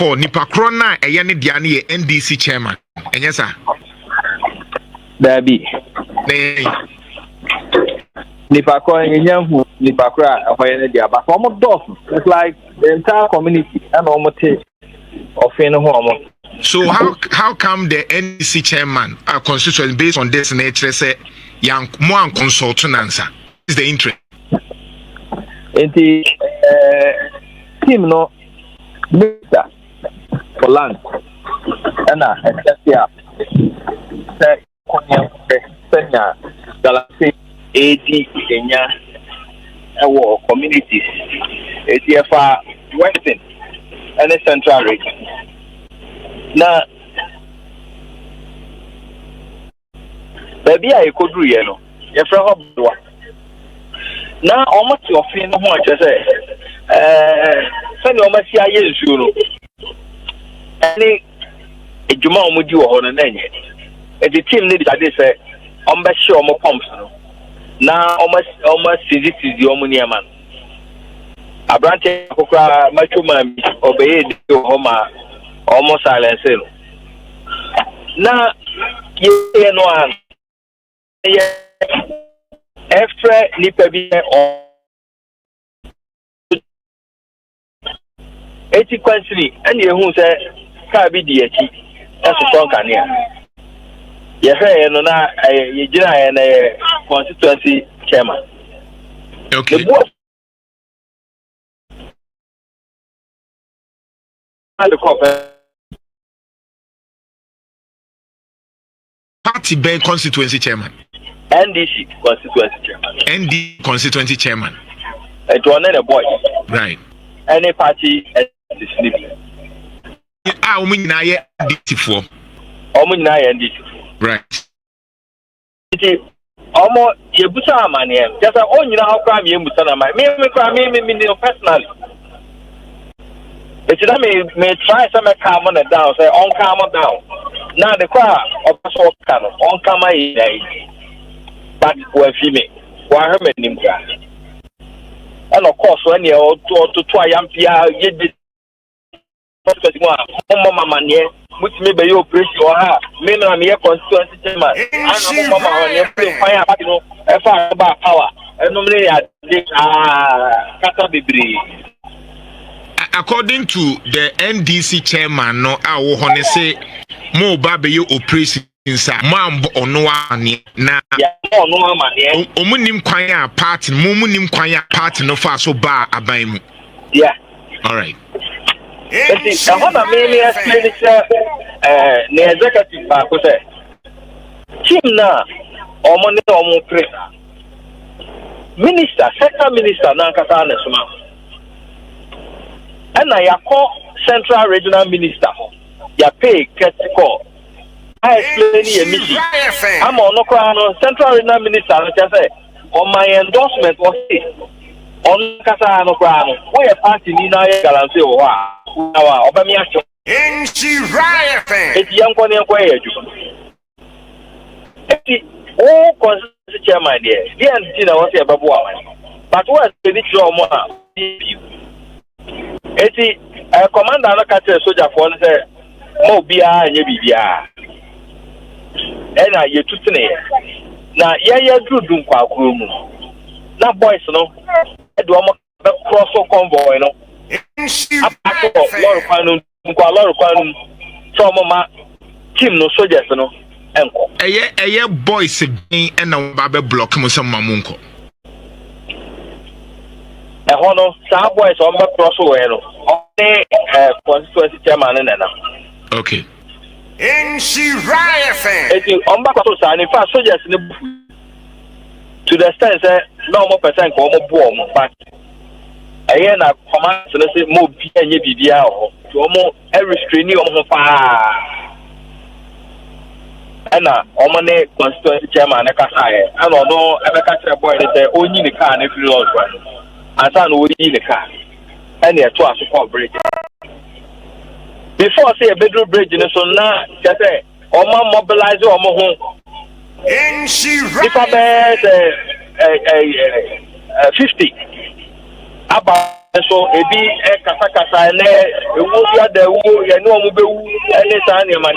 therefore nipa krona eye ne dia ne NDC chairman enye sa Dabi nipa krona enyanhu nipa krona ahoye ne dia but omo dof it's like the entire community and omo te ofin ho omo. So how come the NDC chairman are constituent based on this nature say yang more consultant answer is the interest the team no minister for land and Galamsey AD Kenya our communities ATFR Western and Central region. Now baby I could do yellow. Your friend now almost your friend who I say send your message yes you know any Juma Mudu on an end. If the team needs to say sure more pumps now almost this is the Omunia man. A branch of Machu Man obey the Homa almost silence. Now you know after Nipabi or 80 quantity and you who say Kabi DH that's a strong can here. Yes, I know now you and a constituency chairman. Okay. Party Ben constituency chairman. NDC constituency chairman. ND constituency chairman. It was not a boy. Right. Any party is sleeping. Omuninaye NDC4. Omuninaye NDC4. Right. Almost you put our money. Just a own you know how crime you put on my me personally. But you may try some calm on it down, say on calm down. Now the crowd of the sword can on come but we're female. Why her name? And of course, when you're to try Yampia, you did Mama Mania, which may be your press or her, men are mere constituency chairman. And Mama on your fire, you know, a fire about power. And normally I did Catabibri. According to the NDC chairman, no, I will say more baby you operation inside Mambo or no one na Omunim Kwaya party, Mumunim Kwaya party no far so bar abaimu. Yeah. All right. I want to mainly explain it, the executive back was Kim na Omoni Omo Minister, sector minister, Nankatana Suma. And I call Central Regional Minister. Ya pay critical. I explain a mission. I'm on no crown Central Regional Minister. Just say on my endorsement was on Casa no crown. We a party in Galamsey or what? Obamiacho. It's young one in all constituency chairman there. The end was a babu. But what did it draw more? Eti commander na catch soldier for say mo bia anye bibia e na ye tutune na ye dudun kwa akuro mu na boys no e do mo cross convoy no apako lor kwanu so mo ma team no soldiers no enko eye boys bin e na ba be block mo se mamunko Hono, some boys on the crossway, only constituency chairman and okay. In she riot, if you on back to sign, in fact, soldiers to the extent that no more percent come boom, but I hear a command to say more BBA to almost every screen on fire. And Omane constituency chairman, I don't know, I catch a boy that only the car if you lost one. And then we in the car and they are to support bridge. Before say a bedroom bridge in the so now just say Oma mobilize or home. If I bet 50 about so ebi kasa ne ewu bia da ewu ye no mu bewu ene saa ne ma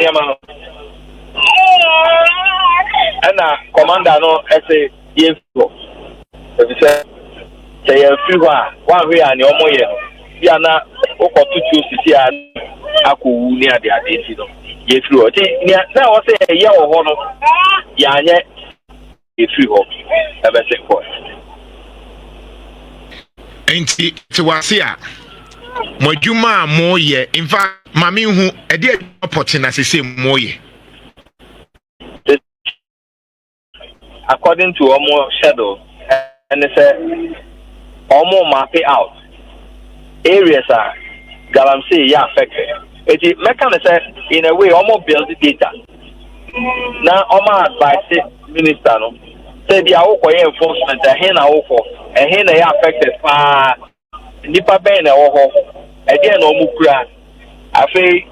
ana commander no ese ye fo ebi se ye free wa hwe ya ne omo ye bia na okotutu sisi a akowu ni ade ti no ye free o ti na o se ye wo ho no ya anye ye free ho ebe se ko enti tiwase a modwuma mo ye in fact mami hu e de opportunity sese mo ye according to omo schedule and say omo map out areas are Galamsey ya affected. It mechanic say in a way omo build the data now omo advise minister no say the enforcement na woko na ya affected pa nipa ben na wo ho e dey na omu kura afi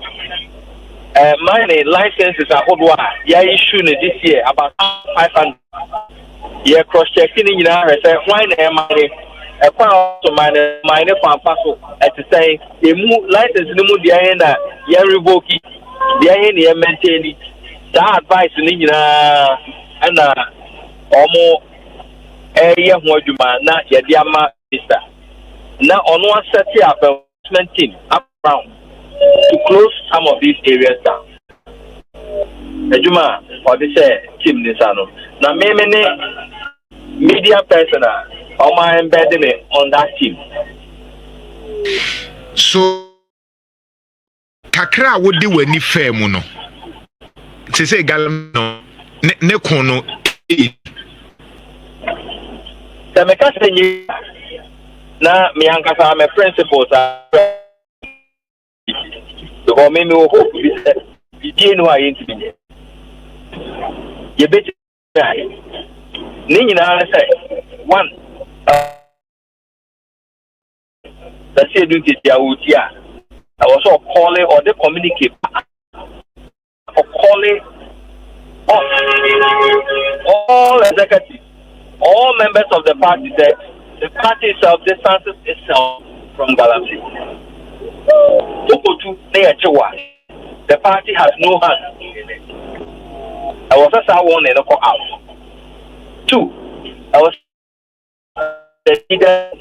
mining licenses ahodo a ya issue this year about 500 yeah cross checking in say why na mine e kwa to mine kwa paso to say e mu license ni mu dia na ya revoke dia na ya maintain that advice ni nyina na omo ye ho adwuma na ye dia ma minister na ono set up a investment team around to close some of these areas down. Adwuma or this team ni sano na me media personnel or my embedded me on that team. So kakra wodi wani fam no se say galam no ne kono the mechanic na me ankasa my principles are because me hope be no I into me you bet ni na say one that say do it ya utia I was also calling or they communicate or calling all executives, all members of the party that the party itself distances itself from Galamsey. The party has no hand in it. I was just one and out. Two, I was the leader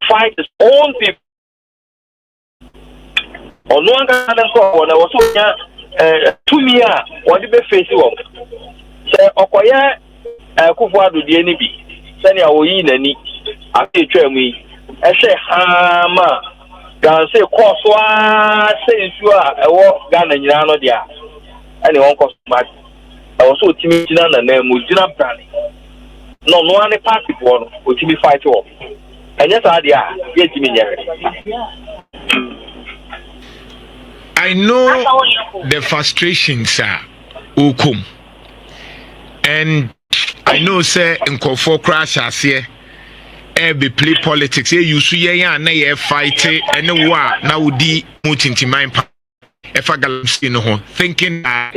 fight his own people. On one hand, I was so 2 years, what did they face you? Say, Okoya, Kufuor do the NB, send your in any, I pay me. I say, Hama, Galamsey, Koswa, say, sure, I walk down and Yano dia. And one cost much. I was so timid and name was Jina Brani. No one party one, which be fight off. And yes, idea, get me I know the frustrations are ukum. And I know say in Kofo crash as here be play politics you see ya na ye fight and wa na udi mutinti mind if I Galamsey no ho thinking na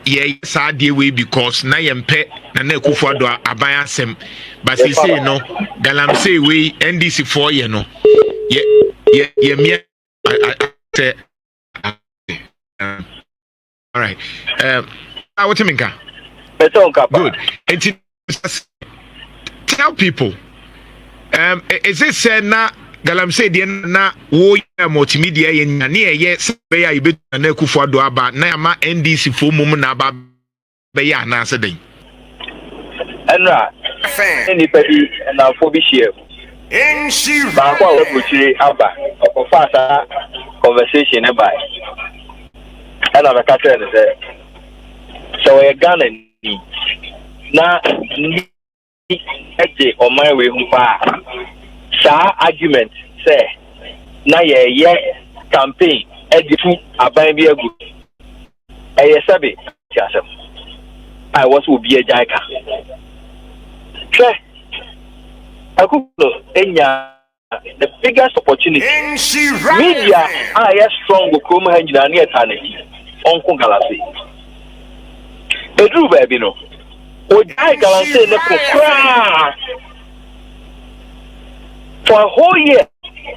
ye sad way because na yempe na Kufuor do aban asem but he say no Galamsey we NDC 4 year no ye me all right what you mean good and tell people is it said na Galamsey de na wo ya multimedia ye na ye se be ya ibe na Kufuor do aba na ma NDC fo mum na aba be ya na se den enra any pedi na fo bi share in she ba kwa we buchi aba of fast conversation by and I catch it say so we Ghana ni na ni ete on my way home pa sa argument say na ye campaign editu aban bi agu e sabe tiasem I was will be a jaika che akulo enya the biggest opportunity media are strong go come hangina na etane onko Galamsey edru baby no o jai Galamsey ne kokra for a whole year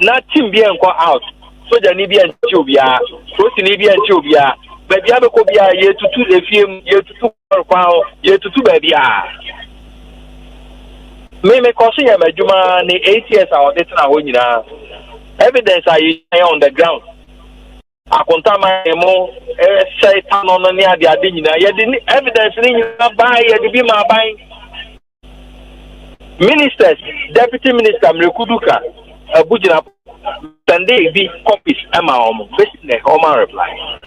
na team bi enko out soja ni bi enti obia protein ni bi enti obia ba bia be ko bia ye tutu efiem ye tutu kwa ye tutu ba bia me koso ya madwuma ni 8 years a odete na ho nyina evidence are on the ground akonta mo say tano no ni ade nyina ye de evidence ni nyina ba ye de bi ma ban ministers deputy minister Mrekuduka Abujina Sunday be copies ama omo business home reply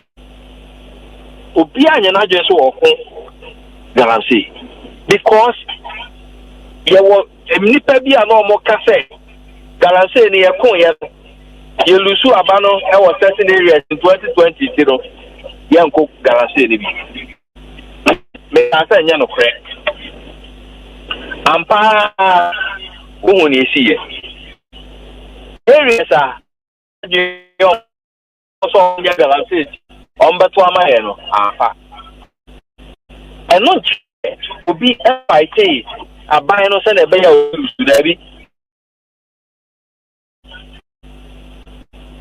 obi anya na je so okun Galamsey because ye wo nipa bi ana omo ka say Galamsey ni ye kun ye lusu abano e wo certain areas in 2020 no ye nko Galamsey ni bi me asa nya no kre ampa uhuni esiye areas are so ya Galamsey ombeto amaye no ampa eno obi fight aban no se na be ya olusu dabi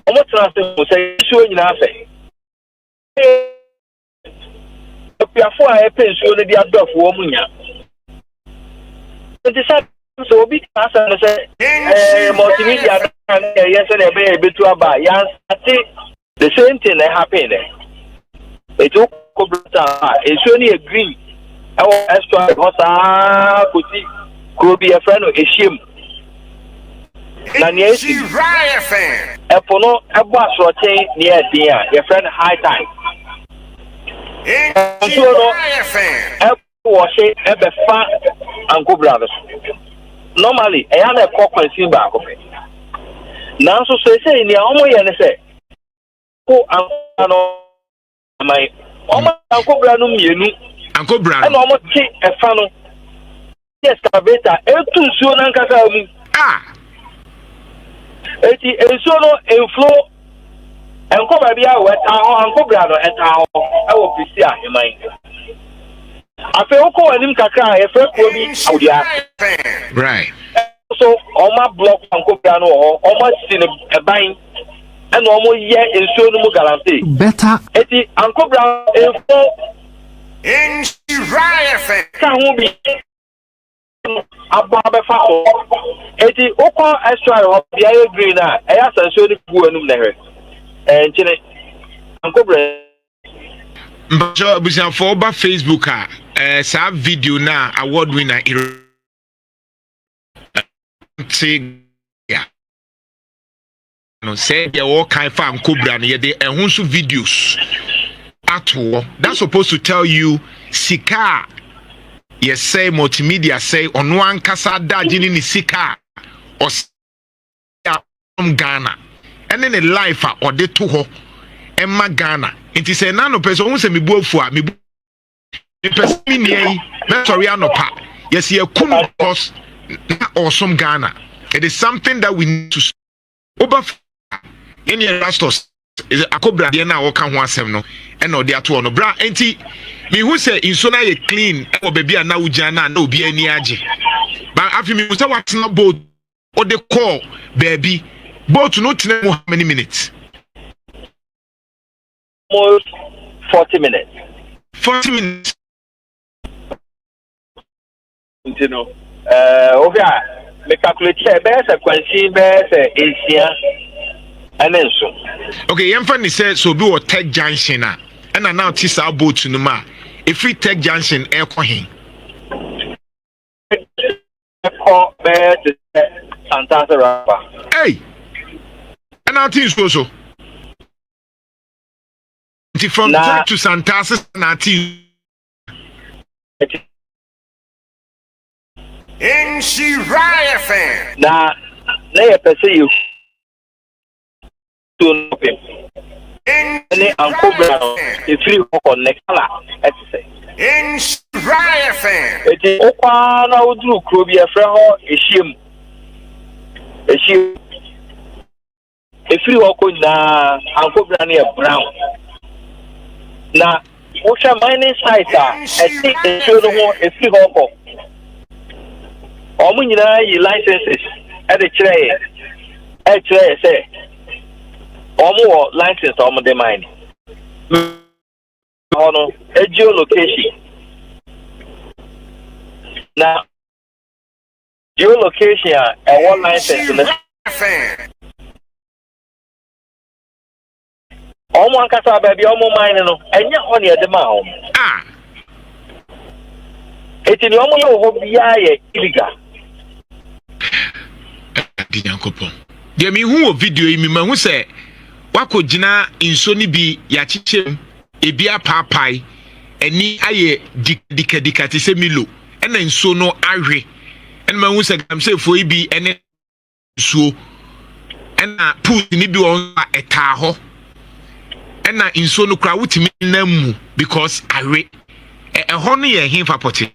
omo transfer mo se isu nyina afa opiafo a pension no di adofo wo munya so obi asa no se multimedia yes na be betu aba yan the same thing that happen there it took kobrata isu ni green extra hosa kuti kobi e friend ehiem na ne esi epono ebo asrochen ne edin a your friend high time so no ebo she ebe fa anko brothers normally e ya na kokwansi ba ko pe na so say ni omo ye ne say ko ano mai omo anko bra no mienu anko bra no omo ti e fa no excavator etu nsuo na nkasa mu eti ensuo no enflow enko ba bia we ta ho anko bra no eta ho e wo pisi a heman afi oko anim kakra e fe ko bi awdia right so oma block anko bra no ho oma sin e ban and omo ye ensuo no mu Galamsey better eti anko bra enflow in Shiraya ka ho bi abba be fa ho eti oko extra ho bia ye green na e ya sanso ni ku anum na hwe nchine anko bra mbajo abusia for ba Facebook sa video na award winner no say they all kind fa anko bra na ye de ehunsu videos atwo that's supposed to tell you sika yes say multimedia say ono ankasa daji ni sika o Ghana and then a life or de to ho emma Ghana it is a nano person who say me buafu a me person me nei me sorry anopa yes ye kum cause awesome Ghana it is something that we need to over any rastos is akobra de na wo ka ho asem no e na ode ato no bra enti me who say inso na ye clean e wo baby na wuja na obi ani age ba afi me say what na boat or the call baby boat no tena how many minutes almost 40 minutes 40 minutes you know okay me calculate be sequence be say Asia and then so okay yemfa ni say so bi wo Tech Junction a and now tisa boat no ma if we Tech Junction e ko hin ko be Santasa rapper hey and now things so from Tech to Santasa na tea in Shiraya fan na ye pese you to no pim any anko bra if you connect ala say in Shiraya fan eti okwa na oduru kro bi efre ho ehiem efiri wako na anko bra na brown na osha mining site eti esho no ho efiri wako omu nyina yi licenses at the tray, say, almost license on the mine. A geolocation. Now, geolocation, and one license in the fan. Almost Casa baby, almost mine, and you're only at the mouth. Ah, It's in almost illegal. di Nyankopon. Deɛ me hu video yi me ma hu sɛ wako gyina nso ni bi ya kyichem ebi apaapai ani aye dikadika te sɛ milo ɛna nso no ahwe ɛna ma hu sɛ Galamsey fo yi bi ɛne nsuo ɛna pool ni bi wɔ a ɛtaa hɔ ɛna nsuo no kura wutimi namu because ahwe ɛhɔ no yɛ hin fapote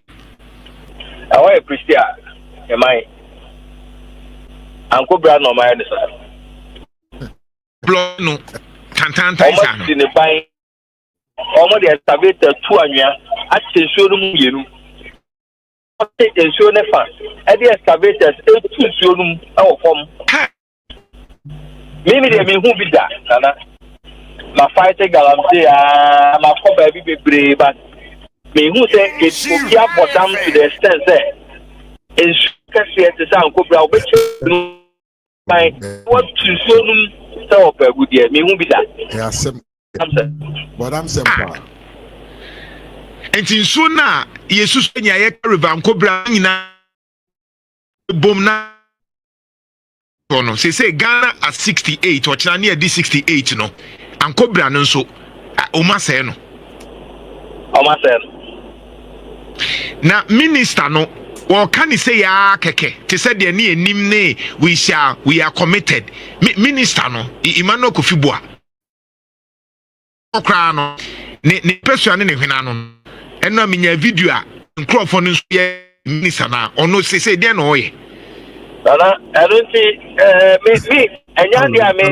I Christian, am I? Uncle Brad, no, my answer. blood no tantan Almost in the buying. Almost the excavator 2 annual at the showroom, you know. Take the show never. At the excavators, 2 showroom, our form. Maybe they mean who be that, Nana. My fighter Galamsey, my poor baby brave, but me who say it's okay for them to the extent that it's to sound cobra, which what to show them so good year. Me who be that? Yes, but I'm simple. And in soon now, Jesus, and ya river cobra in a boom now. Say Ghana at 68 or China near D68, no, and cobra no so Omaseno. Na minister no or can he say ya keke to say the near nimne we are committed minister no Imano Kofibua Okrano ne person ne hwinano eno minya video a nkrofo no minister na ono say dey no ye Nana I don't see me enya dia me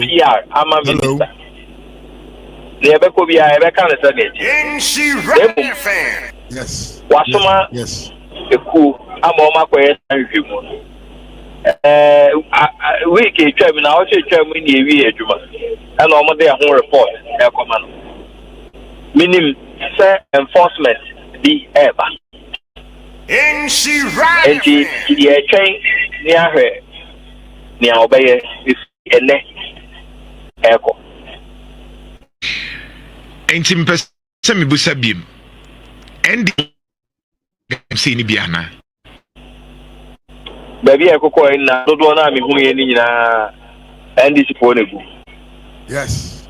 PR ama minister Nebeko bia ebeka ne say fan. Yes. Wasoma Yes. Eku ama o makoye sanhwemu. Week e twam na o twam ni ewi adwuma. Ana o mo de ho report e koma no. Minim say enforcement di eba. Enti ye twen ni ahwe ni a obeye ene eko. enti mpese me busa biem endi Galamsey ni biana Baby ekoko na dodo na me hu ye ni nyina NDC for negu. Yes.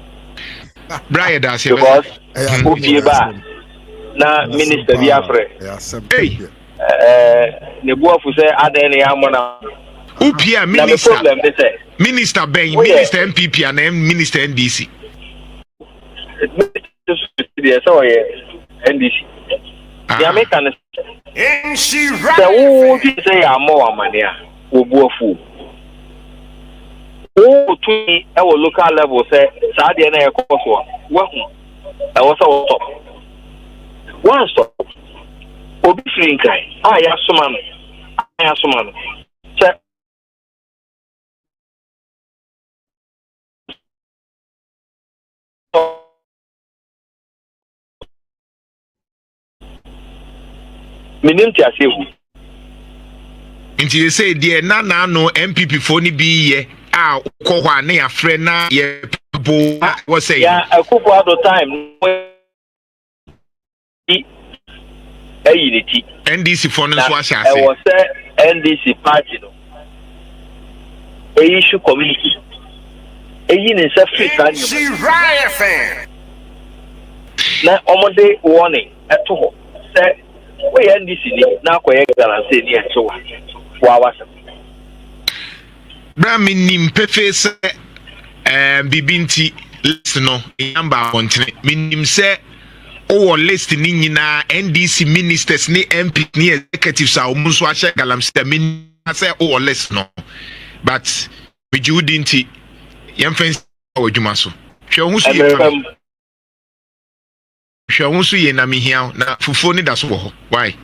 Brian da se Because ofie ba na minister bi afre. Hey. Ne buafu say adan ne amona. Upia minister Ben minister MPP and minister NDC. So NDC. The American say I'm more money. Ubuafu. Oh, to our local level say Saudi and a course one. I was all top. One stop. Obi Frinkai. I am Suman. Minim ti asewu. Nti say there na no MPP for ni bi ye a ko hwa na ya frɛ na ye bo what say yeah akupo at the time unity NDC for no so ahia say I was NDC party no issue community ni se free kan fan. Na omode warning eto ho say we NDC ni na akoye Galamsey ni eto wa wasa bra minim pefe se bibinti list no number kontine minim se o list ni nyina NDC ministers ni MP ni executives a omo so ahye Galamsey min say o list no but we judinti yemfen awdwuma so hwe ho so ye na mehia na fufuo ni da so ho why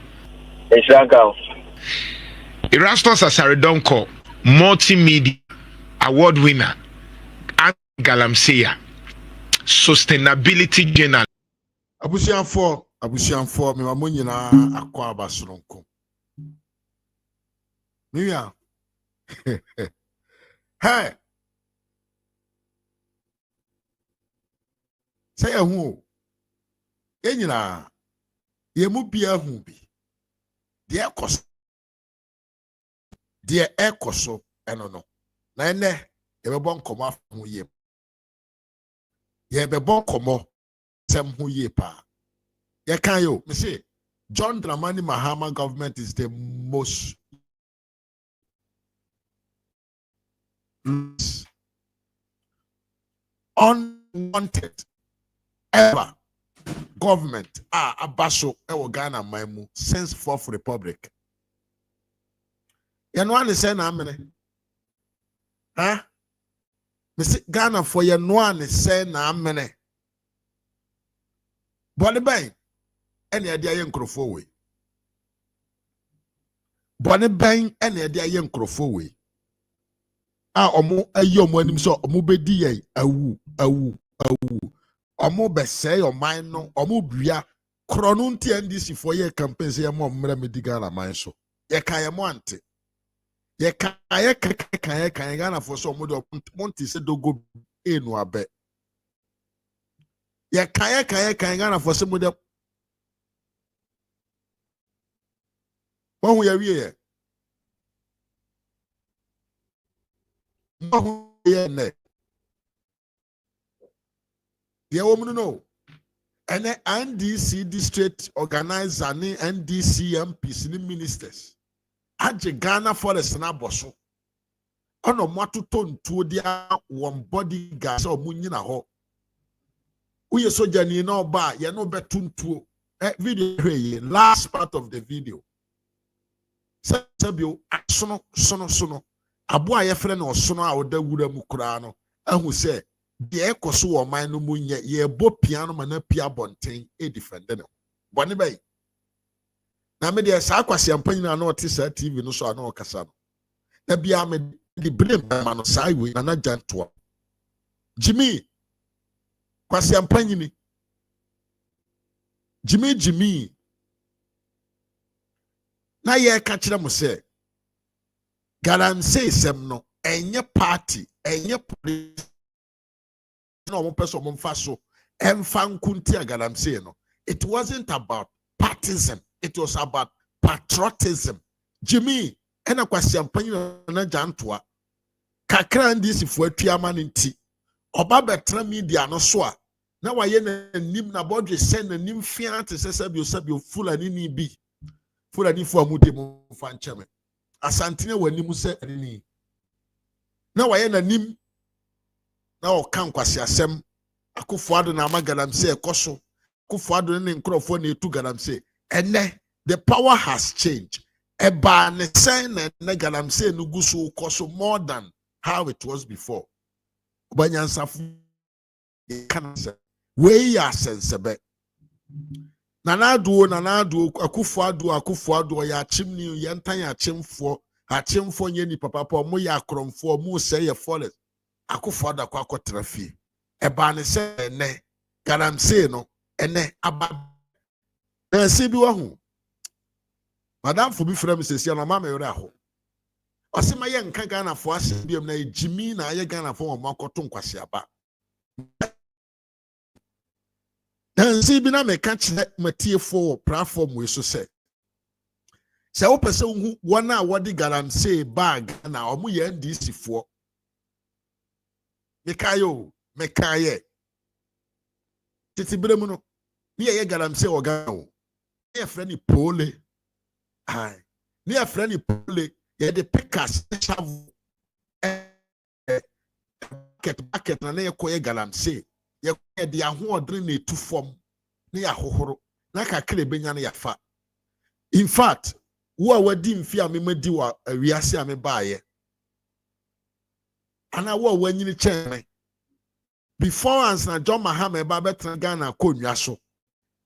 Erastus Asaredonko multimedia award winner and Galamsey sustainability journal. Abusian for me mamunyina akwa abasronko. Niya. Hey. Say hu. Enyina ye mu bia hu bi. De ekos. De ekoso eno no. Na ene ye be bon komo afu ye. Ye be bon komo sem hu ye pa. Ye kan yo, me say John Dramani Mahama government is the most unwanted ever government abaso ewo Ghana maimu since Fourth Republic. You know what say na amene? Huh? Me say Ghana for you know what say na amene. Body bang any idea yen krofo we. Body bang any idea yen krofo we. Omo ayi omo anim so omo bedi ye awu omo be say your mind no omo bua krono nti NDC for ye campaign say mo mra medical na man so ye kan ye mo ante ye kan Ghana for so omo do monti se dogo enu abe ye kan Ghana for so mo de who ye wie who ye ne the woman no and NDC district organizer ni NDC MPs ni ministers aje Ghana forest na boso ono matoto ntuo dia one body gas o munyina ho uye soja ni na oba ye no betu ntuo video here last part of the video sabio sono abo aye frɛ no sono a oda wura mu kura no ahu sɛ de ekoso wo man no munye ye bo piano mana pia bonten e defend no bone bay na me de sa akwase ampanyina na ote sa TV no so ana okasa no na bia me de blame ma no sai we na jantoa Jimmy kwase ampanyini Jimmy na ye ka kire mo se Galamsey sem no enye party enye police no one person so enfankunti Galamsey no. It wasn't about partisan, it was about patriotism. Jimmy ena kwasi ampanyi na jantoa kakra ndisi fu atuama nti oba betra media no so a na waye na nim na bodwe sen na nim fia te sabio fulani ni bi fulani fu amude mo fa ncheme asantene wani se ani na waye na nim na o kan kwasi asem akufuado na ama Galamsey ekoso akufuado ne nkrofo na etu Galamsey ene the power has changed eba ne sen na Galamsey no guso koso more than how it was before obanyansafu kanse we ya sensebe nanado akufuado ya chimni yantan ya chimfo nye ni papa mo ya kromfo mo say ye forest akufuado akwa trafie eba ne se ne Galamsey no ene aba na se bi wa hu madam fo bi frem sesi na mama yore aho osema ye nka Ghana fo ase biam na Jimmy na ye Ghana fo mo akoto nkwase aba na se bi na me ka kire matie fo platform we so se wo pese hu wona wodi Galamsey bag na omo ye NDC fo mekaye titi bremu no ni ye Galamsey oga o ye frɛ ni pole ai ni ye frɛ ni pole ye de pickers shavu bucket na ye koye Galamsey ye de ahoɔdere na etu fam na ya hohoro na kakra benya na yafa. In fact wo a wadi mfi a memadi wa awiase a me baaye ana wo a wanyini kyɛn before ans na John Maham eba betra Ghana konwa so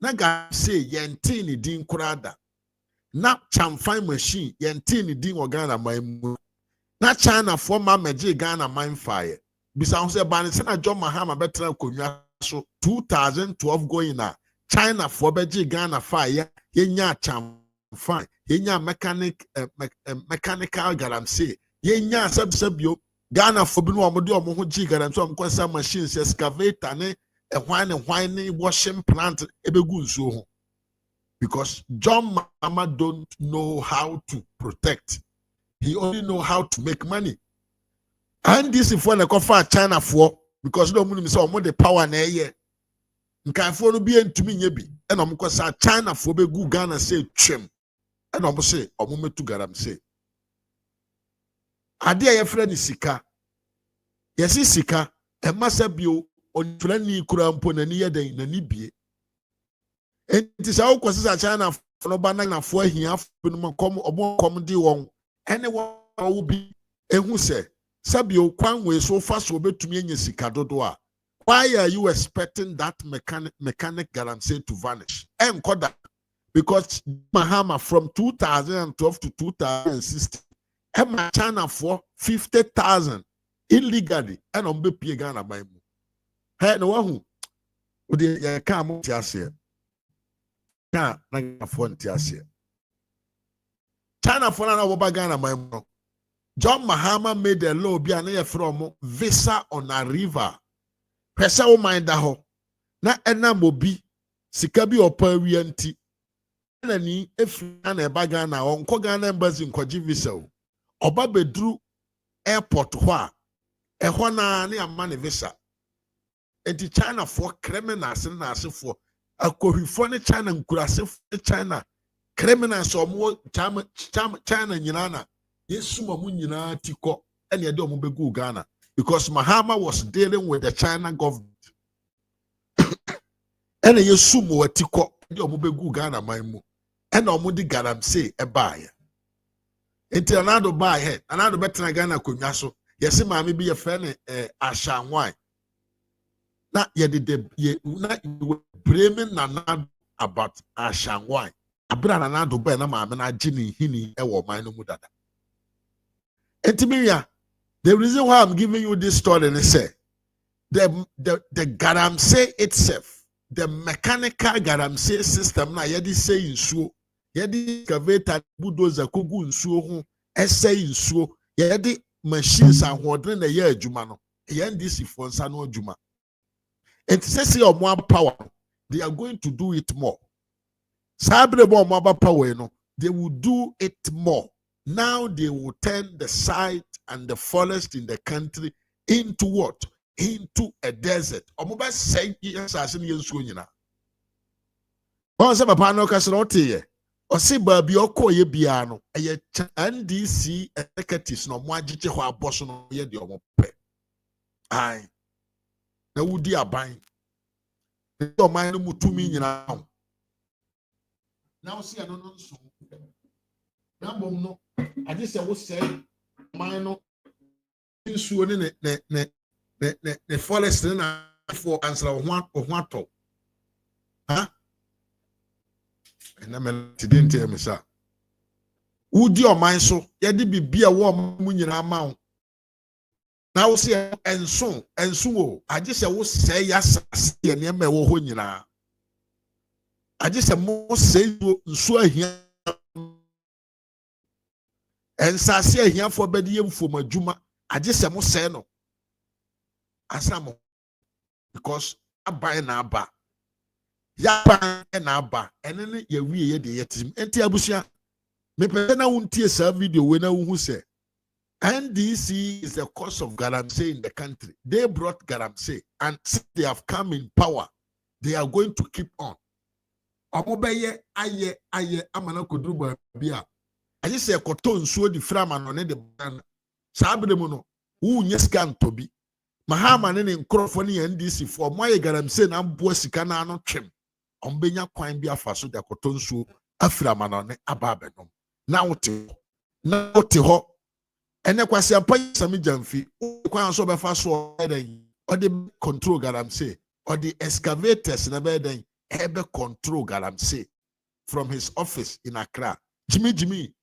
na Galamsey yɛnte ne din kurada na chamfan machine yɛnte ne din wɔ Ghana mamu na China for Mameji Ghana mine fire. Bisa say Banisana John Maham better konya so 2012 going na China for Beji Ghana fire yenya cham fine yenya mechanical galamsey yenya sabio Ghana for binu omodo omo ji galamsey omkwasa machines excavator ne wine washing plant ebegu nsuo ho because John Mahama don't know how to protect. He only know how to make money. And this is for the cover China for because no money so the power na here. Nkan for no be ntumi nyebi. And I'm say China for be go Ghana say twem. And I'm say omo metu Galamsey. Ade a yefre ni sika. Yesi sika e masa bio onfra ni kura mpo na ni yeden na ni bie. Enti sa ukwose China for no ba na for ahia for no kom obo kom di won. Anyone will be a who say, Sabio Kwan way so fast will be to me in Sikadodoa. Why are you expecting that mechanic Galamsey to vanish? And Koda, because Mahama from 2012 to 2016, and China for 50,000 illegally, and on be Ghana by mu. Hey, no one who would come to us here. Can't afford to us here. China for an Ghana my John Mahama made a law be an from visa on a river. Pesa o mind ho. Na ena mobi sikabi oparianti. Na ni efina na eba Ghana onko Ghana embassy nkoji visa o. Oba bedru airport ho a eho na ne amane visa. Enti China for criminals na asefo akohifo ne China nkurasefo China criminals or more China nyinana yesuma mu nyina tiko ene yede omo begu Ghana because Mahama was dealing with the China government ene yesumu watiko yede omo begu Ghana manmu ene omo di Galamsey ebaaye enti anado baaye anado betena Ghana konwa so yesi maame bi ye fe ne ashanwan na yede na blaming Nana about ashanwan abra na do be na maame na agini hini e wo man no mu dada entimiya the reason why I'm giving you this story is say the Galamsey itself, the mechanical Galamsey system na yedi say insuo yedi excavator bulldozer kogu insuo ho essay insuo yedi machines ahoɔden na yɛ adwuma no yɛn DC for nsa no adwuma enti say o more power they are going to do it more. Sabre bo maba power no, they will do it more. Now they will turn the site and the forest in the country into what? Into a desert. Omoba say yes asin yensuo nyina. Won se papa no kase no teye. O se ba bi okoye bia no, eye NDC executives no mo agije ho aboso no ye de omo pe. Ai. Na wudi aban. O man no mutumi nyina. Now see, I don't know. Now, no, I just say, what say, mine, insuring the forest for answer of one or one talk. Huh? And I didn't tell me, sir. Would your mind so? You did be a warm moon in our mouth. Now see, and so, I just say, what say, yes, and near me, what you know. I just say more say so here and say here for bedi for my juma. I just say more say no. Asamo because I buy na ba. Ya buy na ba. And then ye we de yetim. Enti abusia me pe na wuntie sa video we na hu say NDC is the cause of Galamsey in the country. They brought Galamsey and they have come in power. They are going to keep on. Omobeye aye amana koduru ba bia aye se koto nsuo di frama no ne de ban sabre mu no wu nye scan to bi Mahama ne nkrofo ne NDC fo mo aye Galamsey na mbo sika na ano twem ombenya kwan bi afa so de koto nsuo aframa no ne ababe no na wote ho ene kwase ampa sami jamfi kwan so be fa so eden o de control Galamsey or the excavators na be den ebe control Galamsey from his office in Accra. Jimmy.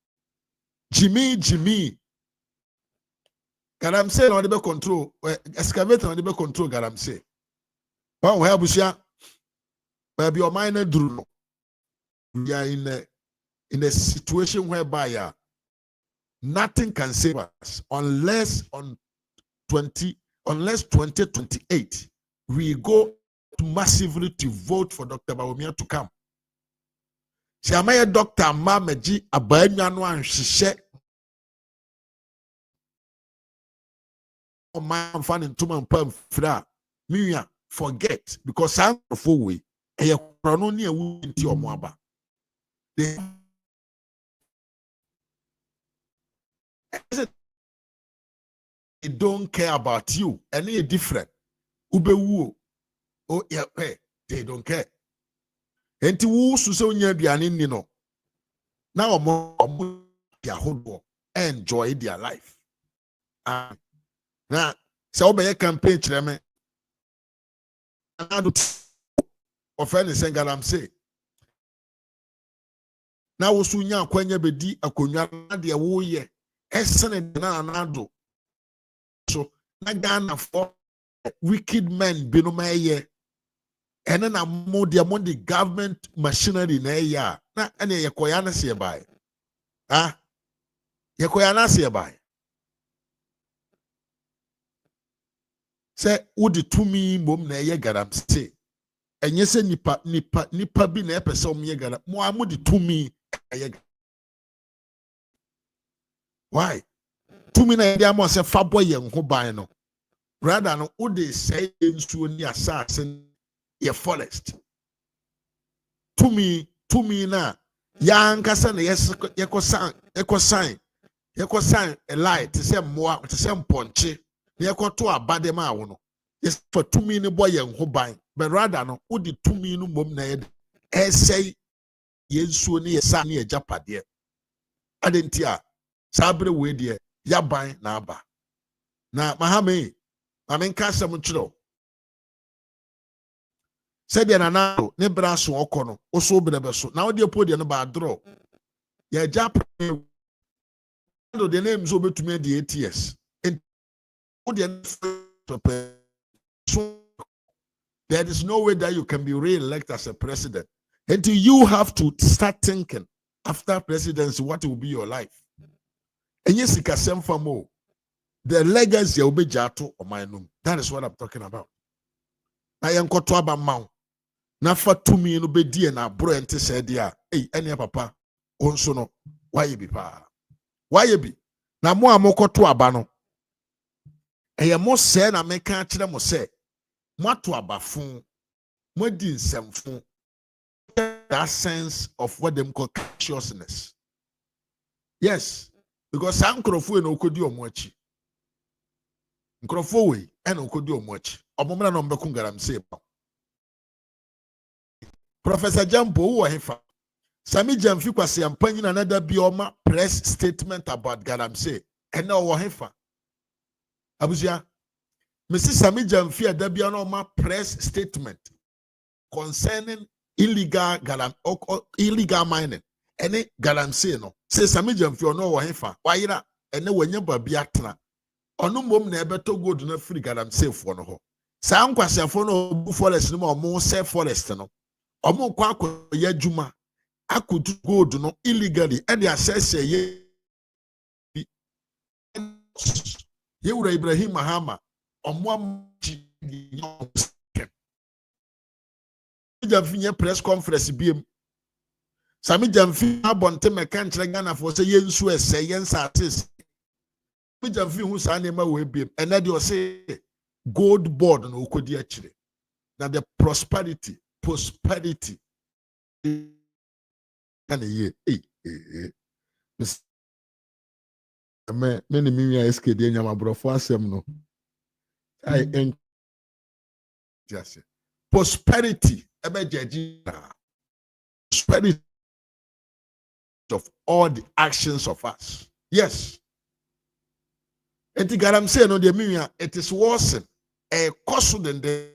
Galamsey no dey control excavator no dey control Galamsey. One we abusia baby your mind duru. We are in a situation whereby nothing can save us unless 2028 we go massively to vote for Dr. Bawumia to come. Si amaye Dr. Mameji abaenwa no anhwehye o man fan ntuma mpam fra miya forget because I'm for we eye krono ne ewu nti omo aba. They don't care about you. Any different. Ubewu. Oh yeah, they don't care. Enti wu suse onya aduane ni no. Na omo their whole enjoy their life. Na se obeye campaign kire me. Anado ofeni Galamsey. Na wo su nya akwanya bedi akonwa na de wo ye. Esene na anado. So na Ghana for wicked men binomeye and then among the government machinery na ya na ene yekoya na se bai yekoya na se bai se udi tumi mom na ye Galamsey enye se nipa bi na epese om ye Galam mo amudi tumi ye why tumi na ye am se fa boy ye ho ban no rather no udi say nsuo ni assassin ye forest tumi na ya nkasa na yekosan a light te se moa te se mponche yekoto abade ma wo no yes for tumi ni boy ye ho ban but rather no udi tumi no mom na ye say ye nsuo ni ye sa ni ye japade adentia sabre we de ya ban na aba na mahame amenka sem chiro said ya na ne braso okono oso benebeso na odi epo de no ba draw ya jap do the names obetumi de 8 years there is no way that you can be re-elected as a president until you have to start thinking after presidency what will be your life. And yes, the legacy will be jato or my name. That is what I'm talking about. I am got to about mount. Na fa tumi no be die na bro ente said ya ene papa onso no why be pa why be na mo amokoto aba no eye mo se na meka kire mo se mo ato aba fun mo di nsemfun that sense of what them call consciousness. Yes, because sankrofo na okodi omo achi nkrofo we na okodi omo achi omomra no mbekun Galamsey pa Professor Jambo who hefa Sami Jamfi kwase ampanyi na nada bioma press statement about Galamsey and now hefa abusia Mrs. Sami Jamfi adabia no ma press statement concerning illegal mining any Galamsey no say Sami Jamfi ono hefa wayira ene wanya babia tena ono mom na ebeto gold na free Galamsey fo no ho sa nkwase fo no bu forest no mo se forest no omo kwa akoye adwuma akudu gold no illegally and the access ye wura Ibrahim Mahama omo amji Jamfi press conference biem Sami Jamfi abonte meka nkyere Ghana for say ye nsu ese ye nsatis Sami Jamfi hu sa na ma we biem and na de say gold board no okodi akire na the prosperity and ye me ni mi SK de nyama brofo asem no I en just prosperity ebe jeji prosperity of all the actions of us. Yes, enti Galamsey no de mi it is worse a cost than the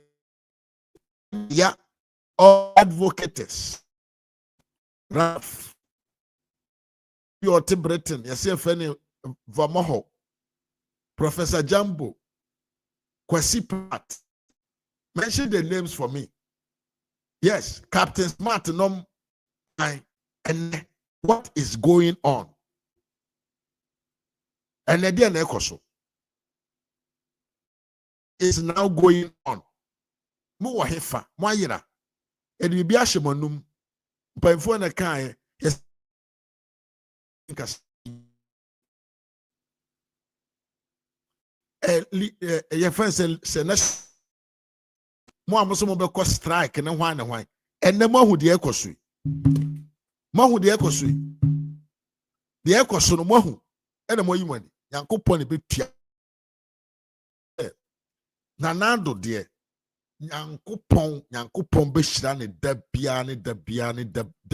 yeah all advocates Raf your Britain yes friend Vamoho Professor Jambo, Kwesi Pratt. Mention the names for me. Yes, Captain Smart, and what is going on? And then Ekoso is now going on. Mo hefa, mo ayira. And we be ashemonum. Pemfo na kan yes. Your friend say next mo amoso mo be strike na hwan na hwan. And the mo hu de ekoso. Mo hu de ekoso. De ekoso no mo hu. E na mo yi mani. Yankopon ne betua. Na nando de Nyankopon behira ne da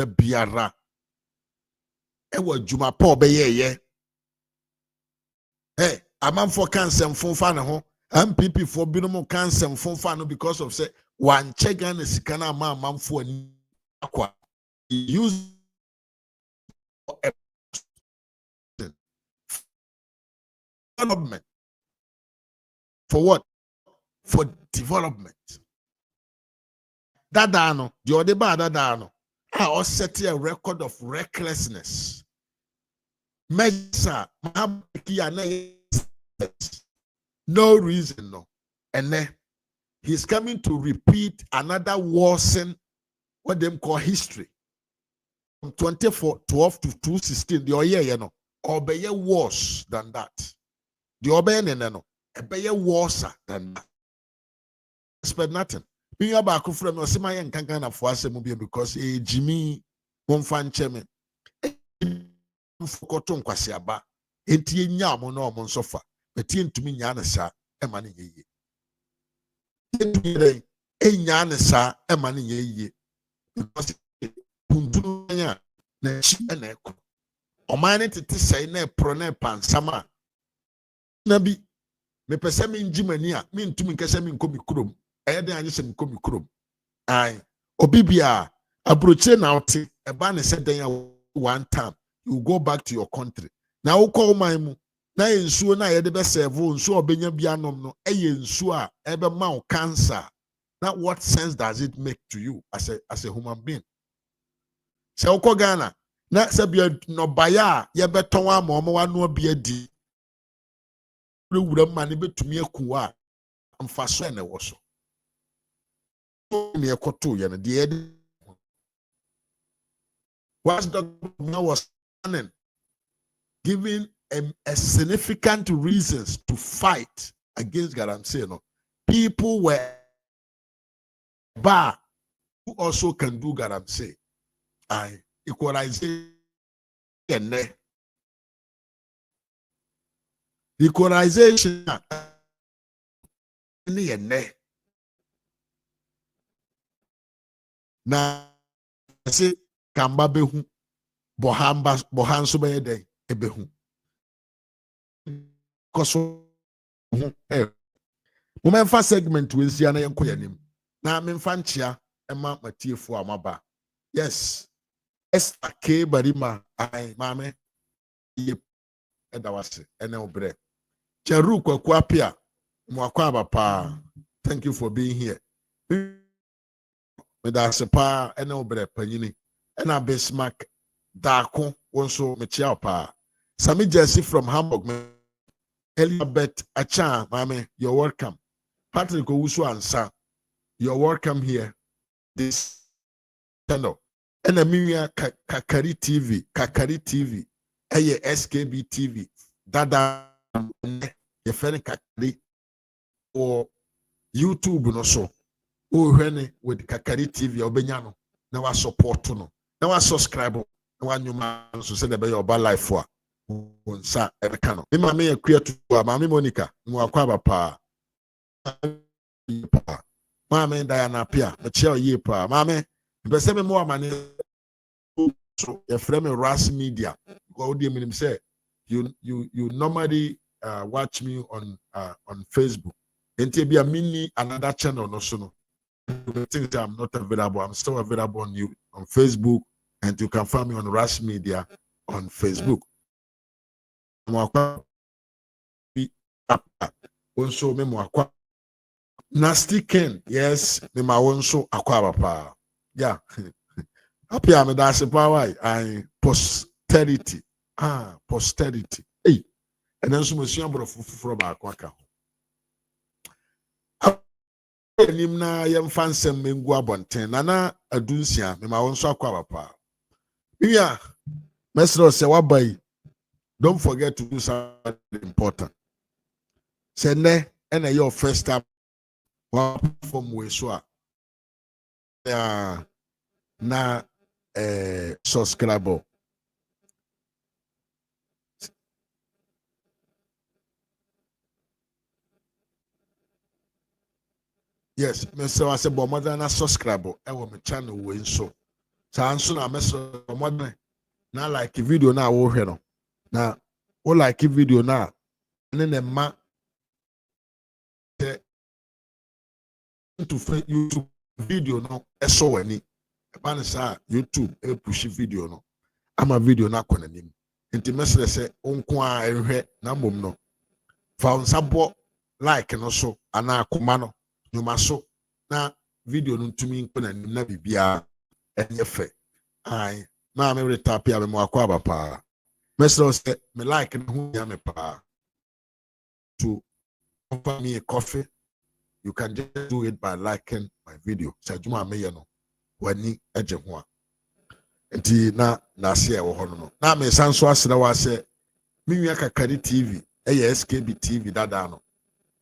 biara. Ewa juma pa obeyeye. Hey, amanfo cancel fonfa ne ho. MPP for binom cancel fonfa no because of say one check and sika na amanfo ani akwa. Use development. For what? For development. Dadano, the odeba dadano. I also set a record of recklessness. Mesa, Maham, no reason, no. And then he's coming to repeat another worsen, what them call history. From 24:12 to 2:16, the oye, you know, obey worse than that. The obey, no, obey worse than that. Expect nothing. Me about from no see my kankana for us because Jimmy won fan chairman. Fokoton kwasi aba. Enti enya mo no mo sofa. Beti ntumi nya na sa e ma ne yeye. Enya na sa e ma ne yeye. Because puntunu nya na chi na eko. Oman ne tete sai na pro na pansama. Na bi me pese me njimani a me ntumi nkese me nkomi kurom. Eden anye se nkomi kurom. Ai obibia abroche na ote e ba ne se den one time you go back to your country. Now call my mu. Na ensuo na ye de be serve nsuo obenya bianom no eye nsuo a ebe ma cancer. Now what sense does it make to you as a human being? Se ukọ Ghana na se bia no baya ye beton ama omo wa no bia di. Wura ma ne betumi aku a amfaso na wo so. Me ekoto ye no de whilst Dr. was giving a significant reasons to fight against Galamsey, no, people were bar who also can do Galamsey. I equalization, equalization, na say kamba behu bohan so be dey ebehu koso mo memfa segment we sia na yenko yanim na memfa nchia ema matiefo amaba. Yes, Esther K Barima ai mame ye edawase ene obre cheru kwaku apia mo akwa abapa. Thank you for being here. Me da sepa ene obre panyini ena Bismarck Dako also mechia pa. Sami Jesse from Hamburg. Elizabeth Acha, mame, you're welcome. Patrick Owusu Ansa, you're welcome here. This channel. And Emilia Kakari TV, Eye SKB TV, Dada, your friend Kakari, or YouTube no so. Oh, with Kakari TV or Benyano. Now I support no. Now I subscribe. One you man so say the be your bad life for onsa e ka no me ma me akua to ma me Monica mo akwa ba pa ma me Diana Pia me che ye pa ma me be se me mo amane so your friend me RAZ Media go dey me say you normally watch me on Facebook enti bia mini another channel no so no things I'm not available. I'm still available on Facebook. And you can find me on RAZ Media on Facebook. also me mo akwa nasty ken yes me ma wonso akwa papa yeah happy am da se power I posterity posterity hey and then so mo sua bro fufuro ba akwa ka enim na yemfa nsem mengu abonten na adunsia me ma wonso akwa papa yeah mesro se wabai don't forget to do something important say ne and your first time from we so na subscriber yes Mr. I say bo more than a subscriber e wo me channel we so so na Mr. more than na like video na wo hwe no na wo like video na ne ma to YouTube video no eso wani ba ne sa YouTube e push video no ama video na kwana nim enti mesere se onko a ehwe na mom no fa nsabo like no so ana akoma no nyuma so na video no ntumi nkwana nim na bibia enye fe ai na me retap ya me mo akwa ba pa mesere se me like no hu ya me pa to offer me a coffee. You can just do it by liking my video. Sajuma meyano wani ejehwa. Enti na se e wo hono no. Na me sanso asra wa se minwa kakari TV, SKB TV dada no.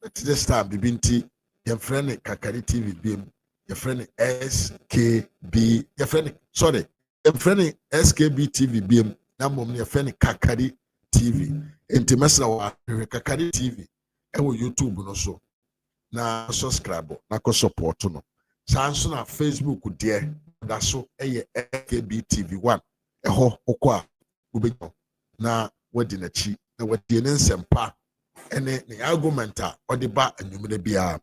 At this time bibinti your friend kakari TV bim, your friend SKB, your friend SKB TV bim, na mom your friend kakari TV. Enti mesra wa kakari TV e wo YouTube no so. Na subscribe na ko support no sanso na Facebook de da so eye SKB TV1 eho okwa ubegno na wadi na chi na wadi ne nsempa ene ne argument a odi ba anwumre bia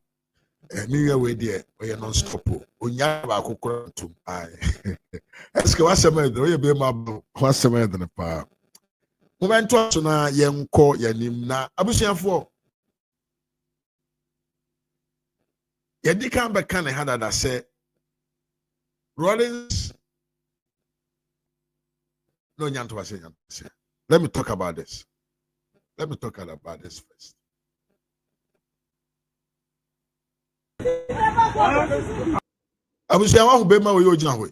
miwe we de oye non stop onya ba kokoro tum ai eske wasema de oye be ma wasema de ne pa momento so na yenko yanim na abusiafo Yedi kan be kan hada da say Rollins no nyanto say. Let me talk about this. Let me talk about this first. Abusia wa hu be ma we ogina ho.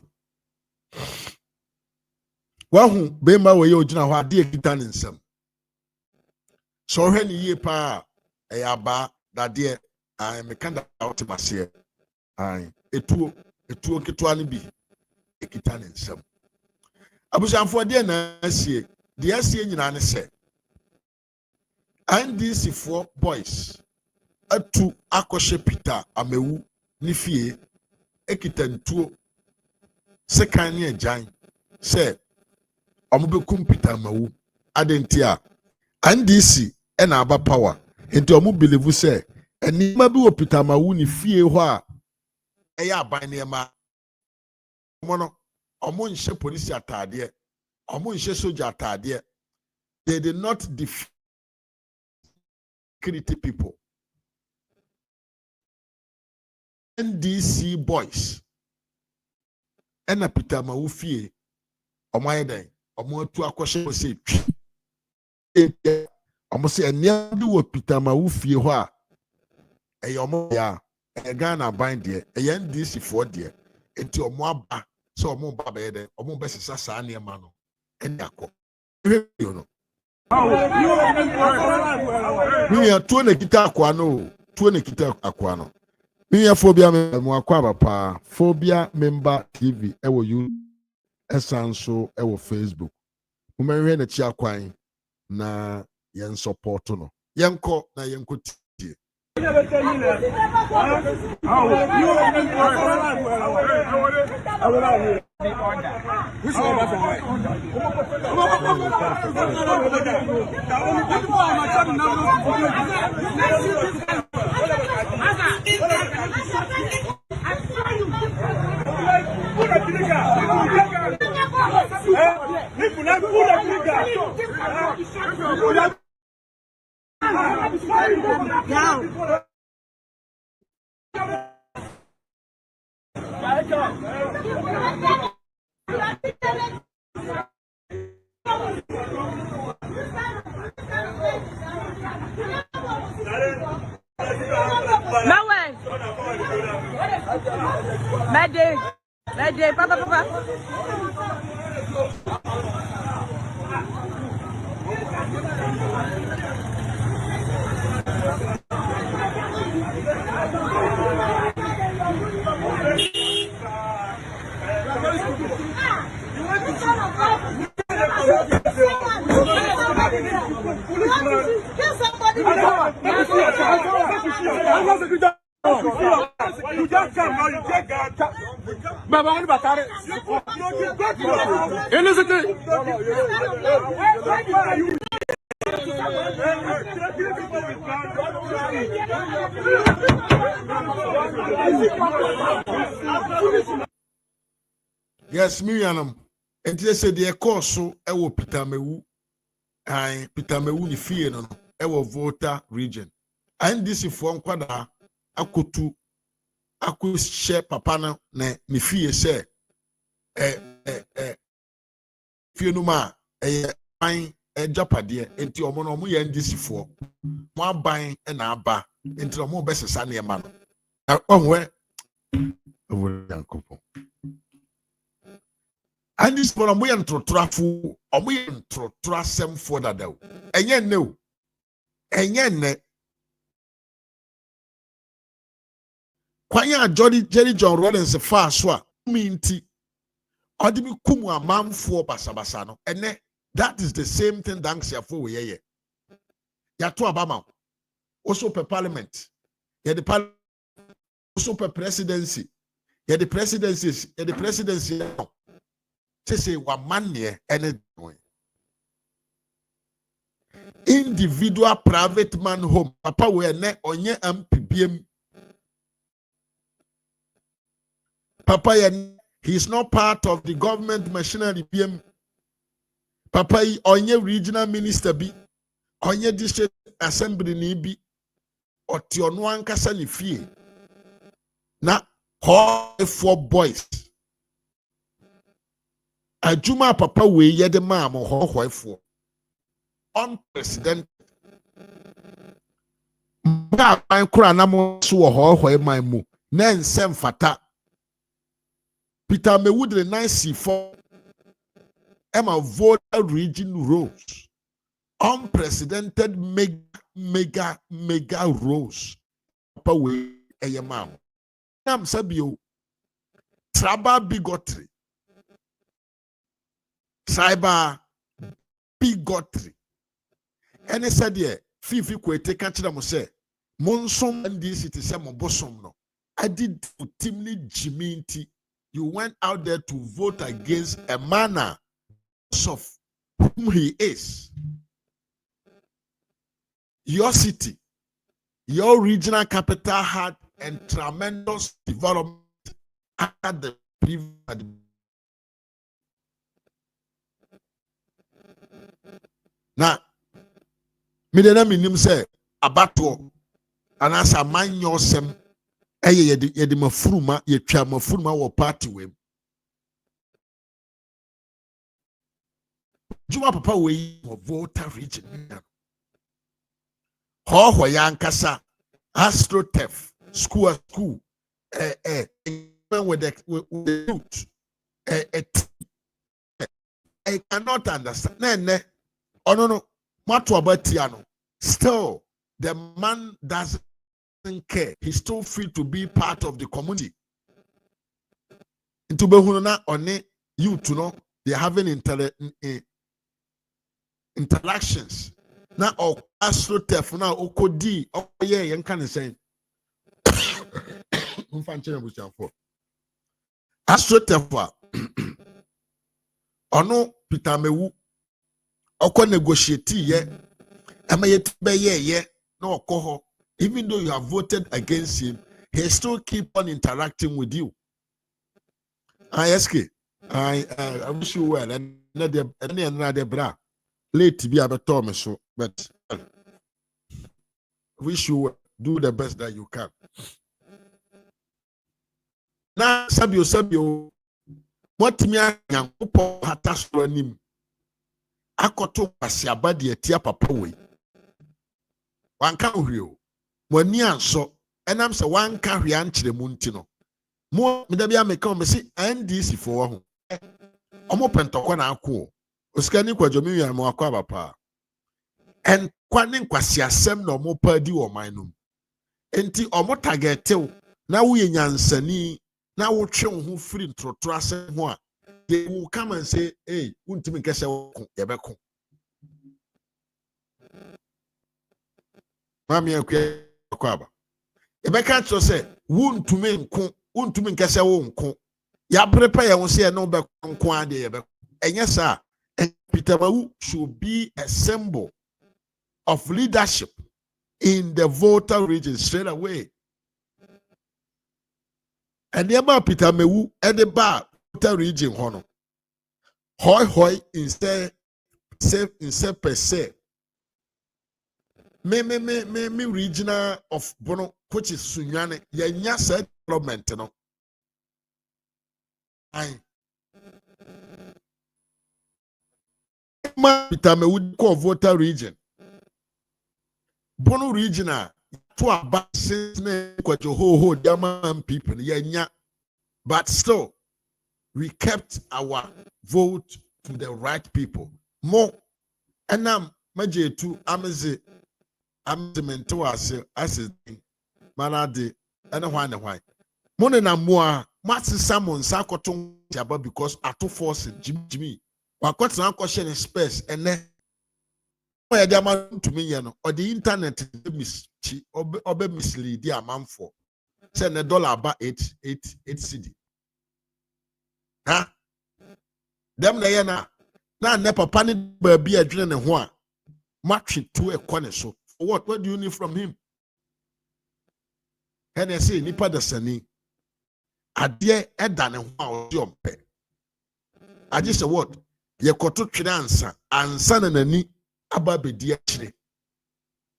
Wa hu be ma we ogina ho ade ekita ne nsam. So hwe ni yie pa e ya ba da de I me kanda out masie ai etuo ketua ne bi ekita ne nsam abusanfo de na asie de asie nyina ne se NDC for boys atu akoshe Peter amewu ne fie ekita ntuo sekan ne agyan se omobekum Peter amewu adentia NDC na aba power enti omo believe se eni ma bi wo Peter Mawu ni fie ho a eya aban ne ma omo no omo nche police atade omo nche soldier atade they did not defeat security people NDC boys ena Peter Mawu fie omo ayeden omo atu akoshe se twi omo se eni bi wo Peter Mawu fie ho a eyomo ya Ghana bind there NDC for there enti omo aba so omo ba be de omo be sesa sa ne ma no eni akọ you know we are to na kita akwa no we are phobia mo akwa papa phobia member TV ewo you esanso ewo Facebook mo menwe na chi akwan na yen support no yenko na yenko tie No way. Mede, papa. You just come now, you take that. Baba, what about it? Yes, Miriam. And they said the course so I will Pitamewu. I Pitamewu ni fear no. I will voter region. And this is for Quada. Akutu. Aku share papa na ni fear say. Fear no ma. Fine. Japade. Enti omo no mo ye ndisi for. Mo aban na aba. Enti omo be sesa na ema no. Onwe. Owo yankopon. And this for a way and trotrafu, a way and trotrasem for that. And yet, no, and yet, Quaya Jerry John Rollins a far swap, mean tea, or the Kumu a man for Basabasano, and that is the same thing, thanks for we Yatu Abama, also per parliament, yet the parliament, also per presidency, yet the presidency. Say one man near any individual private man home. Papa we ne onye MPBM. Papa he is not part of the government machinery BM. Papa onye regional minister bi, onye district assembly ni bi, oti onu ankasa ni fie. Na call for boys. Ajuma papa we ye de mam ho for unprecedented ba ban kura na mo so ho man mu na nsem fata Peter Mewudre 9C4 Emma voter region rose unprecedented mega rose papa we eye mam nam sabio traba bigotry cyber bigotry. And he said, yeah, Fifi Kwete catch them say, Monsom and this it is some bosom no. I did timely Jiminti. You went out there to vote against a man of whom he is. Your city, your regional capital had a tremendous development at the previous. Na me de na minim say abato anasa manyo sem eye yede mafuruma yetwa mafuruma wo party we juma papa we voter region ho ya nkasa astrotef school with the youth I cannot understand. Oh no, still the man doesn't care. He's still free to be part of the community. Into Behuna on you to know they're having interactions. Now astrotef now okodi yeah you can say astrotef ono Peter Mewu oko negotiate ye ama yet be ye no okoho. Even though you have voted against him, he still keep on interacting with you. I wish you well and another bra late to be able to me so, but wish you well. Do the best that you can. na sabio motimi anyankopɔ hata so anim akoto kwasiaba de atia papa wei wanka hweo wani anso enam se wanka hwe ankyere mu ntino mo medabi ameka o mesi NDC fo ho omo pentokɔ na akɔ osikani kwadwo mi wi mo akɔ abapa en kwani nkwasi asɛm na omo pa di wo man no enti omo targetew na wo nyansani na wo twe ho free ntrotro asɛm ho a they will come and say hey untimi nkɛsɛ wo yɛbɛko mami akɔ aba yɛbɛka to sɛ untumi nkɛsɛ wo nko ya prepare ya wonse no be nko ade ye be enye sa Peter Mawu should be a symbol of leadership in the voter region straight away. And the about Peter Mawu at the bar voter region hono hoy instead per se me regional of bono which is Sunyane ya nya said development no I Peter Mawu call voter region bono regional to about since ne kwajo ho diamond people yeah, but still we kept our vote to the right people more and maje to ameze mento ase manade and why money na moa matsi salmon sakoto jaba because ato force Jimmy wakot na akoshe ne space ene ya diama ntumi ye no or the internet obe mislead amanfo say ne dollar ba 8 cedi ha dem na ye na ne papa ne ba bi adwene ne ho a matwe to ekone so what do you need from him and say nipa da sani ade eda ne ho a odiompe I just say what ye koto twere ansa na nani aba bedi akire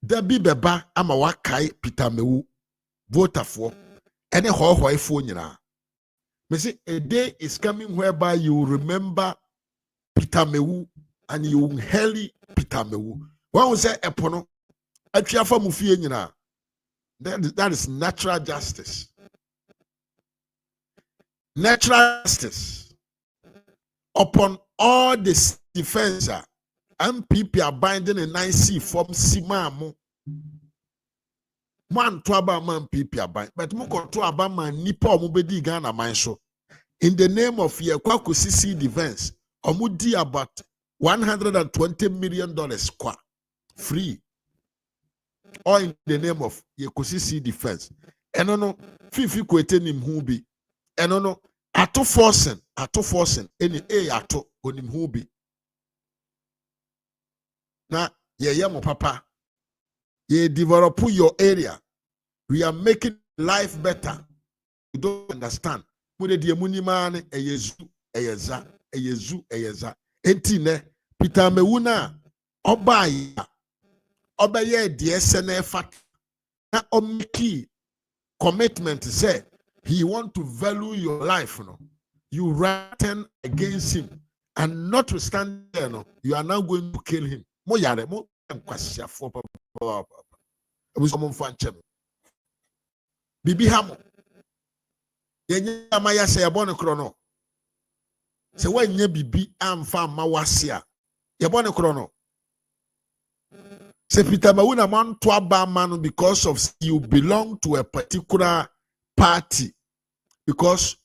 da bi beba ama wakai Peter Mawu voter for ene hohoifo nyina me say a day is coming whereby you remember Peter Mawu and you hail Peter Mawu when we say epono atwa fa mu fie nyina that is natural justice upon all this defense MPP are binding a 9C from Simamo. Man to about man MPP are binding, but Moko to about man Nipo Mubedi Ghana Manso. In the name of Yakwaku CC defense, Omudi about $120 million qua free. Or in the name of Yakusi defense. And no, Fifi Kweten him who be. And no, ato forcing, any ato on him who be. Na ye mo papa ye develop your area. We are making life better. You don't understand. Mude die munimane eyezu eyeza enti ne Peter Mawu na obaye die sene fat na omiki commitment say he want to value your life no you return against him and notwithstanding no you are now going to kill him. Mo yare mo nkwasya fo papa ebuso mo mfa nchem bibi hamo yenye amaya se yabone krono se wanye bibi amfa ma wase a yabone krono se Peter Mawu na man to aba man because of you belong to a particular party because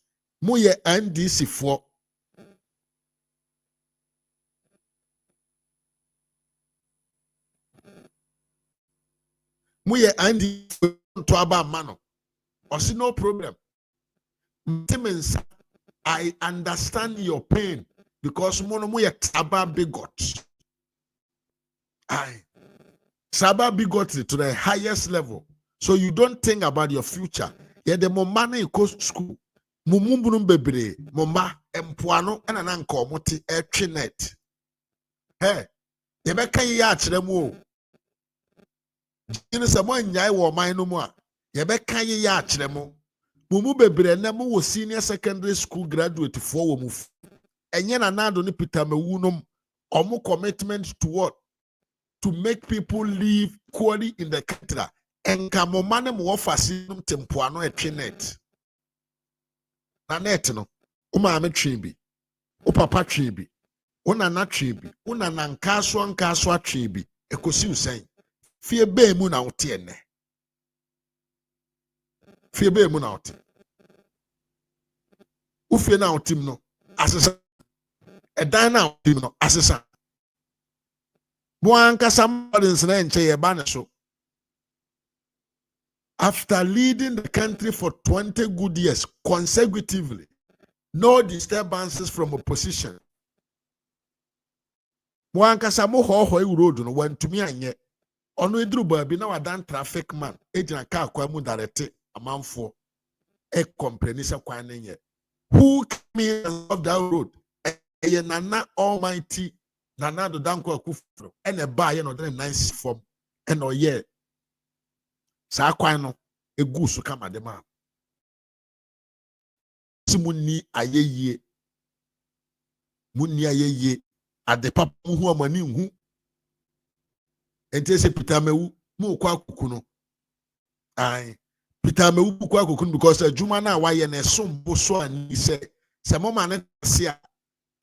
mo ye NDC for Muye Andy to aba mano. Or see no problem. I understand your pain because mono muye saba bigot. I saba bigot to the highest level. So you don't think about your future. Yeah, the momana you go to school. Mumumbunum bebre, moma, empuano, and an anko moti etchinet. Hey, the beka yachemo. Jini se mo nyai wo man no mu a ye be kan ye ya kire mo Mumu bebre na mu wo senior secondary school graduate for wo mu. Enye na nado ni Peter Mewunom omu commitment to what? To make people live equally in the country. Enka mo mane mo fasinum tempoano etwenet. Na net no. O maame twibi. O papa twibi. O nana twibi. O nana nkaso twibi. Ekosi usen. Fie be mu na wote ene. Fie be mu na wote. Ufie na wote no asesa. Edan na wote no asesa. Buanka somebody na enche ye ba ne so. After leading the country for 20 good years consecutively, no disturbances from opposition. Buanka samo ho road no wantumi anye. Ono eduru baabi na wadan traffic man ejina car kwa mu direct amanfo e complain se kwan nye. Who came off that road? Eye nana almighty nana do danko akufro ene ba ye no den nice form ene oye sa kwan no egu so kama de ma simunni ayeye munni ayeye ade papa hu amani hu ente se Peter Mewu mu kwa akuku no ai Peter Mewu kwa akuku because adwuma na wa ye na sombo so ani se mama ne se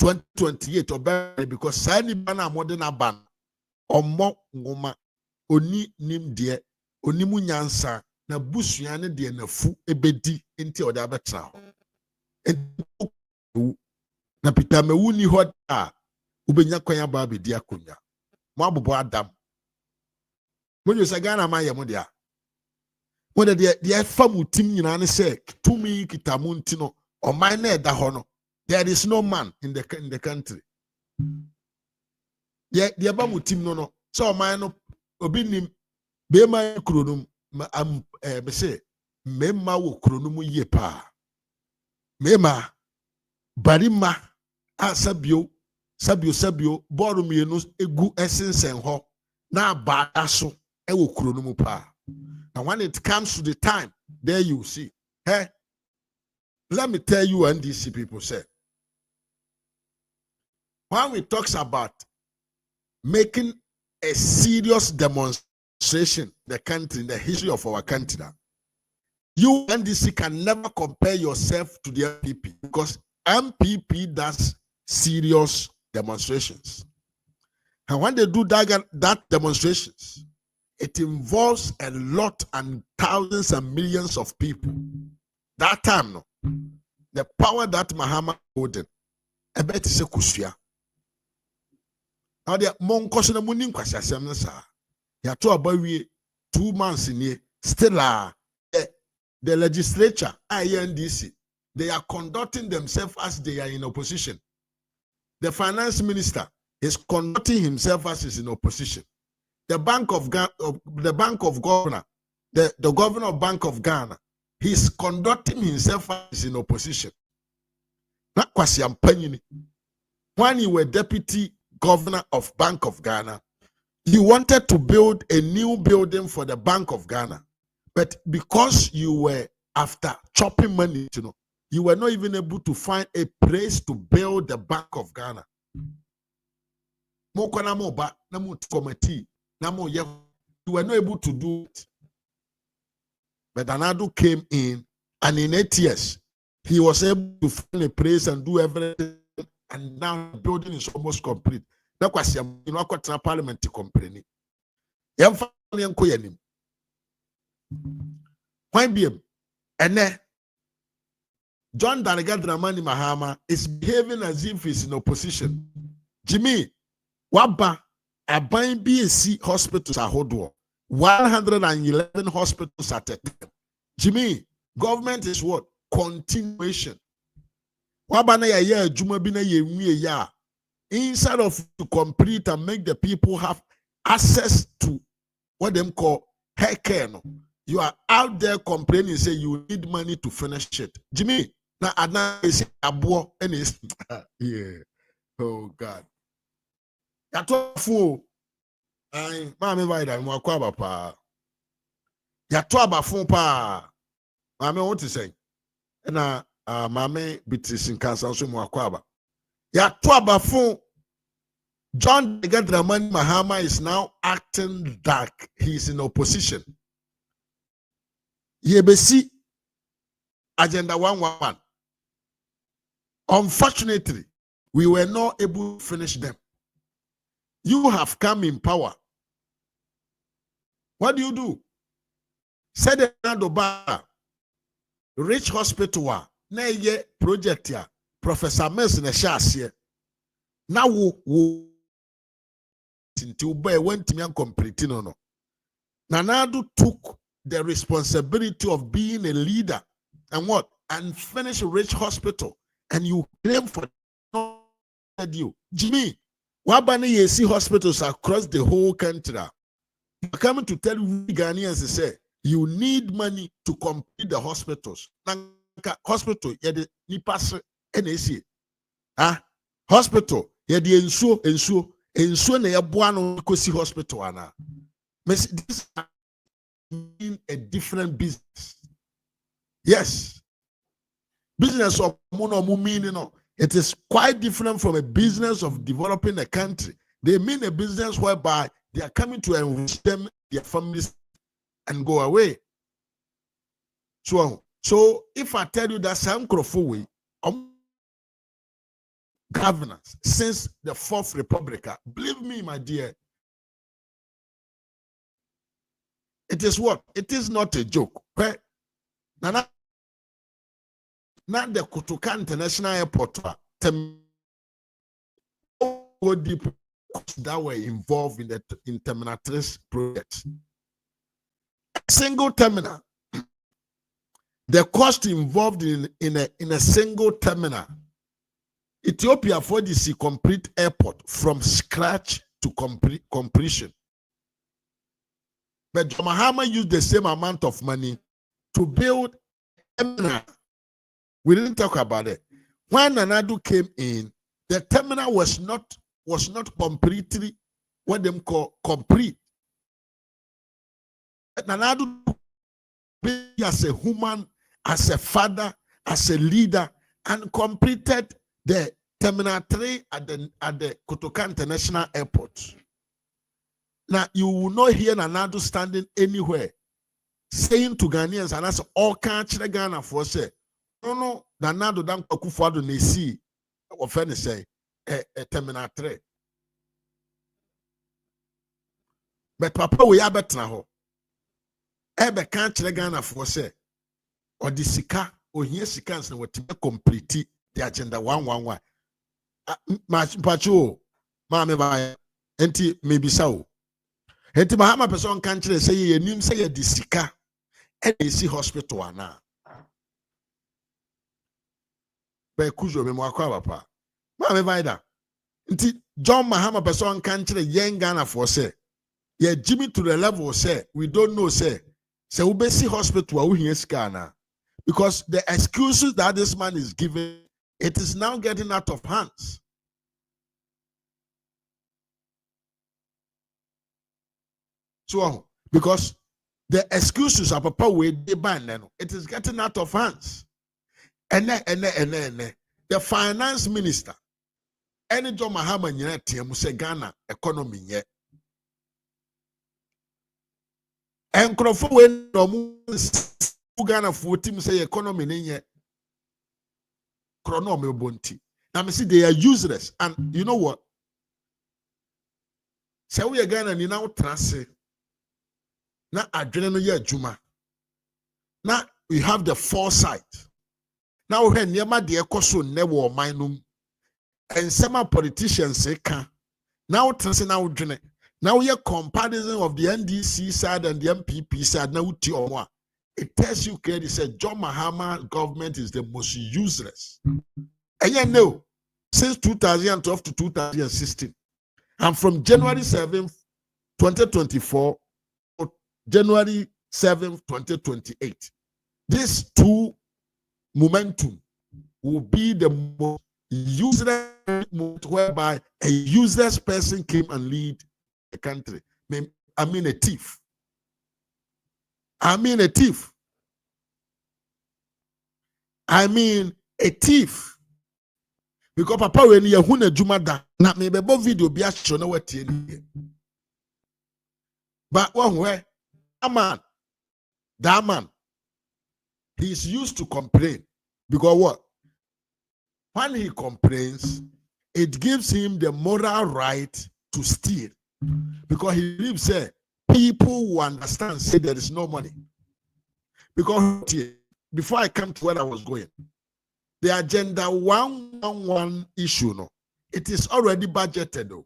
2028 obe because sani bana modern aban ommo ngoma oni nimde oni munyansa na busua ne de nafu ebedi enti ode abetra na Peter Mewu ni ho a ubenya kwanya ba bedi akonya mo abobo adam mo nyusa Ghana ma ye mo dia mo de famu tim nyina ne se tumi kitamu ntino o man na eda ho no. There is no man in the country. The abamu team no. So man no obinim be man kronum me say mema wo kronum ye pa. Mema barima sabio boru mienu egu esensen ho na abada so e wo kronum pa. And when it comes to the time, there you see. Hey, let me tell you what NDC people say. When we talk about making a serious demonstration, the country, in the history of our country, you NDC can never compare yourself to the MPP because MPP does serious demonstrations. And when they do that demonstrations, it involves a lot and thousands and millions of people. That time, no, the power that Maham holding, I bet it's a kushia. Now the monkoso na munim kwasi asem na sa. Ya to abawie 2 months in here still the legislature INDC they are conducting themselves as they are in opposition. The finance minister is conducting himself as is in opposition. The governor of Bank of Ghana, he's conducting himself as in opposition. Not kwasi ampanyini. When you were deputy governor of Bank of Ghana, you wanted to build a new building for the Bank of Ghana, but because you were after chopping money, you were not even able to find a place to build the Bank of Ghana. You were not able to do it. But Anadu came in, and in 8 years, he was able to find a place and do everything. And now the building is almost complete. That was parliament to complain. Why be and then John Daraga Dramani Mahama is behaving as if he's in opposition. Jimmy, Waba, a buying BSc hospitals are hold 111 hospitals at a time. Jimmy, government is what? Continuation. Instead of to complete and make the people have access to what them call hair care, you are out there complaining, say you need money to finish it. Jimmy, now Adna is a boy and is yeah. Oh God. Yato fu ai mama vai da mo kwa ba pa. Yato aba fu pa. Mama what to say? na Mame Beatrice in Cancer so mo akwaba. Ya to abafo John Dramani Mahama is now acting like he's in opposition. Yebesi Agenda 111. Unfortunately, we were not able to finish them. You have come in power. What do? Said the Rich Hospital, na ye project ya Professor Mills in a shas now wo until boy went to me and completing no. Nanado took the responsibility of being a leader and what? And finish Rich Hospital. And you claim for you. Jimmy, Wabani Yesi hospitals across the whole country. I'm coming to tell you Ghanaians say you need money to complete the hospitals. Hospital, yede ni pass NAC. Hospital, yede ensuo na yaboa no kosi hospital ana. This is a different business. Yes. Business of mono meaning no. It is quite different from a business of developing a country. They mean a business whereby they are coming to enrich them, their families, and go away. So if I tell you that Sam Crawford governance since the Fourth Republic, believe me, my dear, it is what? It is not a joke. Right? Not the Kotoka International Airport. That were involved in Terminal 3 project. A single terminal. The cost involved in a single terminal. Ethiopia for this complete airport from scratch to completion. But Mahama used the same amount of money to build a terminal. We didn't talk about it. When Nanadu came in, the terminal was not completely what them call complete. Nanadu as a human, as a father, as a leader, and completed the Terminal 3 at the Kotoka International Airport. Now, you will not hear Nanadu standing anywhere saying to Ghanaians, and that's all country Ghana for say, no, Nanadu dan Akufo-Addo nesi offend say a Terminal 3. But Papa we abetna ho. Ebe country Ghana for say, or the sika, or here sikans na what complete the agenda 111. Pacho, Mame ba enti maybe so. Enti Mahama person country say ye nim say ye the sika NAC hospital ana. Be kujo me mo akwa papa. Mame ba nti John Mahama person country yen Ghana for say ye Jimmy to the level say we don't know say we see hospital we here scanner. Because the excuses that this man is giving, it is now getting out of hands. So, because the excuses are papa way they ban, it is getting out of hands. And the finance minister, any John Mahama nyina say Ghana economy ye. And Crawford when Ghana for team say economy nenye chrono me bonti. Now me see they are useless, and you know what? Say we Ghana ni now trance. Na adwene no ye adwuma. Na we have the foresight. Now we niema de ekoso ne wo man no. And some politicians say can. Now trance now dwene. Now we comparison of the NDC side and the MPP side now uti omo. It tells you clearly said John Mahama government is the most useless. And you know, since 2012 to 2016, and from January 7th, 2024, to January 7th, 2028, these two momentum will be the most useless moment whereby a useless person came and lead the country. I mean a thief. I mean a thief. I mean, a thief. Because papa when you huna jumada, na me bebo video be show no what. But one way, that man, he's used to complain. Because what? When he complains, it gives him the moral right to steal. Because he believes say people who understand say there is no money. Because before I come to where I was going, the agenda 111 issue, no, it is already budgeted though.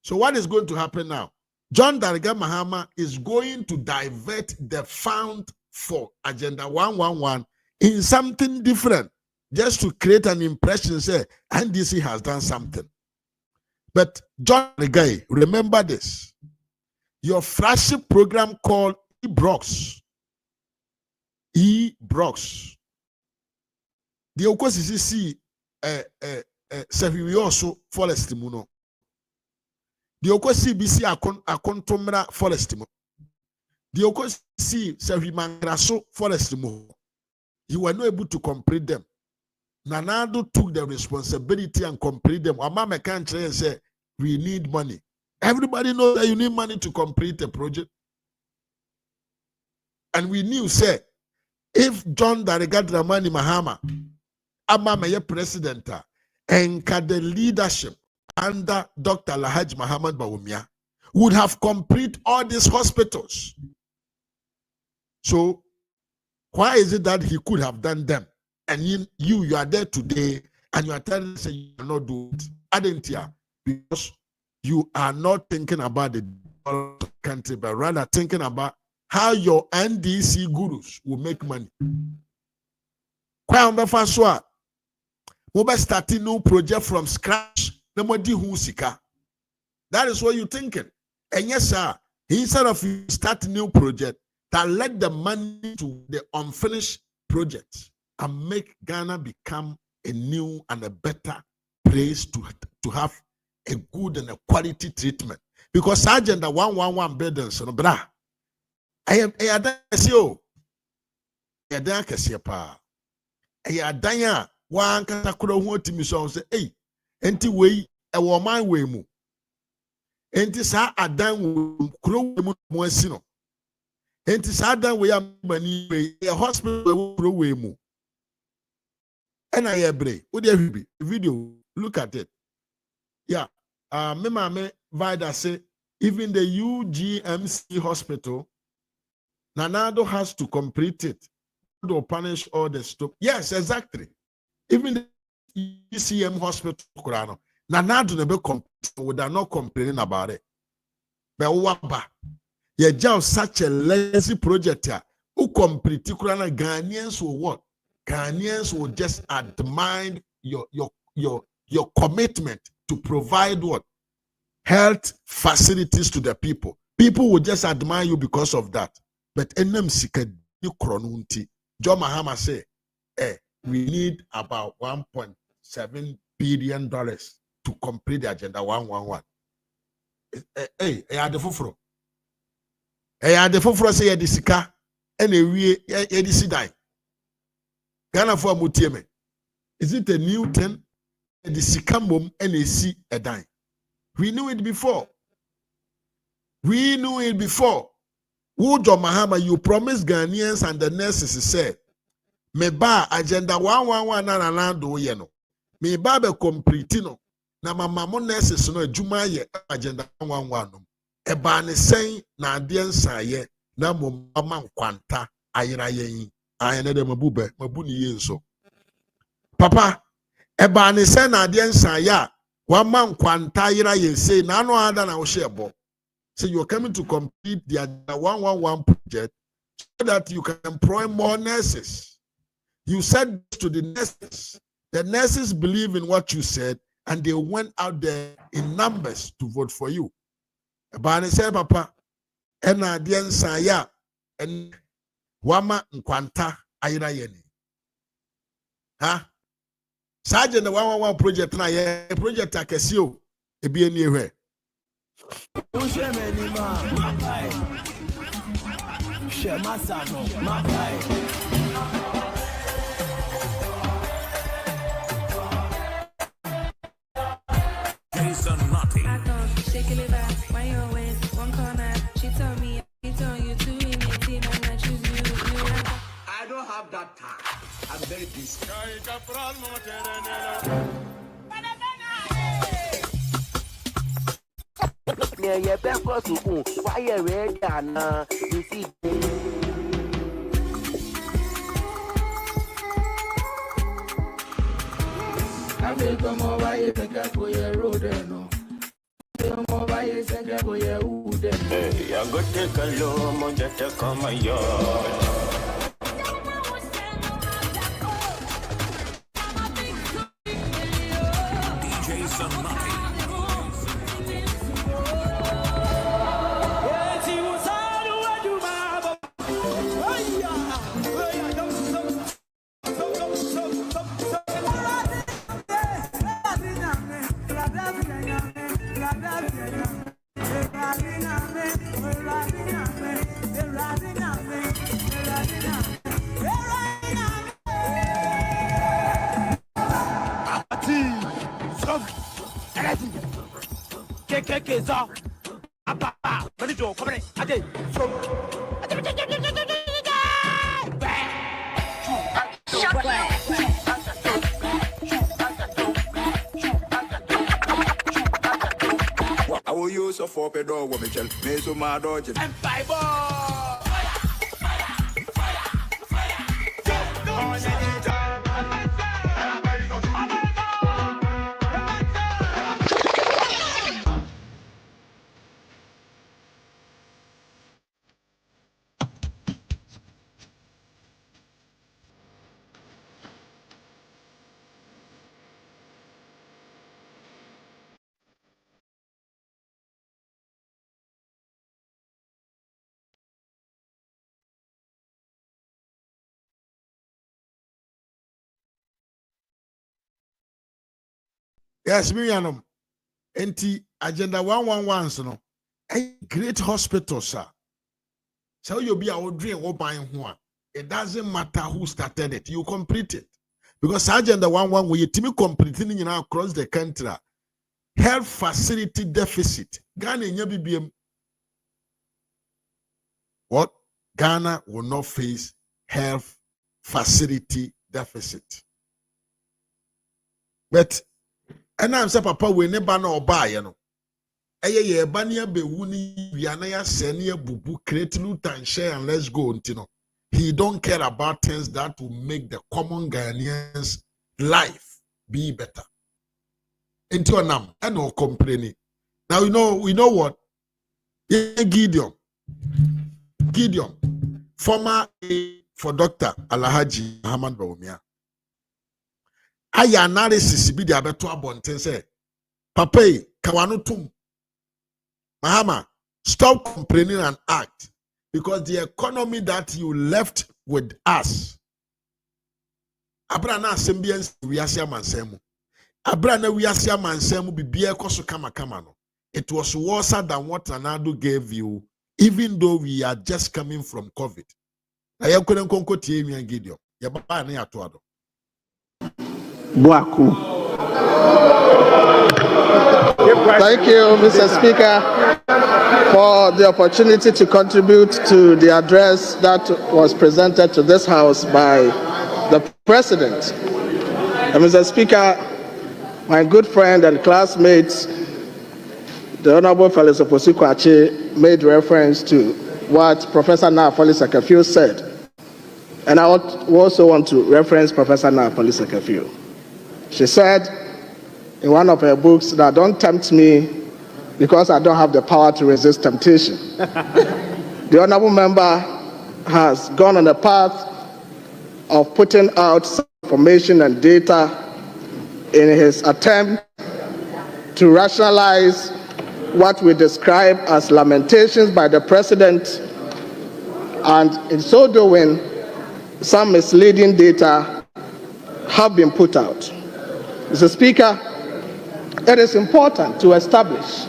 So what is going to happen now? John Dariga Mahama is going to divert the fund for agenda 111 in something different, just to create an impression, say, NDC has done something. But John Dariga, remember this. Your flagship program called E-Brox. E-Brox. The Okwasi see Sevi also forest muno. The Okwasi BC akontomra forest muno. The Okwasi Sevi Mangraso forest muno. You were not able to complete them. Nanado took the responsibility and complete them. Amama can't say we need money. Everybody knows that you need money to complete a project. And we knew, say, if John Dariga Dramani Mahama, Amama president, and the leadership under Dr. Lahaj Muhammad Bawumia would have completed all these hospitals. So, why is it that he could have done them? And you are there today and you are telling us you cannot do it. Adentia, because you are not thinking about the country, but rather thinking about how your NDC gurus will make money. Kwa mbefa so we start a new project from scratch. That is what you're thinking. And yes, sir, instead of you start a new project, that let the money to the unfinished projects and make Ghana become a new and a better place to have a good and a quality treatment. Because agenda 111 buildings, no bra. I am a dansio. A dankasiya pa. A danya one katakuro who to me so say, hey, enti way a woman way mu. Enti sa adan kuro mu mwesino. Enti sa adan way mani way a hospital kuro way mu. And I agree. What do you video? Look at it. Yeah. Me Vida say even the UGMC hospital, Nanado has to complete it to punish all the stuff. Yes, exactly. Even the UCM hospital, Nanado never would not complaining about it. But waba, you just such a lazy project here. Who complete Ghanaians will what? Ghanaians will just admire your commitment to provide what? Health facilities to the people. People will just admire you because of that. But John Mahama say, we need about $1.7 billion to complete the agenda 111. I had the fufro. I had the fufro say the sika and we die. Ghana for Mutieme. Is it a new thing? The Sikamum and a see a dime. We knew it before. We knew it before. Wojo Mahama, you promised Ghanaians and the nurses said, me ba agenda 111 na do yeno. Me ba be completino. Na mama nurses no juma ye agenda 111. E ba ne sen na ade nsa ye na mama nkwanta ayira yen. Ayene de mabu ni ye nso. Papa, eba ne se na ade nsa ya wa man kwanta yira yen say na no ada na wo shebo. So you're coming to complete the 111 project so that you can employ more nurses. You said to the nurses. The nurses believe in what you said and they went out there in numbers to vote for you. Eba ne se papa, ena ade nsa ya en wama nkwanta ayira yeni. Ha? Sergeant the 111 project na ye project akesio ebi eni ehwe. take a live out. Why you always one corner? She told me I told you to win your team and I choose you. I don't have that time. I'm very busy. Yeah, yeah, back for school. Why you ready? You see. I feel come over here, think I go your road, no. Come over here, think I go your wood. Hey, I go take a look, I'm just a come my yard. I will use a 4 pedal woman, me so my dodge. And Yes, Miriam. Enti agenda 111 so no. A great hospital, sir. So you'll be our dream or buying one. It doesn't matter who started it, you complete it. Because agenda 111 we team completing across the country. Health facility deficit. Ghana in BBM. What? Ghana will not face health facility deficit. But and I'm saying, Papa, we never know buy, you know. Aye, bania be wuni, Vianaya, Senia, Bubu, create loot and share, and let's go, you know. He don't care about things that will make the common Ghanaians' life be better. Into a nam, and no complaining. Now we know what? Yeah, Gideon, former for Dr. Alhaji Maham Bawumia. Aya analysis be the abeto abonten say papa kawano Mahama, stop complaining and act, because the economy that you left with us abra na assemblians we asia mansemu abra na we asia mansemu bibia ekoso kama no. It was worse than what Ronaldo gave you, even though we are just coming from COVID. Na yakwen konko tie mi Gideon ya baba na yato ado Buaku. Thank you, Mr. Speaker, for the opportunity to contribute to the address that was presented to this House by the President. And Mr. Speaker, my good friend and classmate, the Honorable Felix Oposiko-Ache, made reference to what Professor Naafoli Sekefio said. And I also want to reference Professor Naafoli Sekefio. She said in one of her books that don't tempt me because I don't have the power to resist temptation. The honorable member has gone on a path of putting out some information and data in his attempt to rationalize what we describe as lamentations by the president, and in so doing, some misleading data have been put out. Mr. Speaker, it is important to establish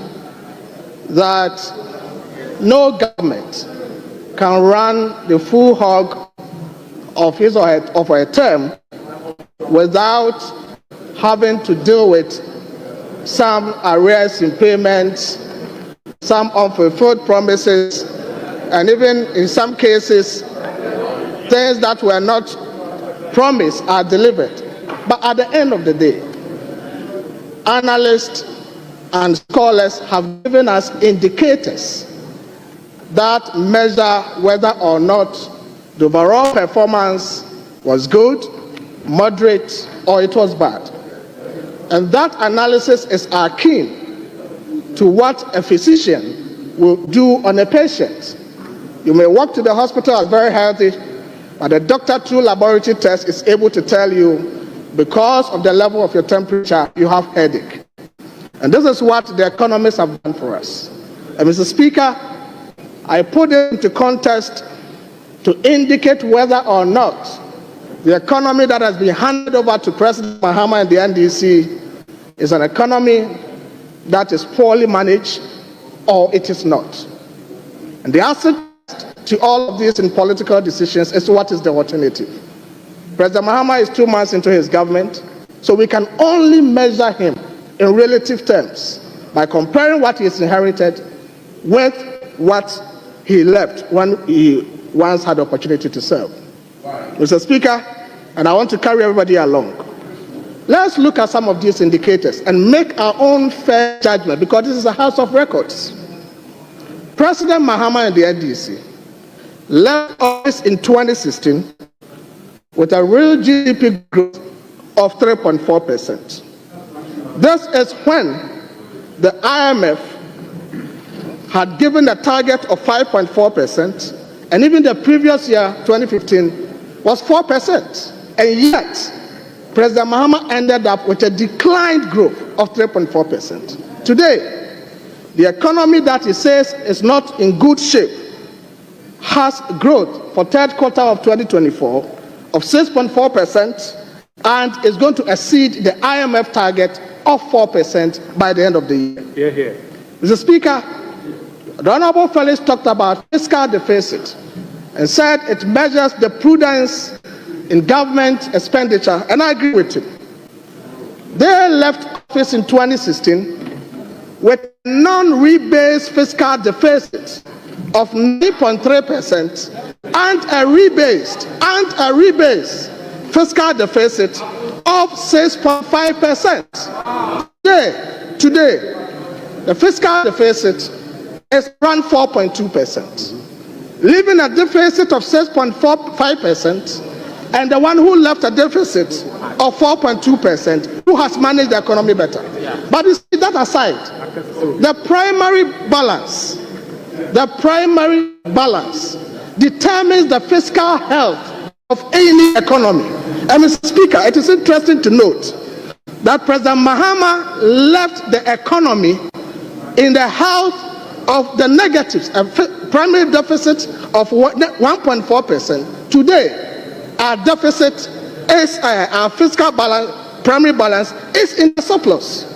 that no government can run the full hog of his or her term without having to deal with some arrears in payments some unfulfilled promises, and even in some cases, things that were not promised are delivered. But at the end of the day, analysts and scholars have given us indicators that measure whether or not the overall performance was good, moderate, or it was bad. And that analysis is akin to what a physician will do on a patient. You may walk to the hospital as very healthy, but the doctor through laboratory test is able to tell you, because of the level of your temperature, you have headache. And this is what the economists have done for us. And Mr. Speaker, I put it into context to indicate whether or not the economy that has been handed over to President Maham and the NDC is an economy that is poorly managed or it is not. And the answer to all of this in political decisions is what is the alternative. President Mahama is 2 months into his government, so we can only measure him in relative terms by comparing what he has inherited with what he left when he once had the opportunity to serve. Mr. Speaker, and I want to carry everybody along. Let's look at some of these indicators and make our own fair judgment, because this is a house of records. President Mahama and the NDC left office in 2016 with a real GDP growth of 3.4%. This is when the IMF had given a target of 5.4%, and even the previous year, 2015, was 4%. And yet, President Mahama ended up with a declined growth of 3.4%. Today, the economy that he says is not in good shape has growth for third quarter of 2024 of 6.4% and is going to exceed the IMF target of 4% by the end of the year. Mr. Speaker, the Honorable Felix talked about fiscal deficit and said it measures the prudence in government expenditure, and I agree with him. They left office in 2016 with non-rebased fiscal deficit of 9.3% and a rebased fiscal deficit of 6.5%. Today, the fiscal deficit is around 4.2%, leaving a deficit of 6.45%, and the one who left a deficit of 4.2%, who has managed the economy better. But you see that aside, the primary balance determines the fiscal health of any economy. And Mr. Speaker, it is interesting to note that President Mahama left the economy in the health of the negatives, a primary deficit of 1.4%. Today, our deficit is, our fiscal balance, primary balance is in the surplus.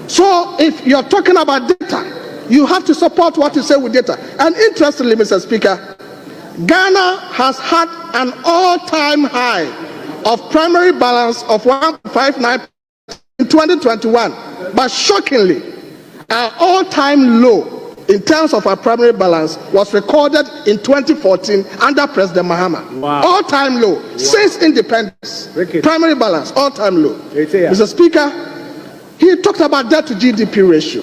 So if you're talking about data, you have to support what you say with data. And interestingly, Mr. Speaker, Ghana has had an all-time high of primary balance of 1.59 in 2021. But shockingly, our all-time low in terms of our primary balance was recorded in 2014 under President Mahama. All-time low since independence. Primary balance, all-time low. Mr. Speaker, he talked about debt to GDP ratio.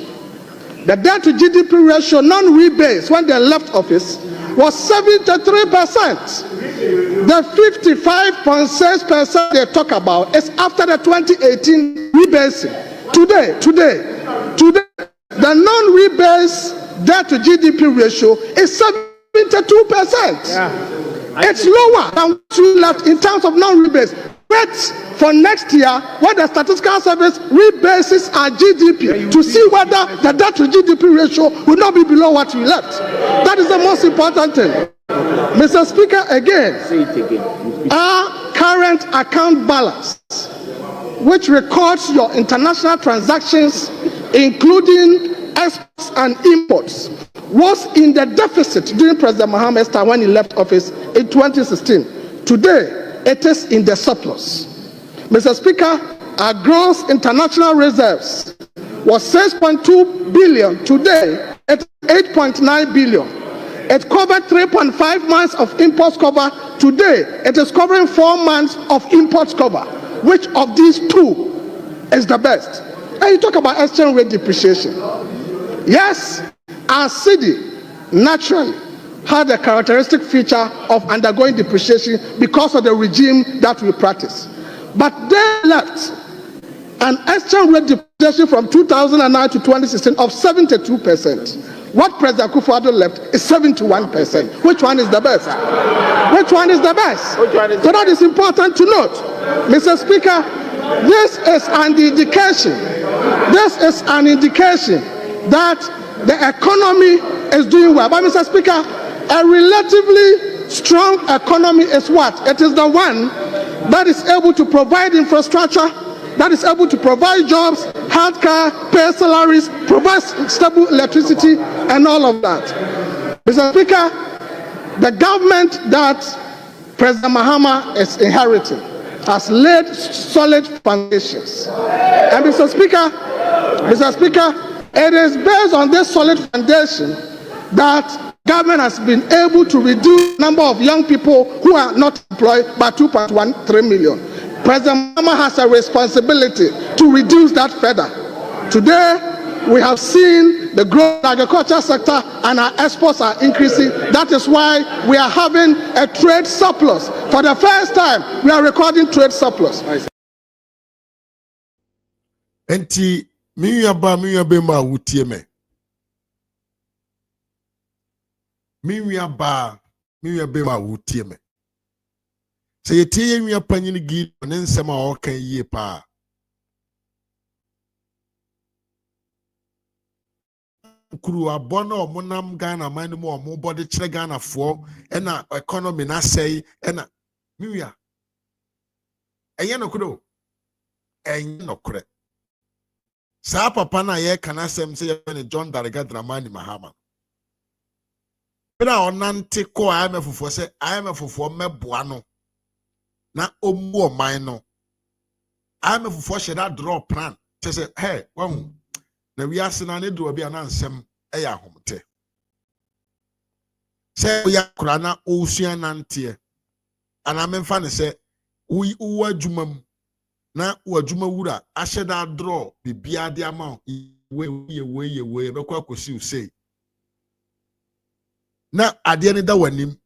The debt to GDP ratio, non-rebased, when they left office, was 73%. The 55.6% they talk about is after the 2018 rebasing. Today, the non-rebased debt to GDP ratio is 72%. It's lower than what we left in terms of non-rebased. But for next year, when the Statistical Service rebases our GDP to see whether the debt to GDP ratio will not be below what we left. That is the most important thing. Mr. Speaker, again, our current account balance, which records your international transactions, including exports and imports, was in the deficit during President Maham's time when he left office in 2016. Today, it is in the surplus. Mr. Speaker, our gross international reserves was 6.2 billion. Today, It's 8.9 billion. It covered 3.5 months of imports cover. Today, it is covering 4 months of imports cover. Which of these two is the best? And you talk about exchange rate depreciation. Yes, our city naturally had a characteristic feature of undergoing depreciation because of the regime that we practice. But they left an exchange rate depreciation from 2009 to 2016 of 72%. What President Akufo-Addo left is 71%. Which one is the best? Which one is the best? So that is important to note. Mr. Speaker, this is an indication. This is an indication that the economy is doing well. But Mr. Speaker, a relatively strong economy is what? It is the one that is able to provide infrastructure, that is able to provide jobs, healthcare, pay salaries, provide stable electricity, and all of that. Mr. Speaker, the government that President Mahama is inheriting has laid solid foundations. And Mr. Speaker, it is based on this solid foundation that government has been able to reduce the number of young people who are not employed by 2.13 million. President Mahama has a responsibility to reduce that further. Today, we have seen the growth of the agriculture sector and our exports are increasing. That is why we are having a trade surplus. For the first time, we are recording trade surplus. Enti minyaba ma wutie me. Minyaba ma wutie me. Se yetie nwa panyin gi ne nsem a o kan yie pa. Kuru abono omonam Ghana man mu omo body kire Ghana fo e na economy na sei e na miwia. Enye no kudo. Enye no kure. Sa papa na ye kana sem se ye ne John Dariga Dramani Mahama. Bra onante ko IMF se IMF meboa no na omu oman no IMF sheda draw plan say hey wahu na wi ase na ne do bia na nsem e ya homte se ya kura na osua nante ana memfa ne se wi adwumam na wadwuma wura ahyeda draw bibia de ama we be kwa akosi usei na ade ne da wanim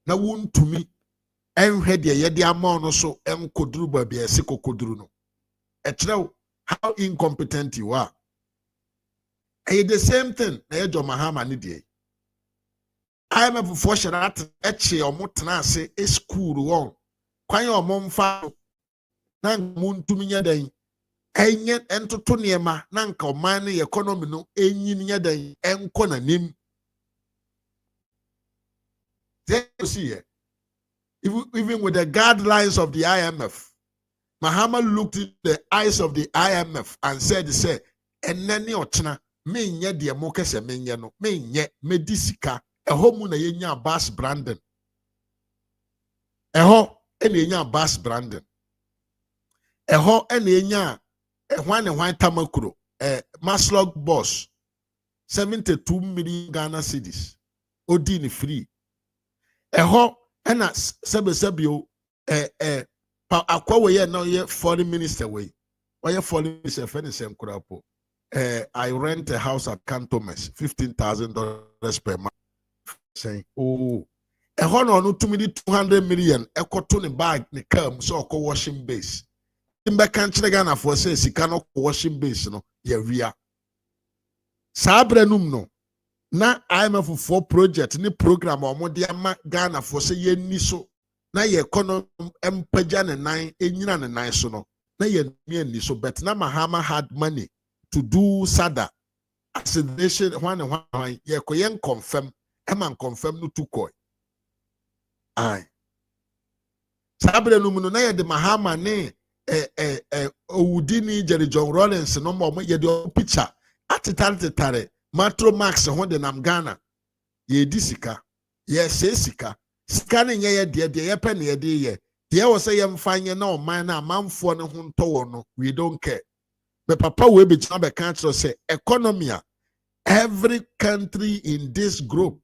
na wontumi enhwe de ye de ama no so enkoduru ba bia se kokoduru no ekyerɛw how incompetent you are. And the same thing na ye jo Mahama ne de IMF for sharat eche omotena ase school won kwan omomfa na muntumi nya dan enye entoto niema na nka oman ne economy no enyi nya dan enko na nim. Then you see here, even with the guidelines of the IMF, Mahama looked in the eyes of the IMF and said, say, enani ochna, me nye diye moke se me nye no, me nye medisika, eho muna ye nya Bass Brandon. Eho, ene nya Bass Brandon. Eho, ene nya, ehwane tamakuro, Maslog Boss, 72 million Ghana cedis, odini free. Eho ena sebio akwa we na ye foreign minister we ye foreign minister fenisem kurapo I rent a house at Cantonments $15,000 per month saying oh eho no no 200 million ekoto ne bag ne kam so okọ washing base imbe kan kire Ghana for say sika no washing base no ye wia sabrenum no na IMF for project ni program omode ama Ghana for say ye ni so na ye economy empaja ne nan enyina ne nan so no na ye ni so but na Mahama had money to do SADA acceleration one ye koyen confirm eman confirm no to koi ai sabre no mu no na ye de Mahama ne Owudini Jerry John Rollins no mo ye de picture atitare Matro Max ho de nam Ghana ye disika ye se sika sika ne ye de ye pe ne ye de ye wo se ye mfanye na o man na manfo ne ho nto wo no we don't care But Papa will be a country say economy. Every country in this group,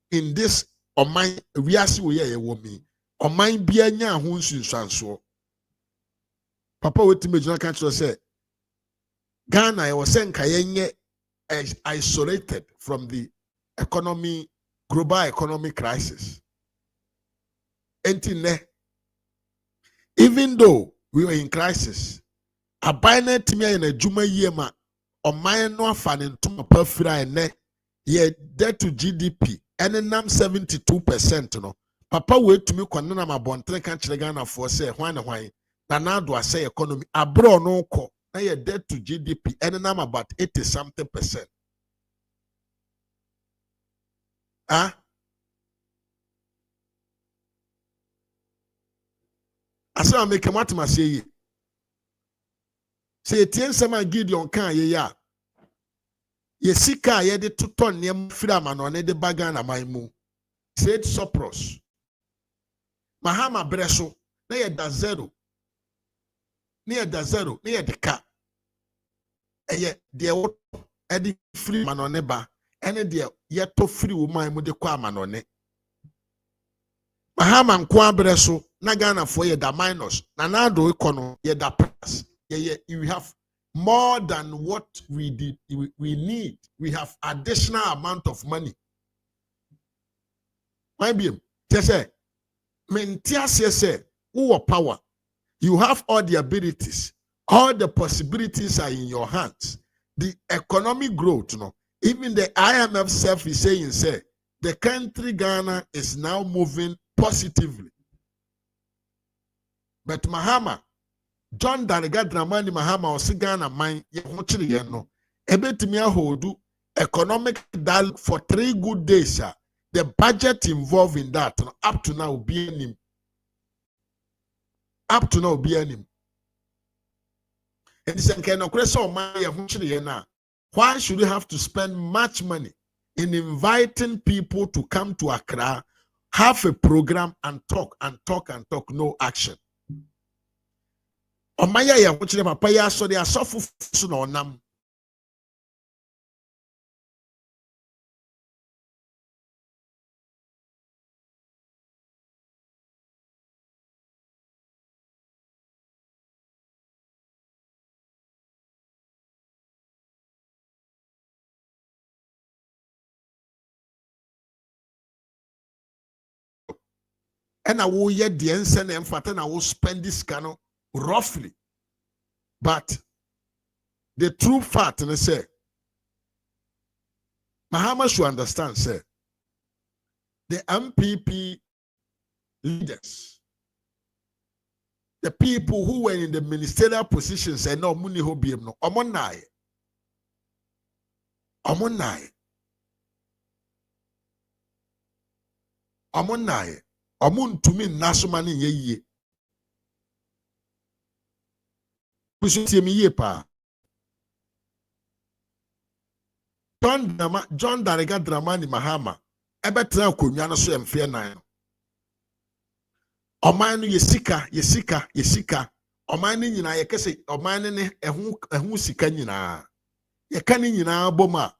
in this Oman, we are see woman. Oman bianya hunsun sanso. Papa will be a country say Ghana, I was saying Kayenye is isolated from the global economy crisis. Even though we were in crisis, a binary timia in a Juma Yema or minor fan into a perfra and ye debt to GDP and then 72%. No, Papa wait to me Kwanana Mabontre country Ghana for say why now do I say economy abroad no ko na ye debt to GDP and then about 80-something%. Asa I make a matima say tien sama Gideon kan ye ya ye sika ye de toton nem frama no ne de bagana maimu said Sopros Mahama breso na ye da zero na ye de ka eye de wo e de free manone ba ene de ye to free wo maimu de kwa manone Mahama nko abreso na Ghana for ye da minus na do ikono ye da plus we have more than what we need. We have additional amount of money. My beam, say, say, who power? You have all the abilities, all the possibilities are in your hands. The economic growth, even the IMF self is saying, say, the country Ghana is now moving positively. But Mahama, John Daniga Dramani Mahama or Sigana mine no ebetimi ahold economic dialogue for 3 good days. The budget involved in that up to now be him. Up to now be him. And this why should you have to spend much money in inviting people to come to Accra, have a program and talk? No action. Omaya ya wuchire papa ya so de asofu so na onam ena wo ye de ense na emfata na wo spend this cano roughly. But the true fact is say Mahama should understand, say the MPP leaders, the people who were in the ministerial positions, say no money hobiem no omonai omun to me nasumani ye John Dariga Dramani Mahama ebetra konwa no so emfe nan oman no yesika oman no nyina ye kese oman ne ehu sika nyina ye ka ne nyina boma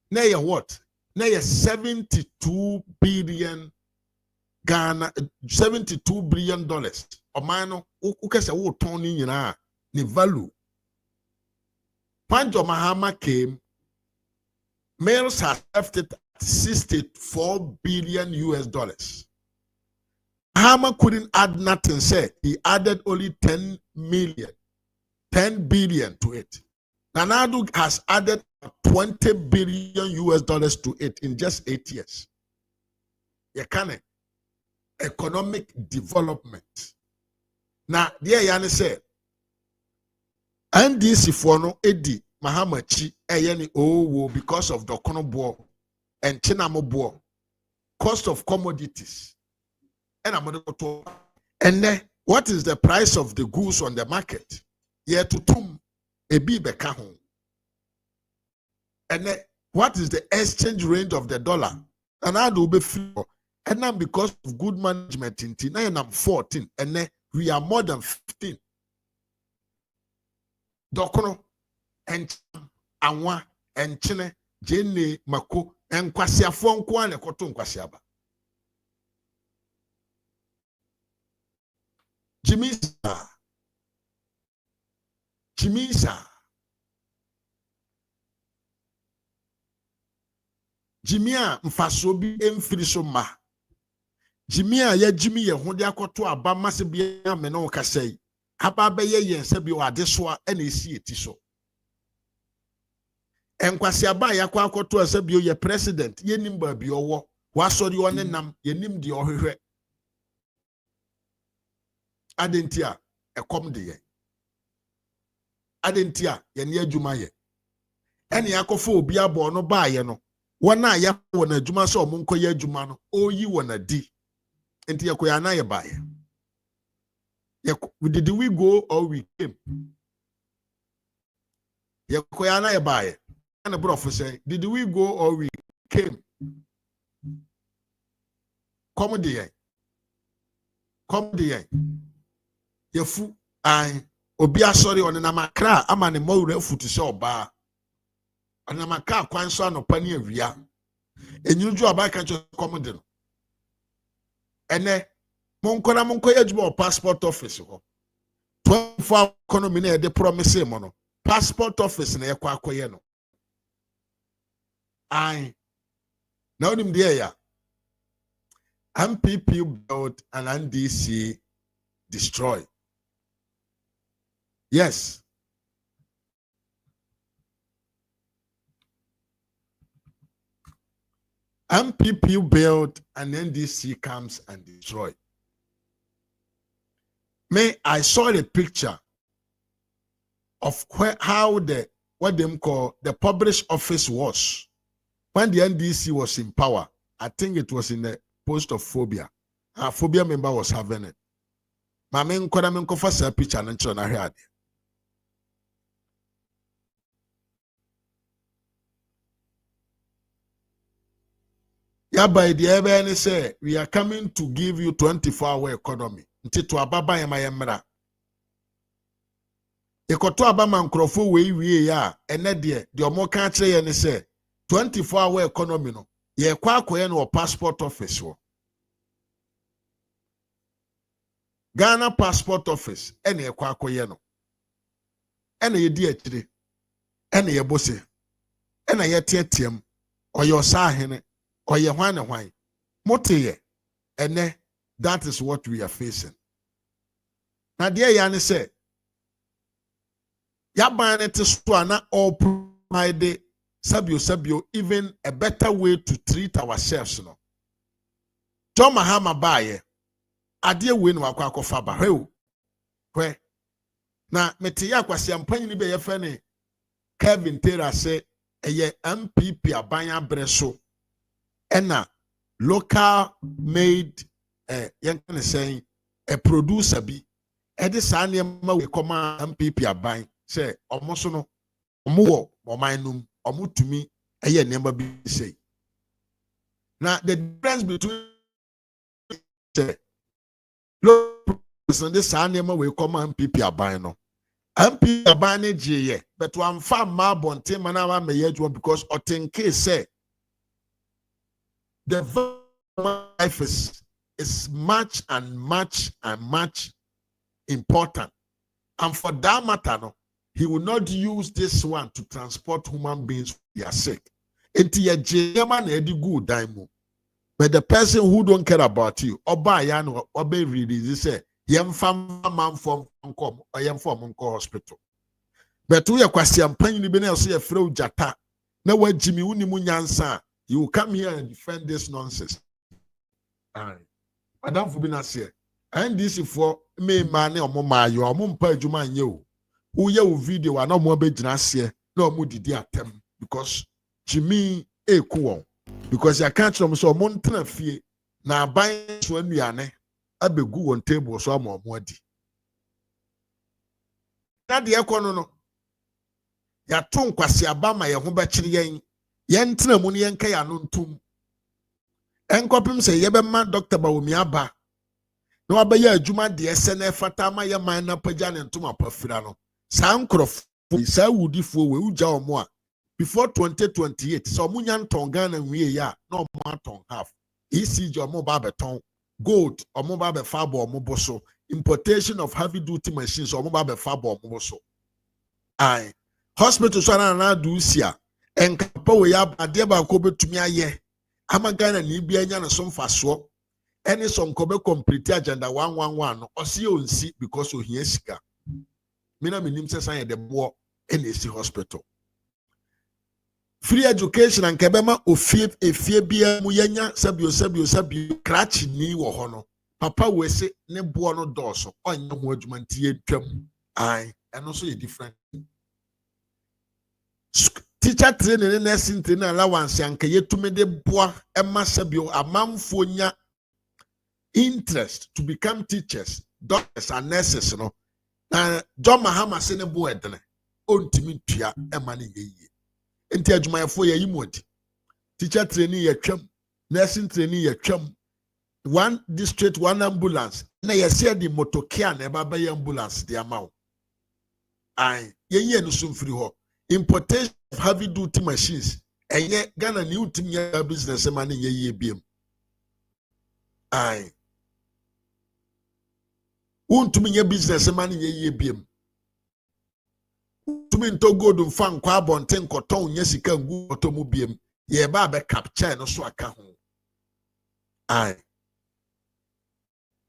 na ye what na ye 72 billion Ghana, $72 billion. Omano, ukese wo toni nyina ni value. When Mahama came, males had left it at $64 billion. Mahama couldn't add nothing. Say he added only 10 billion to it. Nanadu has added $20 billion to it in just 8 years. You can't. Economic development. Now, dear Yanni said, and this if one Eddie Mahamachi Ayani oh because of the Konobo and Chinamo cost of commodities. And then what is the price of the goods on the market? Yeah, to tum a bibe. And then what is the exchange rate of the dollar? And I do be free. And now because of good management in Tina and I'm 14, and then we are more than 15. Dokono and anwa and chine jene mako and kwasia fon kwane koton kwasiaba. Jimisa Jimia mfasobi emfiri so ma Jimia ya Jimmy ye hode akoto aba mase bia me no kasai aba be ye yense bi wade so a na esi eti so enkwasi aba ya kwa akoto asa bi ye president ye nimba bi owo wasori one nam ye nim de ohwehwe adentia ekom de ye adentia ye ne adwuma ye ene yakofo obi abo no ba ye no wona ya wona adwuma so omonkoye adwuma no oyi wona di enti yakoya na ye ba ye did we go or we came yakoya na ye ba ye and the prophet say did we go or we came come de yefu ai obi asori on na makra ama ne mawura futu se oba na maka kwan so anopa ne awia enyuju oba ka cho come de no ene monkoya adwuma passport office ho 24 economy na de promise mo no passport office na yakwa akoye no ai na onim de ya MPP built and NDC destroy. Yes. MPP built and NDC comes and destroy. I saw the picture of how what them call the published office was when the NDC was in power. I think it was in the post of phobia. A phobia member was having it. Mama nkoda me nkofa sa picture na nchọ na hwade. Ya by the ebe say we are coming to give you 24-hour economy. Nti to ababa yema yemra. Ekoto abama nkrofo we ya ene de omo ka kire ye ne say 24-hour economy no ye kwa akoye no passport office wo. Ghana passport office ene ye kwa akoye no. Ene ye di akire. Ene ye bose. Ene ye tietiem. Oye osahene. Oye hwan ne hwan. Moteye. Ene that is what we are facing. Na de ya ne say ya ban it so na all provide sabio even a better way to treat ourselves no. John Maham abaye ade we no akwa akofa ba hwe na mete ya kwase ampanyi ni be ye fe ne Kevin Taylor say eye MPP abanya breso ena local made yen kan say a producer bi e de sa ne ma we koma MPP aban say omo so no omo wo oman num omo tumi eye neba bi say na the difference between say local this sa ne ma we koma MPP aban no MPP aban ne je but one farm ma bonte mana ma ye because otenke say the life is much important, and for that matter no, he will not use this one to transport human beings who are sick. Enti ye jema na edi good daimu. But the person who don't care about you, oba ya no obe release say yem fam man from kom or yem from hospital. But we are kwasi ampanyi ni bene so ye frɛ jata na wa jimi uni mu nyansa. You will come here and defend this nonsense. Madam Fubina say, and this for me man or mama, you are mumpa juman you. Who you video are no more bednasia, no more did attempt because Jimmy a cool. Because I can't from so mountain fear now buying when we are ne, I be good on table so more muddy. Not the econo. Ya tongue kwasi abama ya humba yentra mu ne yenka ya no ntum enkopim se yebema Dr. Bawomi aba na wabaya adwuma de ese na fata ma ye man na pagya ne ntum apafira no sa nkrofo say would for we uja omo before 2028 so munyan ton Ghana we ya no ton half ECG omo ba beton gold omo ba be fabo omo boso importation of heavy duty machines omo ba be fabo omo boso ai hospital so na do sia enkapa we ya ade ba ko betumi aye ama Ghana ni bia nya na so mfaso any some kobe complete agenda 111 no osi onsi because ohia sika mina minim se san de bo NAC hospital free education and kebema efie bia mu yenya sabio crash ni wo ho no papa we se ne bo no doso onye ho adwumantie twam ai eno so ye different teacher training and nursing training allowance anka yetume de boa ema sabio amamfo nya interest to become teachers doctors and nurses no na John Maham ase ne bo edene ontimi tua ema ne yeye enti adwumayefo ye yimodi teacher training ye twam nursing training ye twam one district one ambulance na ye se di motocare na eba be ambulance de amawo ai yeye no sumfiri ho importation of heavy duty machines enye Ghana ni utimi ya business ema ne yeye biem ai untumi nye business man ye biem tumi nto gold mfa nkwa abonten koton nya sika ngu otomu biem ye ba be capture no so aka ho ai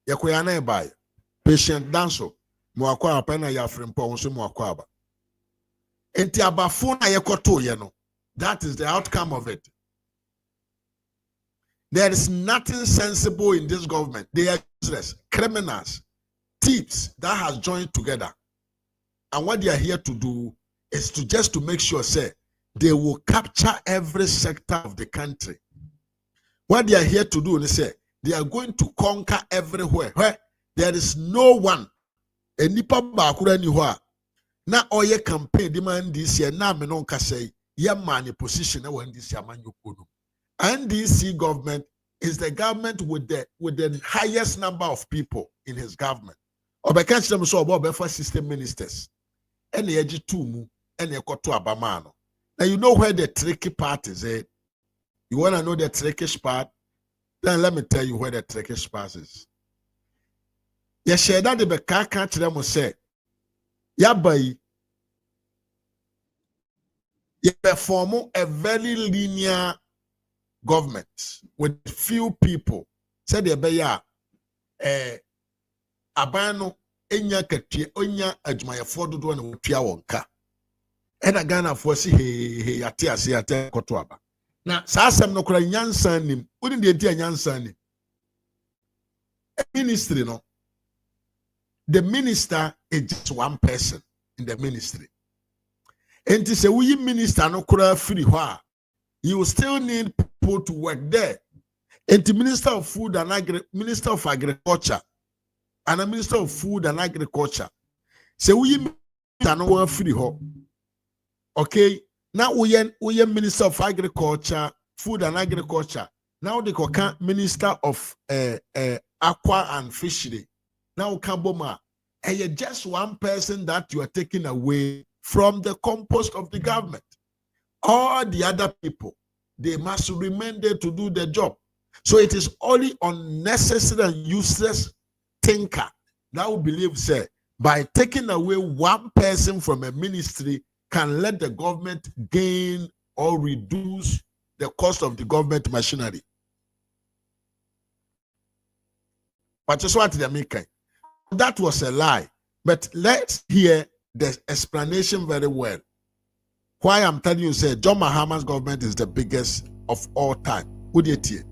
ye koya na e bai patient danso mo akwa apena ya frempo so mo akwa aba enti abafo na ye koto ye no that is the outcome of it. There is nothing sensible in this government. They are useless criminals, thieves that has joined together, and what they are here to do is to just to make sure say they will capture every sector of the country. What they are here to do is say they are going to conquer everywhere where there is no one enipa bakura ni ho a na oye campaign demand this year na me no nka say ye man position na wan this year man yokono. NDC government is the government with the highest number of people in his government. Obeka them so about befa system ministers. And the edge two mu and the koto abamano. Now you know where the tricky part is. You want to know the trickish part? Then let me tell you where the trickish part is. Ya share that the beka catch them say ya bay ya perform a very linear government with few people. Said the beya abano enya katie onya adwumaya fododo na wotua wonka ena Ghana for si he yate ase ate koto aba na saa asem no kora nyansa nim woni de enti nyansa nim ministry no the minister is just one person in the ministry enti se we minister no kora free ho a you still need people to work there enti minister of food and minister of agriculture and a minister of food and agriculture. So we no free ho. Okay. Now we minister of agriculture, food and agriculture. Now they can minister of aqua and fishery. Now Kamboma. And you're just one person that you are taking away from the compost of the government. All the other people, they must remain there to do the job. So it is only unnecessary and useless thinker that will believe say by taking away one person from a ministry can let the government gain or reduce the cost of the government machinery. But just what they making. That was a lie. But let's hear the explanation very well. Why I'm telling you, say John Mahama's government is the biggest of all time. Who did it?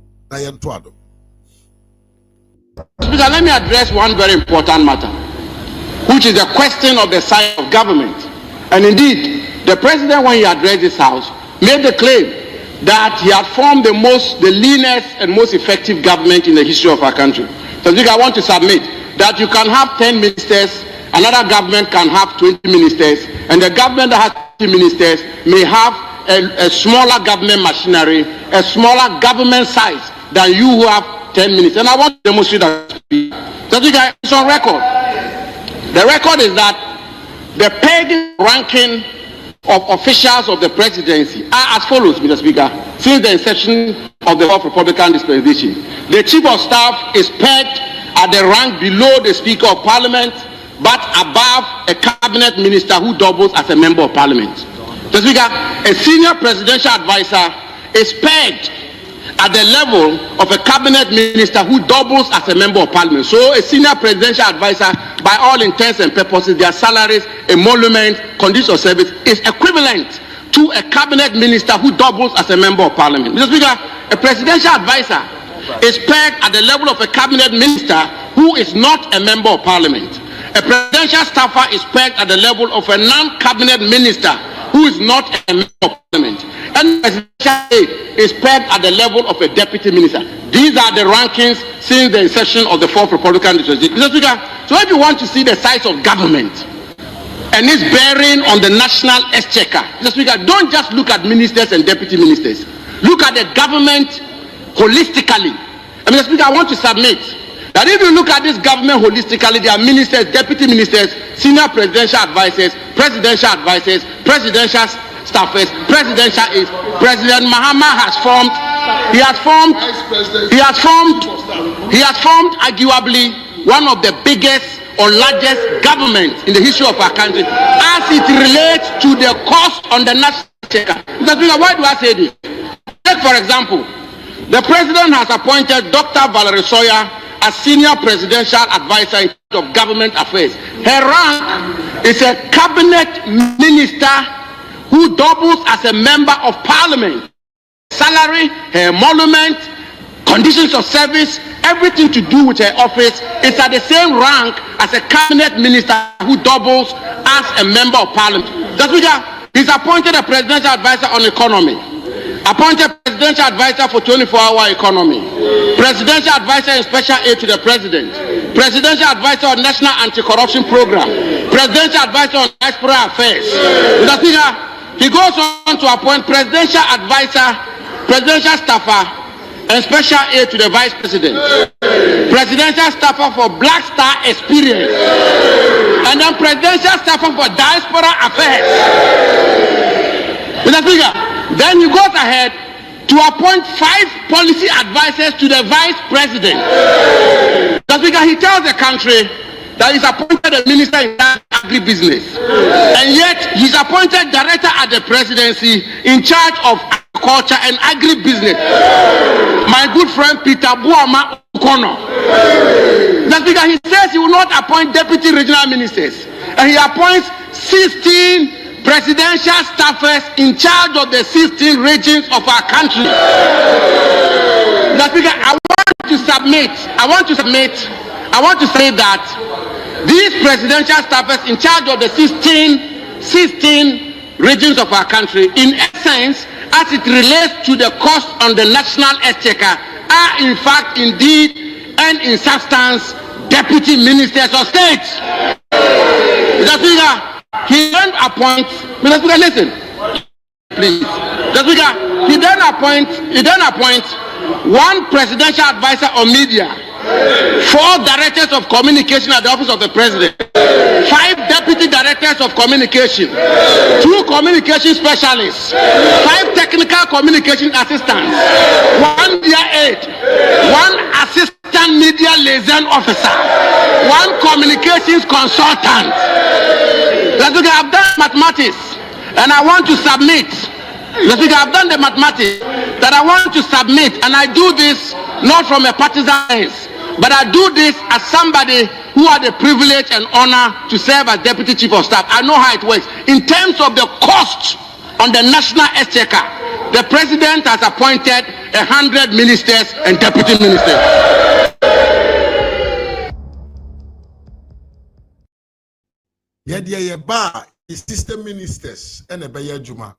Let me address one very important matter, which is the question of the size of government. And indeed, the president, when he addressed this house, made the claim that he had formed the leanest and most effective government in the history of our country. So I want to submit that you can have 10 ministers, another government can have 20 ministers, and the government that has 20 ministers may have a smaller government machinery, a smaller government size than you who have 10 minutes. And I want to demonstrate that. It's on record. The record is that the pegging ranking of officials of the presidency are as follows, Mr. Speaker. Since the inception of the fourth Republican dispensation, the Chief of Staff is pegged at the rank below the Speaker of Parliament, but above a cabinet minister who doubles as a member of Parliament. Mr. Speaker, a senior presidential advisor is pegged at the level of a cabinet minister who doubles as a member of Parliament. So a senior presidential advisor, by all intents and purposes, their salaries, emolument, conditions of service is equivalent to a cabinet minister who doubles as a member of Parliament. Mr. Speaker, a presidential advisor is pegged at the level of a cabinet minister who is not a member of Parliament. A presidential staffer is pegged at the level of a non-cabinet minister who is not a member of Parliament. And the presidential aide is pegged at the level of a deputy minister. These are the rankings since the inception of the fourth Republican dispensation. Mr. Speaker, so if you want to see the size of government and its bearing on the national exchequer, Mr. Speaker, don't just look at ministers and deputy ministers. Look at the government holistically. And Mr. Speaker, I want to submit that if you look at this government holistically, there are ministers, deputy ministers, senior presidential advisors, presidential staffers, presidential aides. President Maham has formed arguably one of the biggest or largest governments in the history of our country as it relates to the cost on the national exchequer. Mr. Speaker, why do I say this? Take for example, the president has appointed Dr. Valerie Sawyer as senior presidential advisor in charge of government affairs. Her rank is a cabinet minister who doubles as a member of Parliament. Salary, her emolument, conditions of service, everything to do with her office is at the same rank as a cabinet minister who doubles as a member of Parliament. That's why he's appointed a presidential advisor on economy, appointed presidential advisor for 24-hour economy, presidential advisor in special aid to the president, presidential advisor on national anti-corruption program, presidential advisor on diaspora affairs. Mr. Speaker, he goes on to appoint presidential advisor, presidential staffer, and special aid to the vice president, presidential staffer for Black Star Experience, and then presidential staffer for diaspora affairs. Mr. Speaker, then he goes ahead to appoint 5 policy advisors to the vice president. Mr. Speaker, he tells the country that he's appointed a minister in agribusiness, and yet he's appointed director at the presidency in charge of agriculture and agribusiness. My good friend Peter Buama Ukono. Mr. Speaker, he says he will not appoint deputy regional ministers, and he appoints 16 presidential staffers in charge of the 16 regions of our country. Mr. Speaker, I want to say that these presidential staffers in charge of the 16 regions of our country, in essence, as it relates to the cost on the national exchequer, are in fact, indeed, and in substance, deputy ministers of state. Mr. Speaker, he then appoints, Mr. Speaker, listen, please. Mr. Speaker, he then appoints 1 presidential advisor on media, 4 directors of communication at the office of the president, 5 deputy directors of communication, 2 communication specialists, 5 technical communication assistants, 1 media aide, 1 assistant media liaison officer, 1 communications consultant. I've done mathematics and I want to submit. I've done the mathematics that I want to submit, and I do this not from a partisan lens, but I do this as somebody who had the privilege and honor to serve as Deputy Chief of Staff. I know how it works. In terms of the cost on the national exchequer, the president has appointed 100 ministers and deputy ministers. System ministers and a Bayer Juma.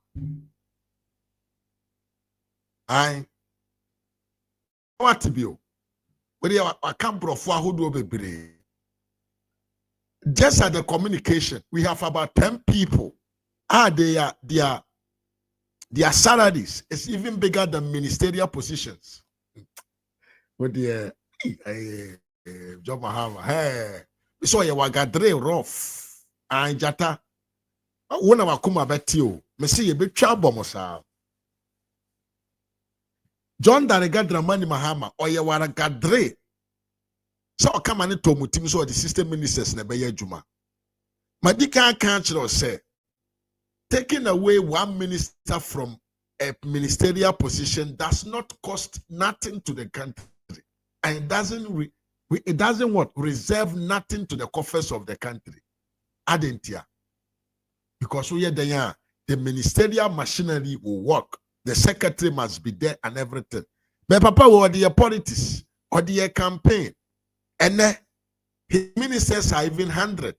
I what to be. Where you are camp of who do be. Just at the communication, we have about 10 people. Their salaries is even bigger than ministerial positions. With the John Maham, hey, we saw you were rough. an jata wona wakoma beti o me se ye betwa bomosa John Darega Dramani Mahama oye wara gadre so okama ne tomutim so the system ministers na beye adwuma madika kan kire say taking away one minister from a ministerial position does not cost nothing to the country, and it doesn't what reserve nothing to the coffers of the country. Adentia, because we are there, the ministerial machinery will work. The secretary must be there and everything. But Papa, what the politics or the campaign, and his ministers are even 100,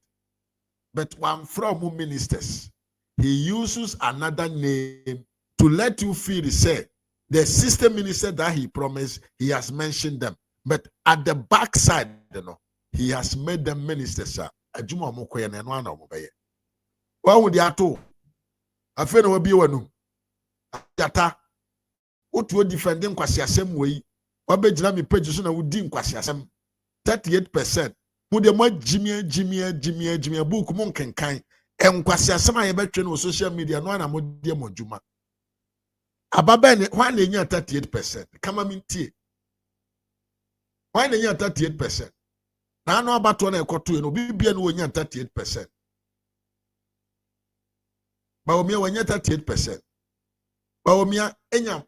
but one from ministers, he uses another name to let you feel, say, the system minister that he promised, he has mentioned them. But at the backside, he has made them ministers. What would you do? I feel no be one. Data. What would defend them? Kwasi asem way. What be jina mi page so na wudi kwasi asem. 38%. Mu de mo Jimmy book mo nkenkan. Enkwasi asem a ye betwe no social media no na mo de mo djuma. Ababa ne why na nya 38%. Kama mintie. Why na nya 38%? Na no abato na ekoto no bibia no nya 38%. Baomia wanya 38%. Baomia enya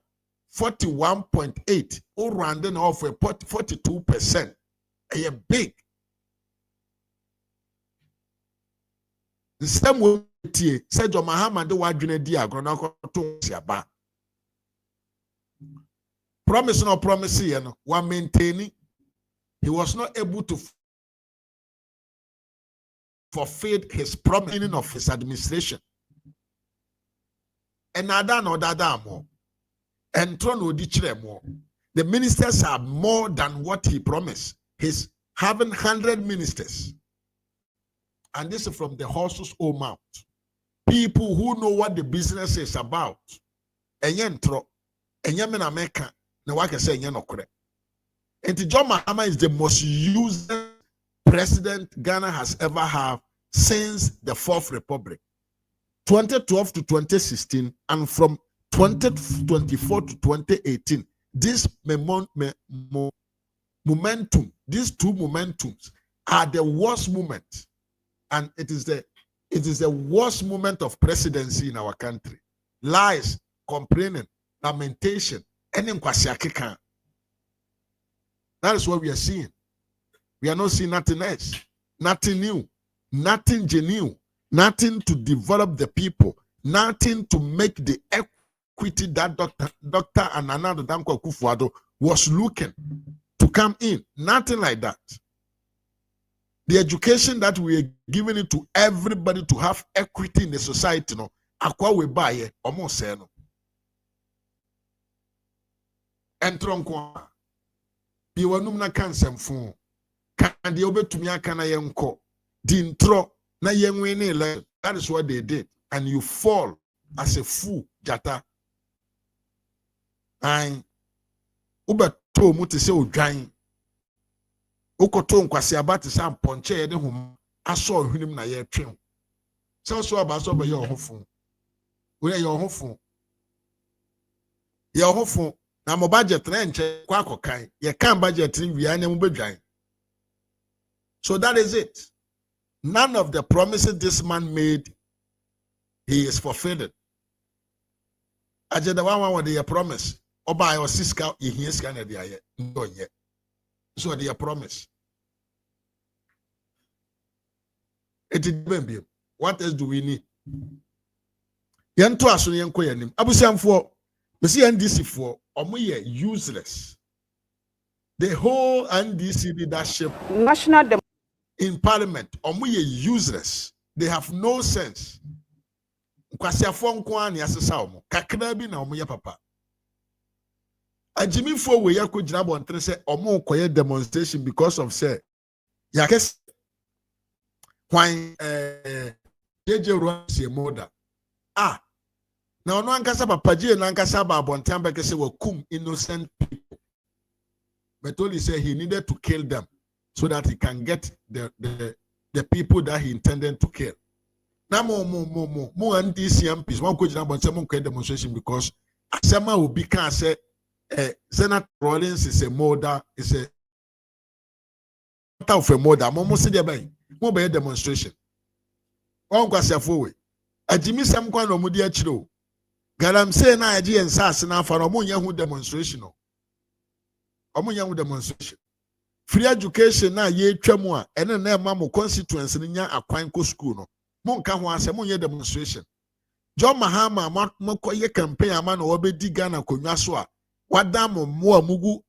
41.8 or rounding off a 42%. A big. The same way said your Maham the wadrine dia gronako to siaba. Promise no promise here, one maintaining. He was not able to fulfill his promise of his administration. And nada more. And more. The ministers are more than what he promised. He's having 100 ministers. And this is from the horse's own mouth. People who know what the business is about. And yentro, and yamina meka, na waka say yenokre. And John Mahama is the most used president Ghana has ever had since the Fourth Republic. 2012 to 2016, and from 2024 to 2018, this momentum, these two momentums are the worst moment, and it is the worst moment of presidency in our country. Lies, complaining, lamentation, and inkwasiakika. That is what we are seeing. We are not seeing nothing else, nothing new, nothing genuine. Nothing to develop the people, nothing to make the equity that Dr. and Ananda Danko Kufuado was looking to come in. Nothing like that. The education that we are giving it to everybody to have equity in the society, no, akwa we buy almost say no. Entronko, the wanumna cansem fun, can the obetumia kana yenko, dintro. That is what they did. And you fall as a fool, Jata. And Uber told me to say, Udrying. Ukoton kwasi abati sam ponche yede hum. I saw him na ye trim. So about your home. We are your home. Your home. Now, my budget range, quack kind. You can't budget in Vianney. So that is it. None of the promises this man made, he is fulfilled. I just the one what they promise. Oba or Siska, he is kind of the no yet. So they promise. It is what else do we need? Yanto aso yanko yanim. Abusiam for Messi NDC for omoye useless. The whole NDC leadership national in parliament, omuye useless. They have no sense. Kwasiafo nko ani asesa omo. Kakra bi na omuye papa. Ajimi fo we yakọ gina bontre say omo koye demonstration because of say yakes when JJ Rwasi moda. Ah. Na ono ankasa papa je na ankasa ba bontan be kese wakum innocent people. But only say he needed to kill them so that he can get the people that he intended to kill. na mo NDC MPs one coach na bonse mo demonstration because asema will be can say Senator Rawlings is a murder, is a of a murder. Mo see there by mo be demonstration. One kwasi afo we. Ajimi sam kwa no mudi achiro. Galamsey na aji ensase na afa no mo nya hu demonstration no. Omo nya hu demonstration. Free education na ye twam a ene na ema mo constituency nya akwan ko school no. Mo nka ho ase mo nya demonstration. John Maham mo ko ye campaign ama no obedi Ghana konwa so a wadam mo amugu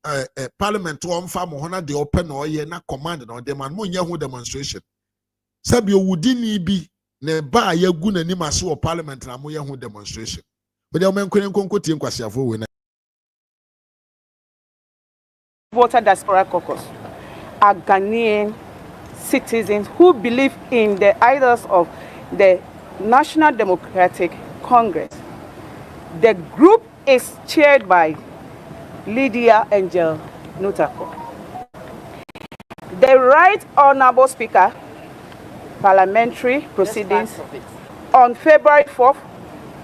parliament wonfa mo hona de open no ye na command no de man mo nya hu demonstration. Sabi owudini bi ne ba ya gu nanim ase wo parliament na mo ye hu demonstration. But the men kwenko tie nkwasiafo we na Voter Diaspora Caucus are Ghanaian citizens who believe in the ideals of the National Democratic Congress. The group is chaired by Lydia Angel Nutako. The Right Honorable Speaker, Parliamentary Proceedings on February 4th,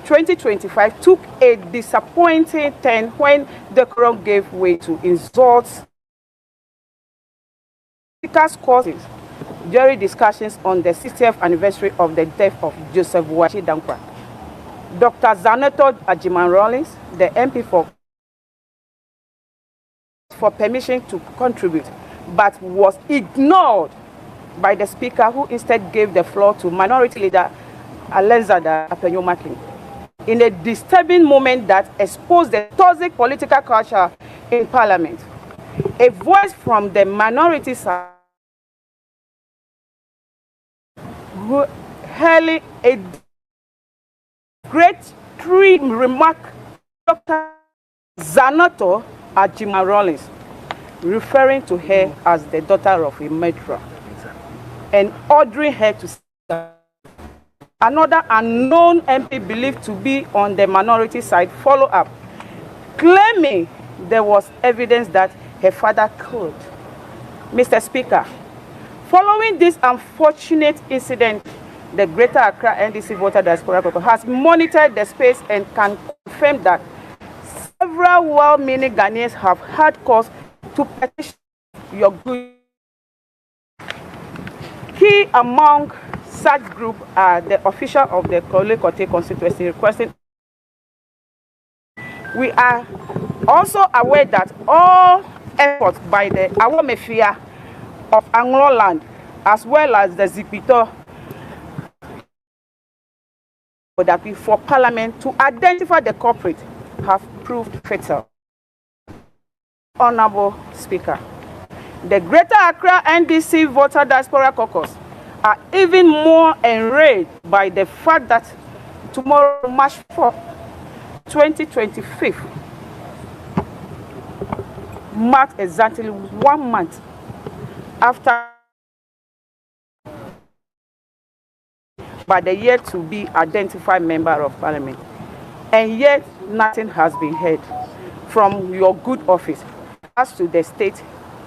2025 took a disappointing turn when the crowd gave way to insults. Speaker's causes during discussions on the 60th anniversary of the death of Joseph Wachi Dankwa. Dr. Zaneto Ajiman-Rawlings, the MP for permission to contribute, but was ignored by the Speaker, who instead gave the floor to Minority Leader Alexander Apenyo-Maclean. In a disturbing moment that exposed the toxic political culture in Parliament, a voice from the minority side hailing a great remark, Dr. Zanoto Ajiman-Rawlings, referring to her as the daughter of a murderer and ordering her to stop. Another unknown MP believed to be on the minority side followed up, claiming there was evidence that her father killed. Mr. Speaker, following this unfortunate incident, the Greater Accra NDC Voter Diaspora Caucus has monitored the space and can confirm that several well-meaning Ghanaians have had cause to petition your good. Key among such group are the official of the Kote constituency requesting. We are also aware that all efforts by the Awamefia of Anglo land, as well as the Zipito for Parliament to identify the culprit, have proved fatal. Honorable Speaker, the Greater Accra NDC Voter Diaspora Caucus are even more enraged by the fact that tomorrow, March 4, 2025, marks exactly 1 month after by the yet to be identified member of Parliament, and yet nothing has been heard from your good office as to the state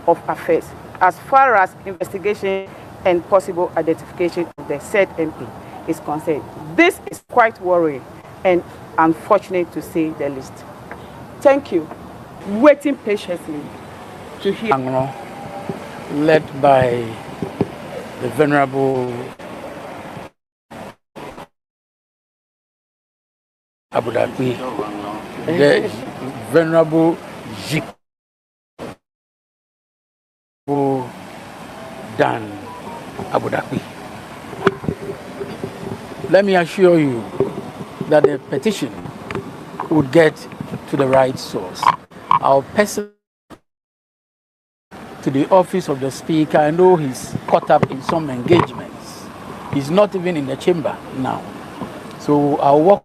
of affairs as far as investigation and possible identification of the said MP is concerned. This is quite worrying and unfortunate to say the least. Thank you. Waiting patiently to hear. Led by the Venerable Abu Dhabi, the Venerable Dan Abu Dhabi. Let me assure you that the petition would get to the right source. Our person to the office of the Speaker, I know he's caught up in some engagements. He's not even in the chamber now. So I'll work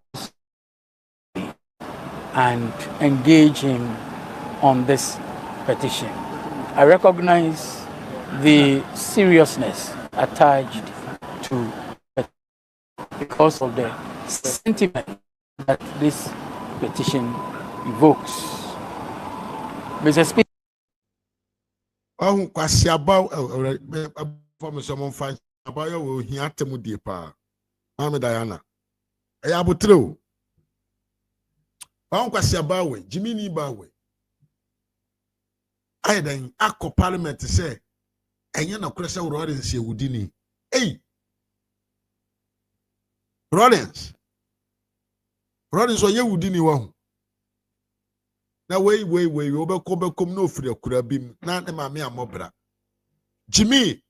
and engage him on this petition. I recognize the seriousness attached to it because of the sentiment that this petition evokes. Mr. Speaker. Oh, kwasi about from someone find about your here temu die pa. Mama Diana. Ayabutreo. Wankwasi abawe, Jimmy ni bawe. Aye then akọ parliament say enye na kwese Rollins ye wudini. Hey. Rollins oye wudini wa hu. Na we obekom no ofiri akura bim na ne maame amobra. Jimmy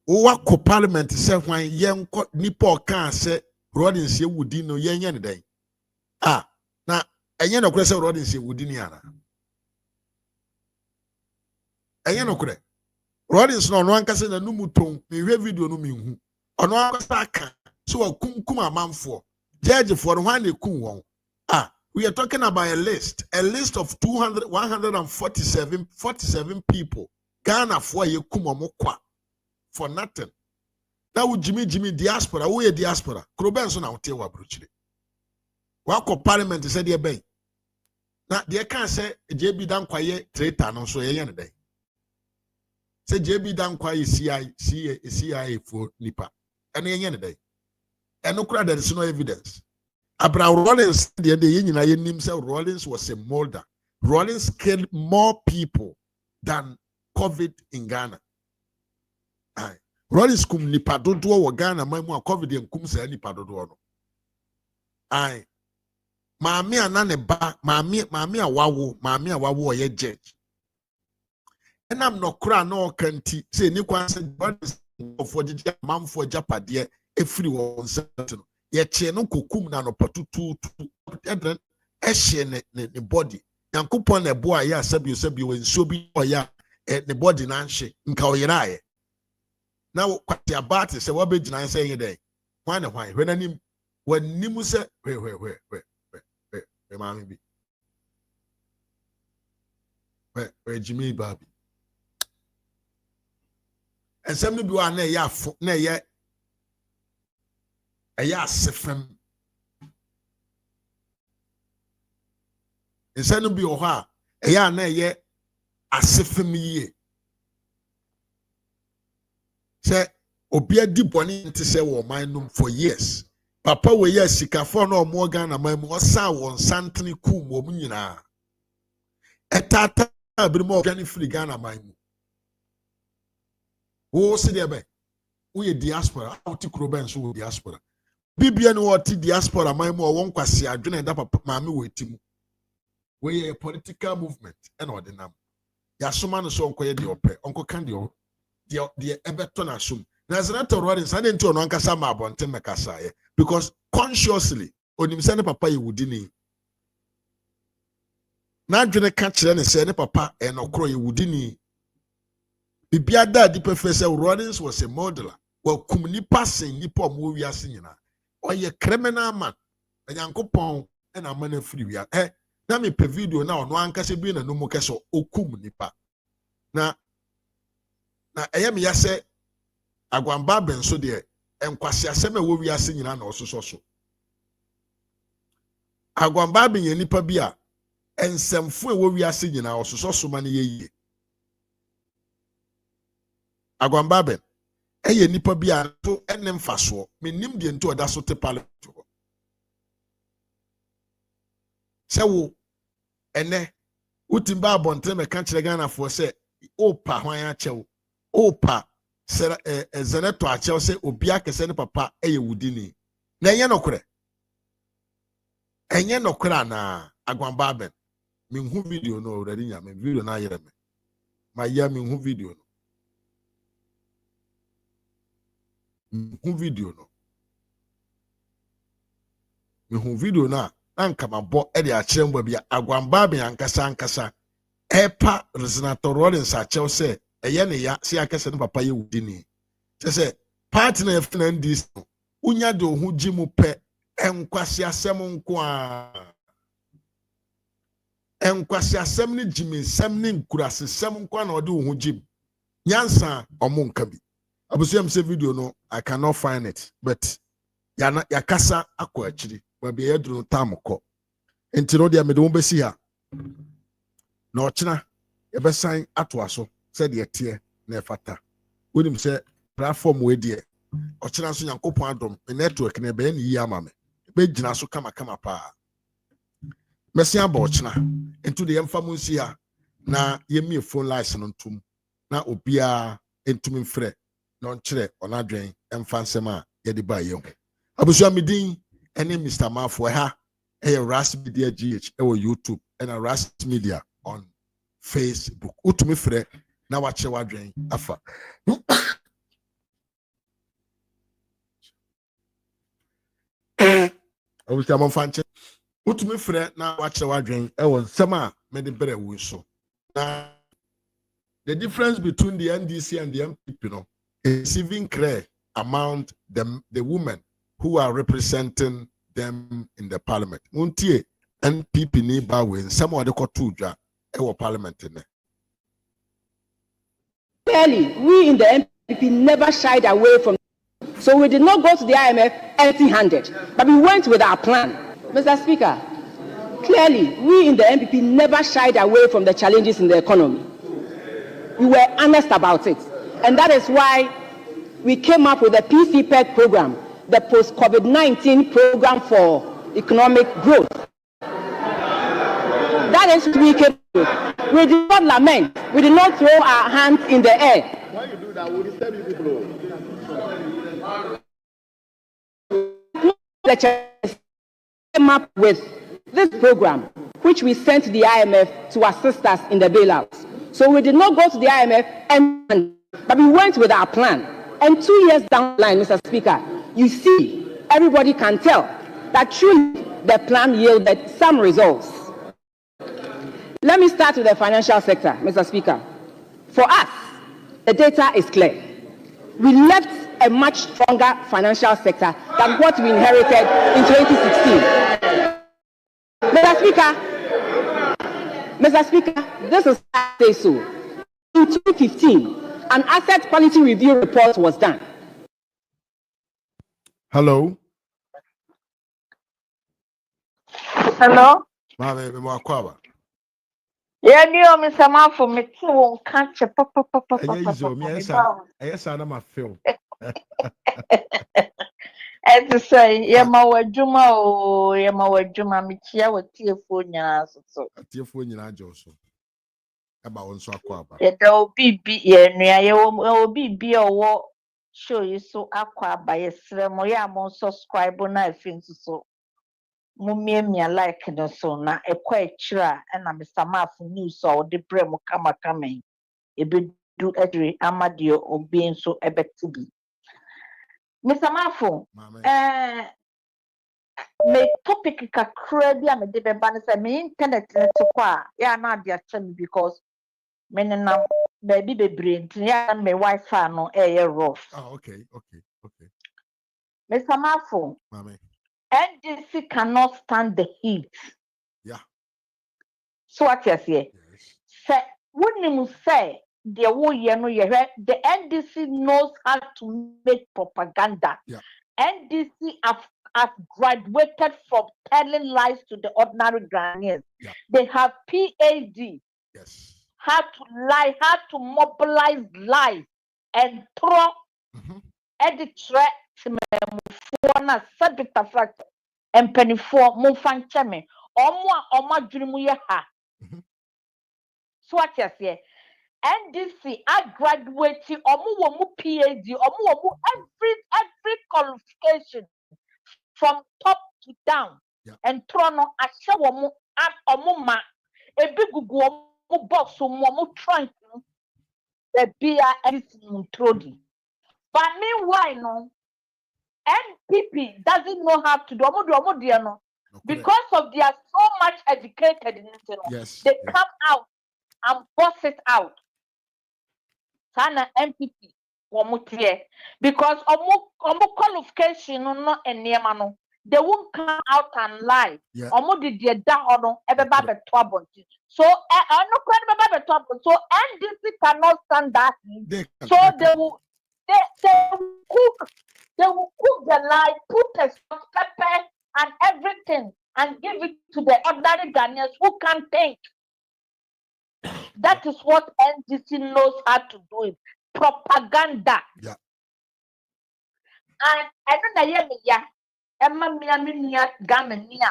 wakọ parliament say hwan yenko nipa oka say Rollins ye wudini no yenye ne dan. Ah, na enye na kwese Rollins ye wudini ana. Enye no kure. Rollins no ankase na numu ton me video no minhu. Ono ankasa aka so akunkum amanfo. Judge for one they kun won. Ah, we are talking about a list of 147 people. Ghana for ye kum omokwa for nothing. Now Jimmy diaspora, we diaspora. Krobenso na hotel wa bruchire. Wako parliament said ye bay. Na they can say JB dan kwaye traitor no so ye day. Say JB dan kwaye CIA for nipa. And ye day. And no crowd there is no evidence. Abraham Rollins the yin say Rollins was a molder. Rollins killed more people than COVID in Ghana. Aye. Rollins kum nipa dodo wo Ghana mamu COVID en kum say nipa dodo no. Aye. Maami anane ba, maami awawo ye judge. And I'm no kra no kanti say ni kwan say for the man for japade efiri won certain ye che no kokum na no patutu edren ehye ne body yankopon na ebo aye asabi we nso bi oya ne body na nhye nka oyirae na kwati abate say we begina say ye dey hwan na hwan hwenanim wanim say we maami bi we Jimmy baby ensem no bi wa na ye afo na ye eya sefem ensem no bi o ha eya na ye asefem yie se obi adi boni nti se wo man num for years papa we ye sikafo na omo Ghana man mu osa won santene kum wo nyina etata abirimo organi free Ghana man mu wo se de be wo ye diaspora outi kroben so wo diaspora bibia no what diaspora man mu won kwase adwene da papa maame wo etimu we ye political movement and ordinam ya soma no so onkoye de ope onko kan de ebeto na sum na Senator Rollins and enti ono ankasa ma abonte mekasa ye because consciously onim se ne papa ye wudini na adwene ka kire ne se ne papa enokro ye wudini bibia da di professor Rollins was a modeler wa kumni passing nipa mo wiase nyina oye criminal man enyankopon na amana free wia na me pe video na ono ankasa bi na no mo keso okum nipa na eyem ya se agwamba benso de enkwase asem wo wiase nyina na ososo so agwamba ben ye nipa bi a ensemfo wo wiase nyina ososo so ma ne ye agwamba ben eye nipa bi a to enem faso menim de nto oda so te parliament ho se wo ene utimba abonte me kan kire Ghana fo se opa hwan a chew opa sera zeneto a chew se obi akese ne papa eye wudini na enye nokora na agwamba ben minhu video no already nya me video na yere me ma ya minhu video no mihu video na anka mabo e de akire mba bia agwamba be ankasa epa Senator Rollins a chew se eye ne ya se akese ne papa ye wudini se partner fna this unya de ohu jimu pe enkwasi asem nko a enkwasi asem ne jimi sem ne nkurase sem nko na ode ohu jim nyansa omonka bi abusuam se video no I cannot find it but ya kasa akọ akiri ba bia yedru tamko enti no dia me de wo besi ha na ochina ye besan ato aso se de tie na efata wonim se platform we de ochina so Nyankopon adom network na be na yi ama me be gina so kama pa mesi aba ochina into the yemfa munsia na yemi phone lines no ntum na obia entumi mfrɛ na onkyerɛ onadwen emfa nsɛm a yɛde ba yɛn abusua medin ene Mr. Mafo ha RAZ Media GH YouTube and RAZ Media on Facebook. Utumi frɛ na wakyɛ wadwen afa. Obusua mo fanche. Utumi frɛ na wakyɛ wadwen nsɛm a mede brɛ wo so. Na the difference between the NDC and the MPP is even clear among the women who are representing them in the parliament. Untie NPP ni ba we some of the kotudwa e parliament in. Clearly, we in the MPP never shied away from. So we did not go to the IMF empty-handed, but we went with our plan. Mr. Speaker, clearly, we in the MPP never shied away from the challenges in the economy. We were honest about it. And that is why we came up with the PCPEG program, the post-COVID-19 program for economic growth. That is what we came with. We did not lament. We did not throw our hands in the air. Why you do that? Would you tell people? The came up with this program, which we sent the IMF to assist us in the bailouts. So we did not go to the IMF, but we went with our plan. And 2 years down the line, Mr. Speaker, you see, everybody can tell that truly the plan yielded some results. Let me start with the financial sector, Mr. Speaker. For us, the data is clear. We left a much stronger financial sector than what we inherited in 2016. Mr. Speaker, this is how I say so. In 2015, an asset quality review report was done. Hello. Hello. Yeah, Mr. Mafo, me too won't catch a papa. Yes, I'm a film. As to say, Yama Juma, oh, Yama Juma, Michia, with tearful yas. Tearful yas. About so aquaba. It will be near you be a war. Show you so aqua by a sremoya, mon subscribe on I think so. Mumia like no so na a quite chira and I'm Mr. Mafo news or the bremo coming. It be do every amadio or being so ebet to be. Mr. Mafo, me topic ka credit me de ban say me internet to kwa ya na dia chemi because me na baby be brain ya me Wi-Fi no rough. Oh, okay. Mr. Mafo, NDC cannot stand the heat. Yeah. So what you say? Say wouldn't you say the NDC knows how to make propaganda. Yeah. NDC have graduated from telling lies to the ordinary Ghanaians. Yeah. They have PhD. Yes. How to lie, how to mobilize lies and throw edit threat to me for na subject of fact and penny for mufan cheme or dream ye ha. So what you say? NDC are graduating or PhD or every qualification from top to down. Yeah. And throw no a show at omuma a big go box so more trying the beer anything trody. But meanwhile, no NPP doesn't know how to do because of they are so much educated in it. Yes. They come out and bust it out. Sana MPP because qualification no no they won't come out and lie. Yeah. Did everybody so so NDC cannot stand that. So they will cook the lie, put a pepper and everything and give it to the ordinary Ghanaians who can't think. That is what NDC knows how to do it. Propaganda. Yeah. And I don't know ya. Emma Miaminia Gamania.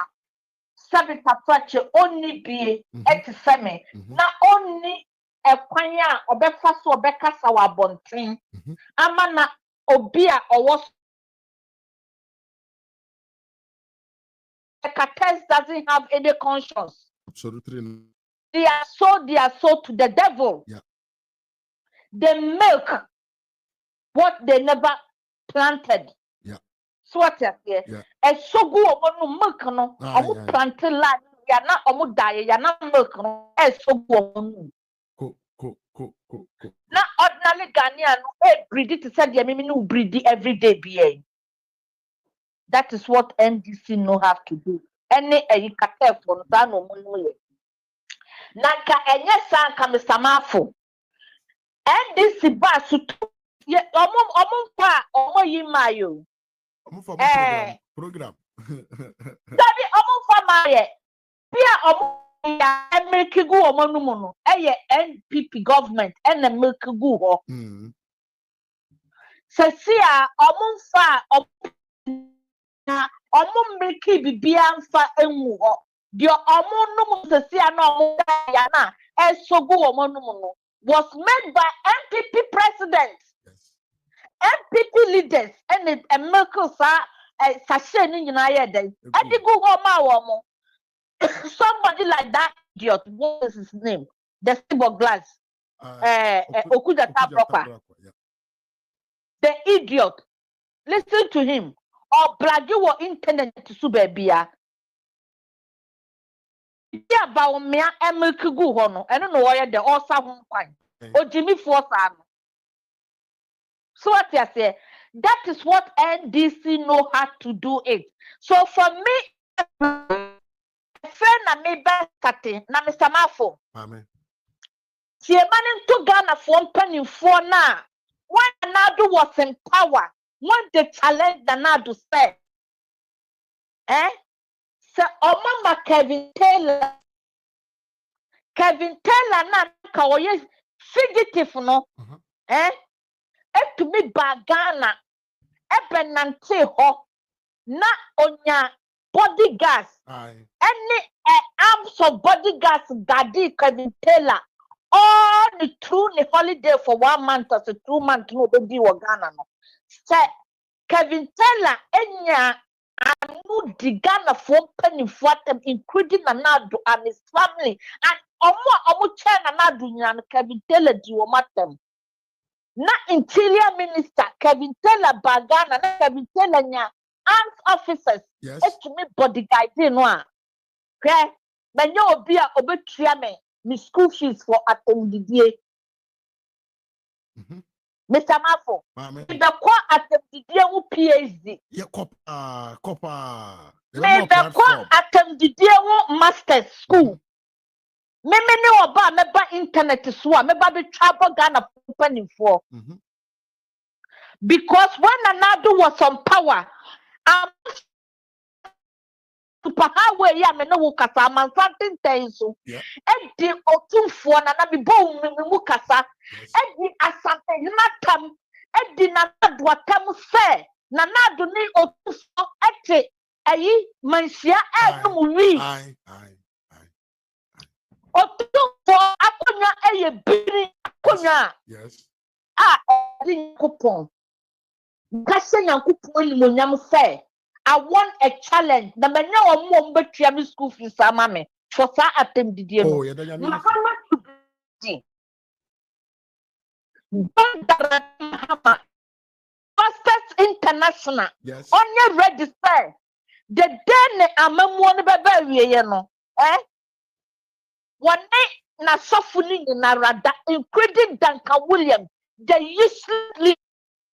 Sabita Frache only be at seme. Not only a quanya or breakfast or breakfast our bonting. Amana obia or was the Cates doesn't have any conscience. Absolutely. They are sold to the devil. Yeah. They milk what they never planted. Yeah. So what you say? And so go on milk no. Omu planted land. Ya na omu die. Ya na milk no. And so go on. Cool. Na ordinary Ghanaian no. Breed it to say the mimi no breed every day be. That is what NDC no have to do. Any kate for no money. Naka enye sanka Mr. Mafo. NDC ba sutu. Ye omo yi mayo. Omo for program. Sabi omo for maye. Pia omo ya America gu omo numu no. Eye NPP government ene America gu ho. Sesia omo fa na omo America bibia mfa enwu ho. Dio omo numu sesia na omo ya na esogu omo numu no was made by NPP presidents. NPP leaders and America sashay ni nyina day. Edi go ma somebody like that idiot. What is his name? The Steve Glass. Okuda Tabroka. The idiot. Listen to him. Or blagi wo internet to subebia. Yeah, ba me America go ho no. I don't know why the osa ho kwan. O Jimmy Forsa. So what you say? That is what NDC know how to do it. So for me, friend na me best na Mr. Mafo. Amen. See a man into Ghana for penny for now. When Nadu was in power, when they challenged the Nadu said, so Omama Kevin Taylor na kawoye fugitive no, to me bagana ebenante ho na onya bodyguards any arms of bodyguards daddy Kevin Taylor all the through the holiday for 1 month or 2 months no be Ghana no say Kevin Taylor enya anu di Ghana for penny for them including Nanado and his family and omo China Nanado nyan Kevin Taylor di o matem. Na interior minister Kevin Taylor bagana na Kevin Taylor nya armed officers to me bodyguard no a kre menye obi a obetua me school fees for atendidie Mr. Mafo the kwa atendidie wu PhD Copper me the kwa atendidie wu master's school me oba meba internet so a meba be travel Ghana company for because when Anadu was on power super highway ya me no wo kasa man something tenso e di otumfo na na bi bo mu kasa e di asante natam e di na do atam se na Nadu ni otumfo ete ayi mansia e no mu wi otumfo akonya eye biri akonya di coupon gase yankupon ni monyam se I want a challenge. The man no more betua school fees amame for sa attempt oh yeah that Maham Masters International on your register the day amamu no bebe wiye no one na sofuni na rada including Duncan Williams the useless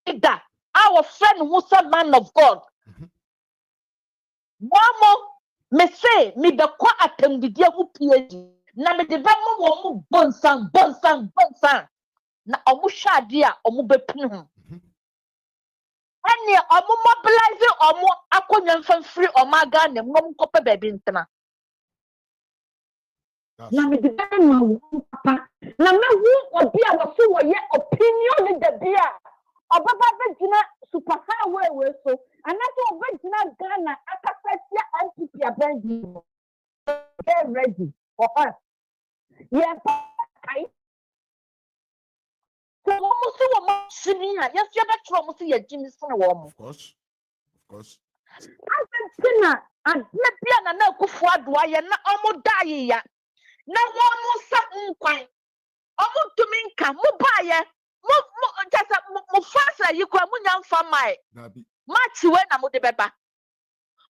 leader our friend who's a man of God. Wamo me say me be kwa atendidie wu PhD na me de be mo wo bonsan na omu hwade a omu bepin ho ene omu mobilize omu akonya mfamfiri omaga na mom kope baby ntena na me de be mo papa na me hu obi a wo so wo ye opinion de bia obaba be gina super way so and that's all original Ghana akasasia MPP abendi get ready for us. Yes, I so almost so much yes you better almost see a Jimmy son warm. Of course. Argentina and Lepiana na kufua dwaya na omo die ya na wono sa nkwan omo tuminka mo baye mo just mo fasa yi kwa mo nyamfa mai match we na mo de beba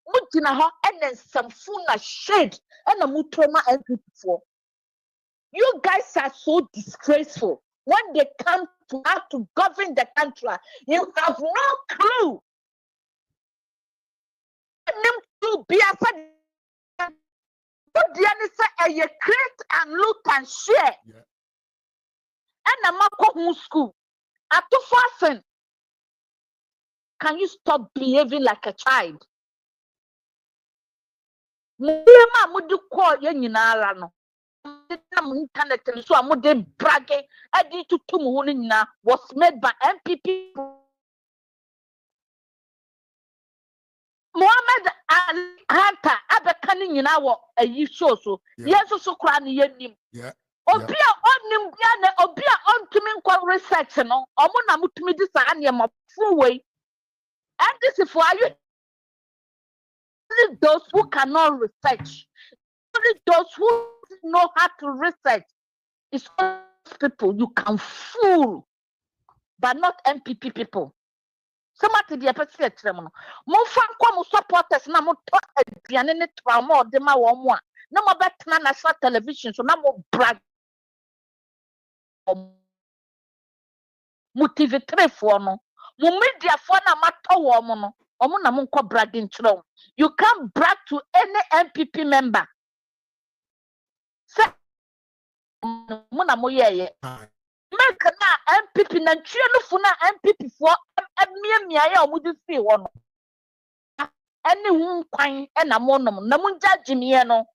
mo gina ho enen samfu na shade na mo troma NPP4. You guys are so disgraceful. When they come to have to govern the country, you have no clue. To be a create and look and share. And a mako school. At 2000, can you stop behaving like a child? Mama mudu call yenina no. Internet so amude bragging. I did to Tumuhunina was made by MPP. Mohammed Ali Hunter abekani nyina wo ayi show so yeso so kra ne yanim obi a onim bia na obi a ontumi nkwa research no omo na mutumi di sa ane ma fu we and this is for you those who cannot research only those who know how to research is people you can fool but not MPP people. Somebody the person tremor. Mo fan kwa mo supporters na mo to aduane ne trauma de ma wo mo a. Na mo betena national television so na mo brag. Mo TV3 fo no. Mo media fo na mato wo mo no. Omo na mo nko bragging chiro. You can't brag to any MPP member. Say mo na mo yeye. Make na MPP na ntwe no fu na MPP fo emia ya omudi fi wo no ene hu kwan na mo nom na mun judge me no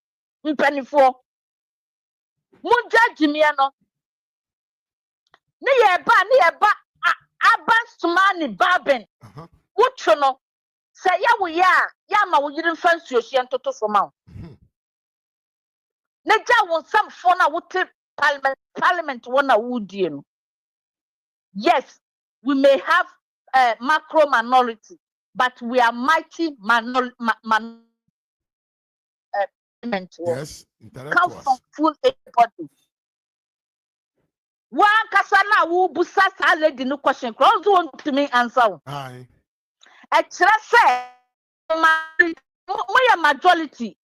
mpanifo mun judge me no ne ye ba abansmani baben wutcho no se ya wo ya ma wo yiri fansuo hie ntoto so ma ne ja wo samfo na wote parliament wona wudie no. Yes, we may have macro minority, but we are mighty minority. Yes, come from full everybody. One kasana wu busa sa lady no question. Cross want to me answer. Aye. Extra say my majority,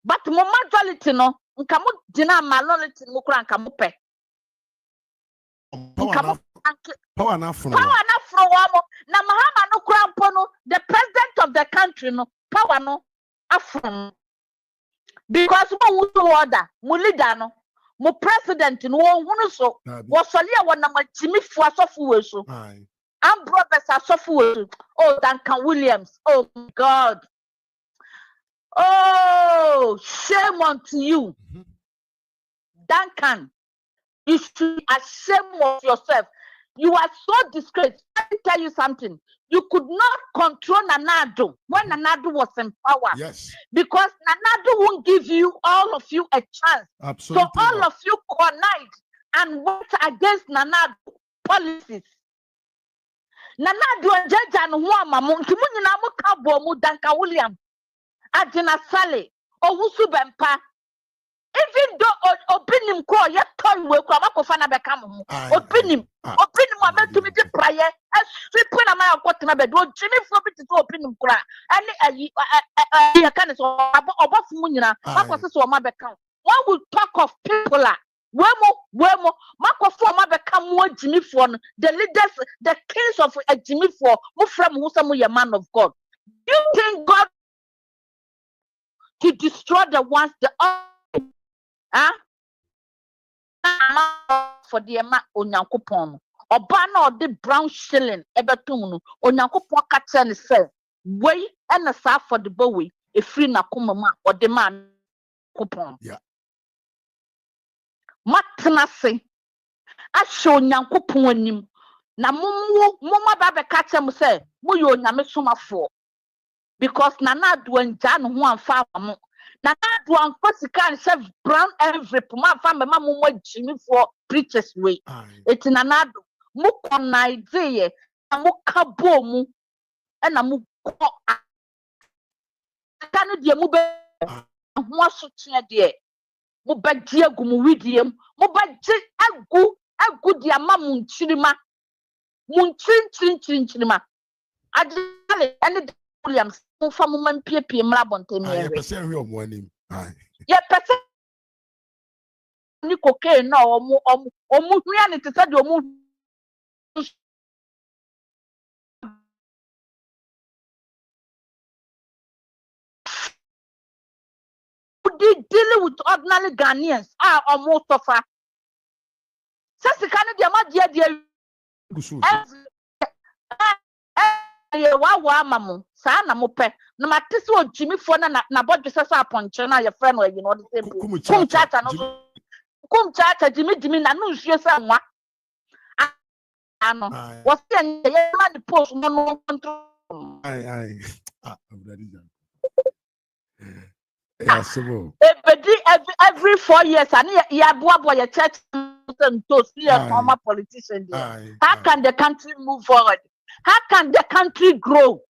but my majority no. Nkamu dina minority no kura nkamu pe. Power na from na Maham no krampo no the president of the country no power no afron because mo order mo leader no mo president no hunu so wo sole e wona machimi fu asofu we so am brothers asofu we oh Duncan Williams oh God oh shame unto you Duncan. You should be ashamed of yourself. You are so disgraced. Let me tell you something. You could not control Nanado when Nanado was in power. Yes. Because Nanado won't give you, all of you, a chance. Absolutely. So all of you connived and worked against Nanado policies. Nanado and Jaja and Wama, Munkimunina Mukabo, Duncan Williams, Adina Sale, Owusu Bempa. Even though opinim ko ye toy we ko amakofa na bekam opinim amet to me the prayer and sweeping na my akotena be do jimi fo bi to opinim kura ani ayi kan so obofu mu nyina makoso so ma bekam when we talk of people wemo makoso ma bekam wo jimi fo no the leaders the kings of jimi fo mu from who some ye man of God. Do you think God to destroy the ones the for the ema onyankopon oba na ode brown shilling ebetum no onyankopon ka tell ne say wey na sa for the boy e free na komama ode man kopon matna se ahye onyankopon anim Na mumma babe catch them say, Muyo Yamisuma for. Because Nana doing Jan one farm. Nana doing Cosican chef brown envelope, my family, Mamma Jimmy for preachers way. It's in another Mukon idea, a muka boom, and a muko. Can you move? What's dear? Mubba dear gumuidium, Mubba a good dear mammun chilima. Munchin chilima. I did any Williams from woman P.P. Mlabonte. I perceive your morning. Yet, person cocaine no or reality said your moon. Dealing with ordinary Ghanaians are almost of her. Says the Canadian, dear, mamu, sana mope. No matter what Jimmy Fona na body says upon China, your friend, or you know the same. Come chat, Jimmy, Nanu, she said, what? What's the man post no control? Every 4 years, and a church and those former politicians. How can the country move forward? How can the country grow?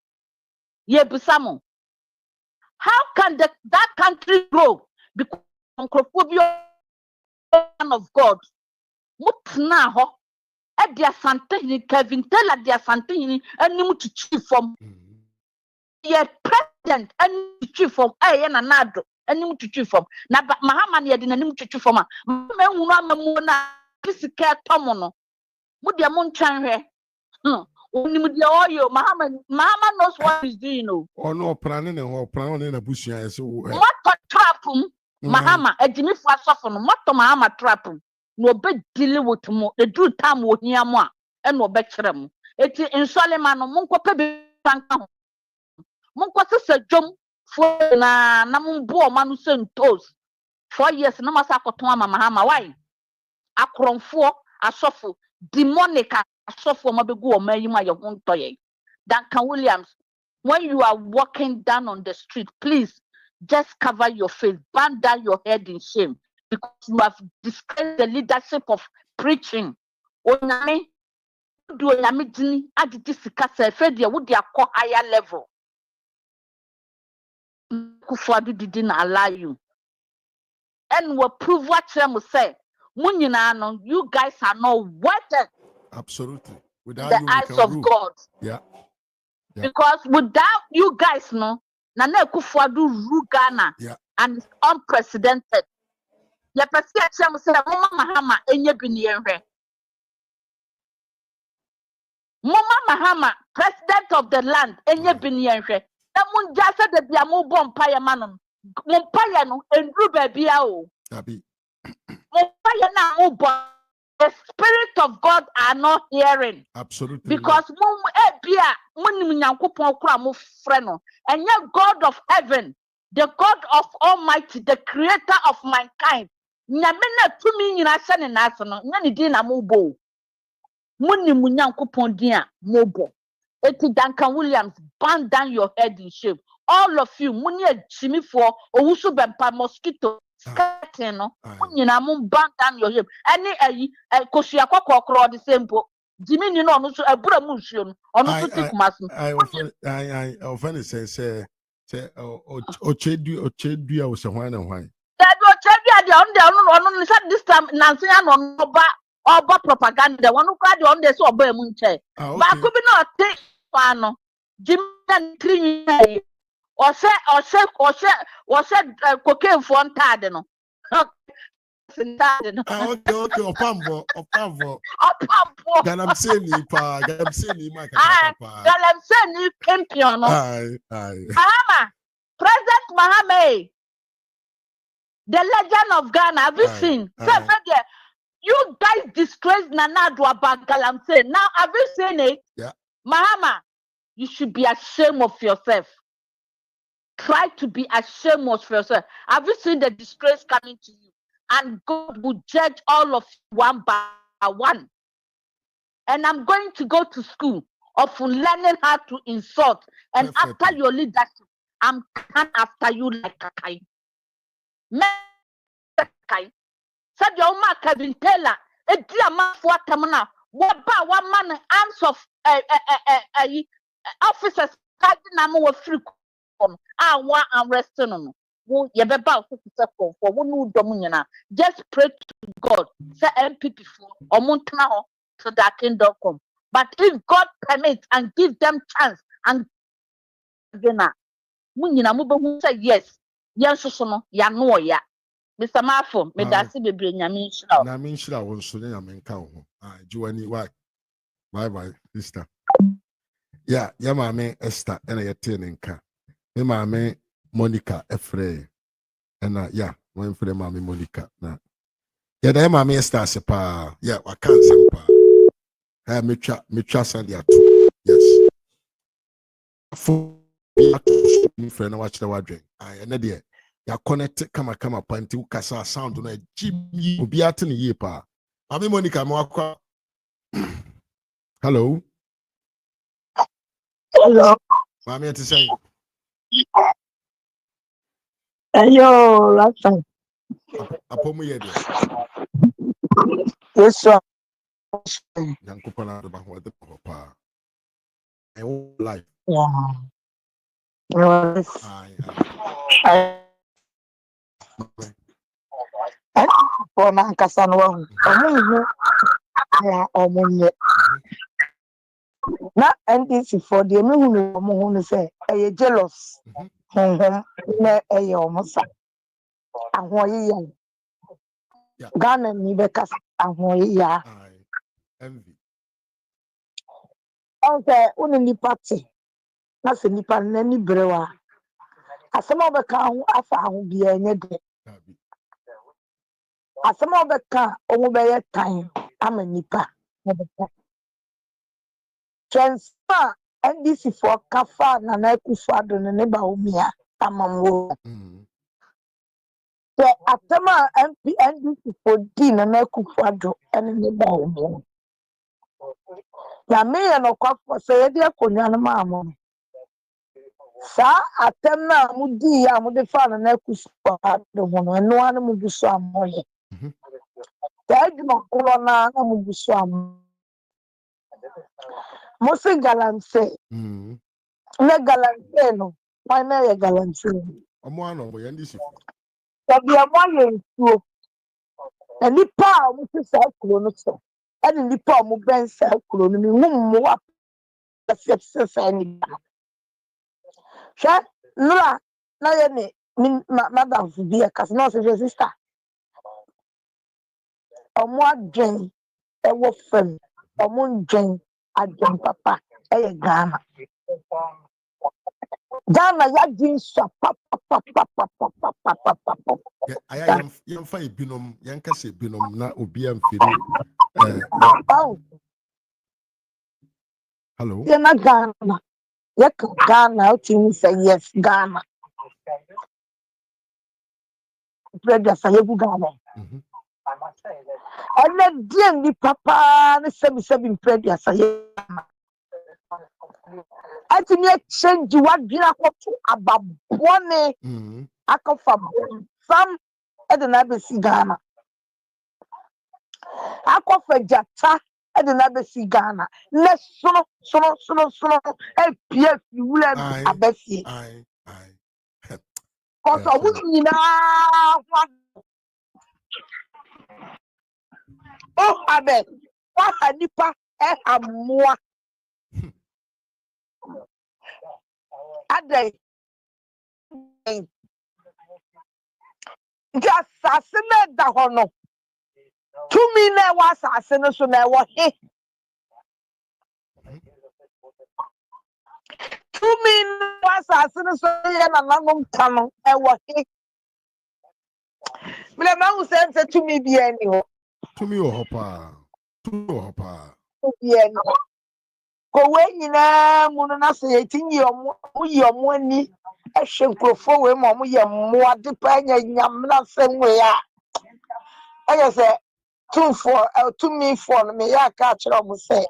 Yebusamu. How can that country grow? Because of God. Mutna ho. At their something, Kevin tell at their something, and you to chief from. Yet president and chief from and another. And you to choose from. Now, but Maham had in a new to choose from. Mamma, physical tomono. Would your moon chan only with the oil, Mahama knows what he's doing. Or no planning or planning in a bush. What trapum, Mahama, a Jimmy for soften, what Mahama trapum. No bed dealing with the true time with Yama and no betram. It's in Solomon, Munko Pebby. Munko says jump. For na namumbo manu sentos 4 years no masako toama Mahama why akronfo asofo demonic asofo mabegu o mayima your own toye. Duncan Williams, when you are walking down on the street, please just cover your face, bend down your head in shame, because you have disgraced the leadership of preaching. Onyame do onyame dini adidi sika se fedia wo dia ko higher level. Kufuadu didn't allow you. And we prove what you say. You guys are not worth it. Absolutely. Without the eyes of God. Yeah. Because without you guys, no, Nana Kufuadu rule Ghana and it's unprecedented. Ya perceive say Mama Mahama enye binienre. Mama Mahama, president of the land, enye binienre. Mun just said that the more bonfire man, Mumpire no, and Ruba Biao. Mumpire now, the Spirit of God are not hearing. Absolutely. Because Mum Ebia, Munyankupon Kramu Freno, and yet God of heaven, the God of Almighty, the creator of mankind, Nyamena to me in a son and national, Nani Dina Mubo. Muni Munyankupon Dia, Mobo. Eti Duncan Williams, band down your head in shame. All of you, Munya Jimmy for Owusu Bempa mosquito, Scateno, Munya Mum band down your head. Any Kosia Kokro the same book. Jimmy, you know, a Buramushon, on I offend say, Ochedu was a wine and wine. That Ochedu on this time, Nancy on Oba propaganda, one who cried on this or Bermunche. But could be not take Fano, Jimmy and Trini, or said cocaine for one tardino. Okay, Opambo. Galamsey, champion. Mahama, President Mahame, the legend of Ghana, have you seen? You guys disgraced Nana about Galamsey. Now, have you seen it? Yeah. Mahama, you should be ashamed of yourself. Try to be ashamed of yourself. Have you seen the disgrace coming to you? And God will judge all of you one by one. and I'm going to go to school of learning how to insult. And after your leadership, I'm coming after you like a kai. Said your ma Kevin Taylor, a dear man for Tamana, what about 1 man arms of officers cardinal free I want arresting them. You be about for one new dominion. Just pray to God. Say MPP for or Montana to that kingdom come. But if God permits and give them chance and again, who say yes, ya no ya. Mr. Mafo, me dasi bebre nyame nshira. Na me nshira won so nyame nka ho. Juwani why? Bye sister. Yeah, ya mame Esther ena yete nka. Me mame Monica Efre. And yeah, one for the mame Monica. Na. Yeah, the mame Esther se pa. Yeah, I can't say pa. Me try send ya too. Yes. For me friend watch the wadring. And there. Ya connect kama panti ukasa sound na jimmy obi ate ne yie pa. Mame Monica mo akwa. Hello. Hello. Mame ate say. Ayo, Rafa. Apomu ye de. Yes, sir. Yankopa na ba ho de pa. I won't lie. Yeah. Yes. For Nankasan, not NDC for the moon say, a jealous. A almost. And why young Ghana Nibecas and why ya envy. Okay, only party. That's a nipper and any brewer. As some of the cow, I found be a nigger. As some of the car over a time, I'm a nipper. Transfer NDC for Kafa and I could father and neighbor Umia. I'm a the Atama MP NDC for Dean and I could father and neighbor Umia. Ya me and a cock for say, dear Kunyana Mamma. Sa Atama Mudi, I'm the father and I could father the one, and no one will be so money. Corona Mubuswam. Mose Galamsey. Ne Galamsey no. Why na Galamsey? Omoano bo yandisi. Tabi amoye nsuo. Na nipa a mo se sa kuro no so. E ni nipa a mo ben sa kuro no mi hu mo apese ni. Sha nura na ye ni madam bi e kas no se sister. Omo adwen e wo fam. Omo ndwen adwen papa e Ghana. Ghana ya jinsa papa. Aya yam fa ebinom yan kase ebinom na obi amfiri Hello. Ya na Ghana. Ya ka Ghana o tin say yes Ghana. Brother say you Ghana. And then ni papa na sebi brother say ati me change wadwina koto ababone akafa sam edena besi Ghana akofa jata edena besi Ghana ne sono epie wula abesi koto wunyina oh abe wa nipa amua Adai Assassin da hono. To me na was assassin so na wa he. To me was assassin so ya na nangum tano e wa he. Mle ma u say to me bi ani ho. To me o hopa. Bi ani. Ko we nyina mu no na se yetinyi omo ani ehwe nkrofo we mo ye mo ade pa nya nyam na se nwe ya. Aye se to me for me, ya catch up with say.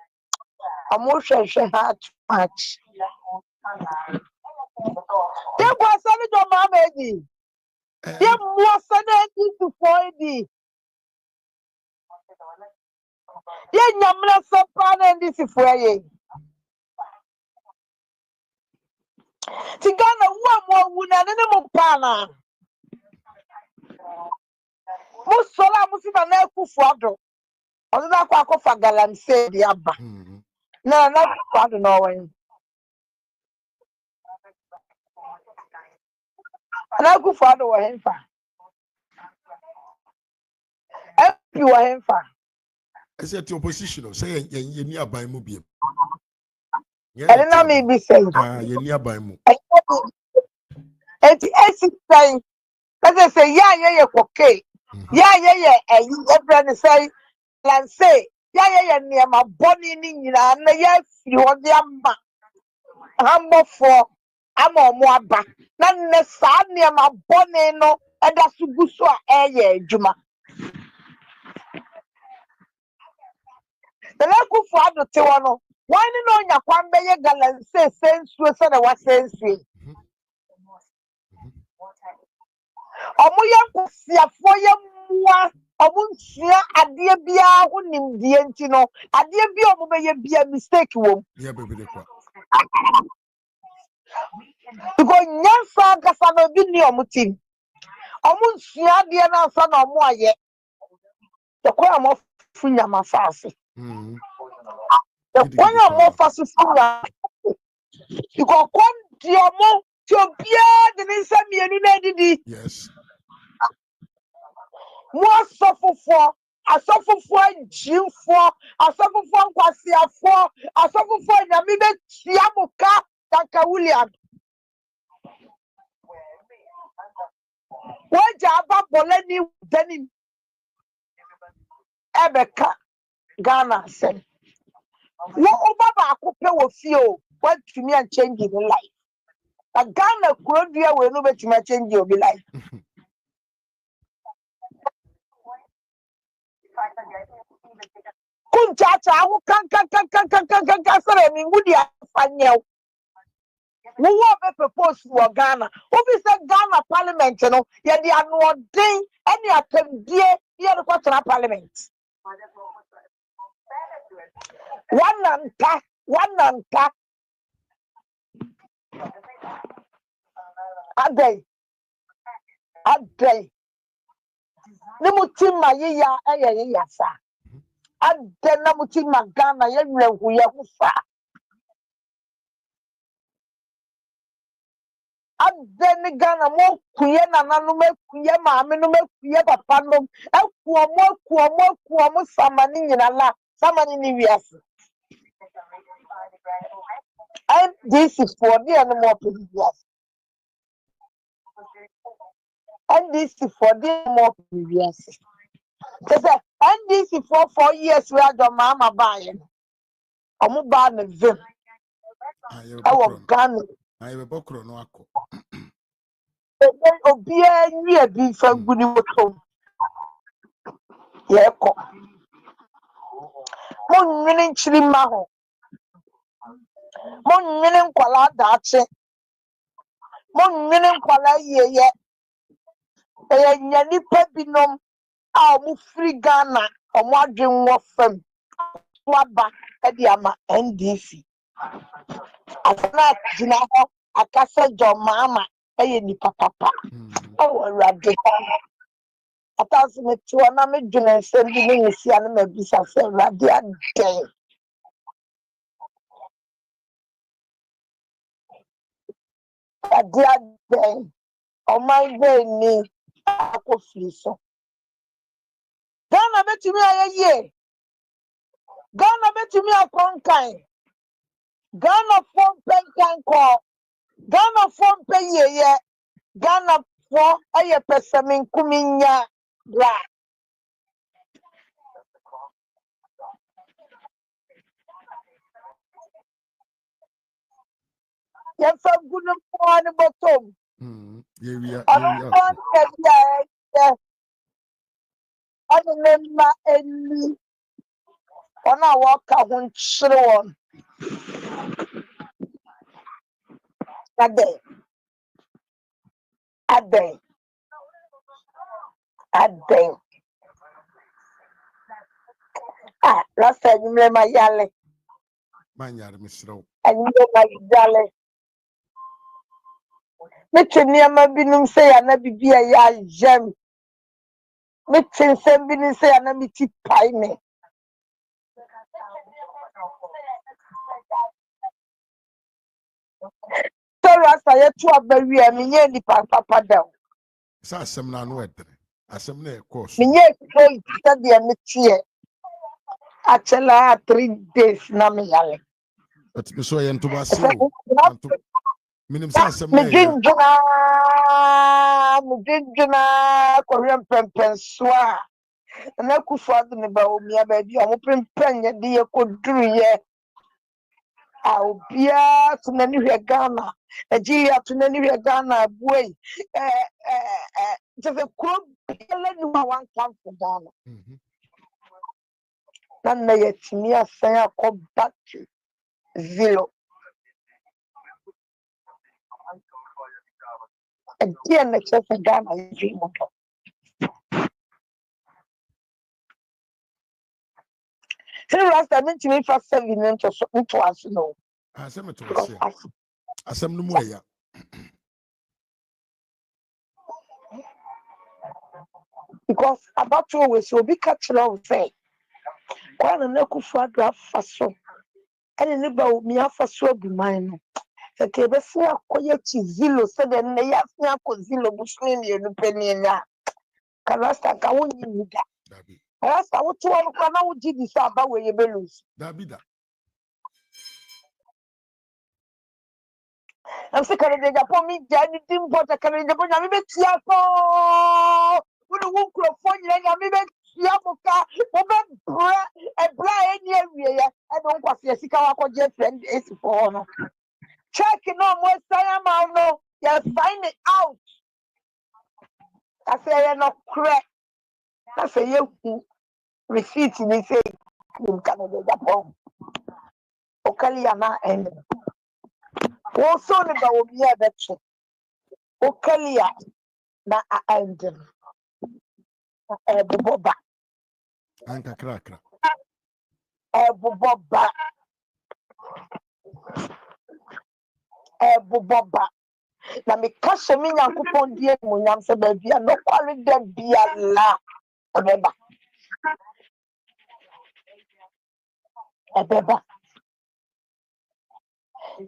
I'm more sure she had too much. There was any of my baby. There was any to 40. There Yamla Soprano and this is for ye. Tigana one more wound and any more pana. Most solar Musima Naku Fado. Another quack of a Galamsey, the Abba. No, not Fado, no one. And I go Fado or him. You are him. I said to opposition, say, you nearby Mubium. And then may be saying, you nearby Mu. And the saying, let us say, yeah, okay. Yeah, and you everyone say, and say, yeah, near my bonny, and yes, you want the Amba. Humble for more back. None the sad near my bonny, no, and that's to go so Juma. The local father Tiwano. Why no ya kwambe ye Galamsey sense we say what sense. Omo ya kwsia fo ye mua omo nsia ade bia ho nimdie nti no ade bia omo be ye bia mistake wo. Yeah, baby de kwa. Because nyansa kasa no bi ni omo tim. Omo nsia ade na asa na omo aye. The kwa omo funya mafase. The kwa omo fasu funya. Because kon di omo Tobia the Nisa Mianidi. Yes. More suffer for, I suffer for Jim for, I suffer for Quasia for, I suffer for Yamida Chiamuka, Taka William. What Java Boleni Denim Ebeka Ghana said. What Obama could pay with you, what to me and change in life. A Ghana could be a way no better to change your life. Kunchacha, who can say, would you find you? Who will propose for Ghana? Who is the Ghana Parliament? You know, yet they are not doing any attempt here to go to Parliament. One and pack. A day. Nimutima ya sa. Ade namutima Ghana ye nwehu ye hufa. Ade ni Ghana mo kuye nana no me kuye maame no me kuye papa no ekuo mo samani nyina la samani ni wiase. And this is for the animal previous. And this is for the more previous. And this is for 4 years we had your mama buying. I'm buying a vim. I was Ghana. I have a bokro no ako. Obia near being so good with home. Yeah, Mon winning chili maho. Mon winning quala dache. Mon winning quala ye. Yani pebinom. A mu free Ghana. A modern warfare. Waba Ediama NDC. Asana Jinaho, Akasa John Mama, Ayeni Papa. Oh, Radical. A thousand to an American and sending in Siana Bisa Radian Day. Radian Day. Oh, my day, Ako Fliso. Ghana met me a year. Ghana met me a conkai. Ghana phone pen can call. Ghana phone pay ye. Ghana for a person kuminya bra. Yes, I'm good for the bottom. Anima any on our walk out one children. A day. A day. A day. Ah, last time you remember my yale. Man, yard, Miss Row. And you know my yale. Mitchell near my binum say, and I be a yard gem. Mitchell send binum say, and I be tea pine. So last I had to a baby, I mean, yeah, the papa down. So some non wet. As some near course. Me, yes, going to study a métier. Actually, 3 days, na me yale. But me so yen to Basil. Minim some Me jinjuna, Korean pempenswa. Na kufuadu ni ba omi ababi omo pempenye de ye koduru ye. A obia tunani hwe Ghana. Nigeria tunani hwe Ghana boy. Just a crop ele ni one come for Ghana. Na yetimi asan akọ back to zero. Again, the church of Ghana is dream of. So last time to me for 7 into us, no. I send it to us. I send no more. Because about 2 weeks, we'll be catching on say. Quite a local for draft for so. And in about me for so be mine. The cable see a quiet zillo said, and they asked me a zillo bushing you penny and that. Carasta, I won't need that. As I would 2 hours, did this about where you lose. That be that. I'm sick of the Japan, me, Janny, Tim Potter, Canada, but I'm a bit Tiapo. With a wound crop, I'm a bit Yamuka, a blind area. I don't want to see how I just friend is for. Checking on what I am, no, you find it out. I say, you're not correct. I say, you receipt in the say, in Canada, Japan. Okaliana and also the Baumia veteran. Okalia na and Boba. Anka cracker. Boba. Boba. Na me kashe mi Nyankopon die mu nyam se ba bia no kware da bia la. Obeba. Ebeba.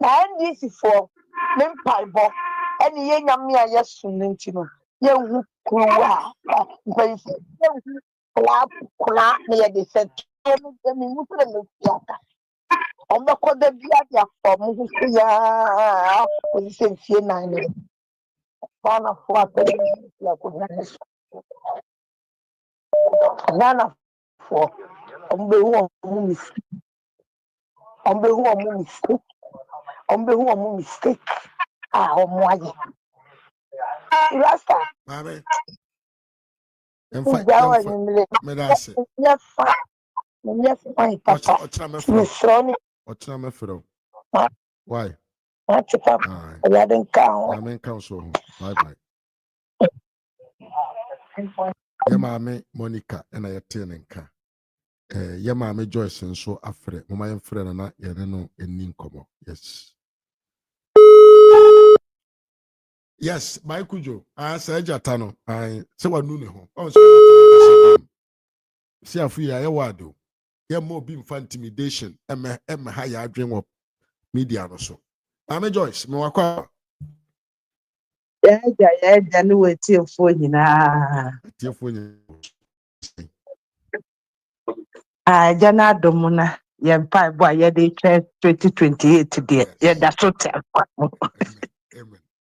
Na NDC for me mpaibo. Eni ye nyam ya yesu nti no. Ye hu kuwa. Kwese. Kula na ye de se. Me mu pre me fiata. Omo ko da bia ya form hu ya. Ko se fie na ni. Bana for ya ko na. Nana for ombehu mistake. Ombehu mistake. Ombehu mistake. Ah, omoaye. Rasta. Mame. En fa. Me da se. Yes, fine, papa. Ochna me fro. Why? What's your papa? I didn't count. I mean council. Bye bye. Your mama Monica and I attend and ka. Your mama Joyce and so afraid. My friend and I, you know, in Ninkomo. Yes. Yes, my kujo. I said Jatano. I say what noon home. Oh, so see a free ayawado. You're more being for intimidation. Emma higher dream of media or so. Mama Joyce, Mwakwa. Yeah, no way till for you now. Jana Domuna, yeah, pie boy, yeah, they try 2028 today. Yeah, that's what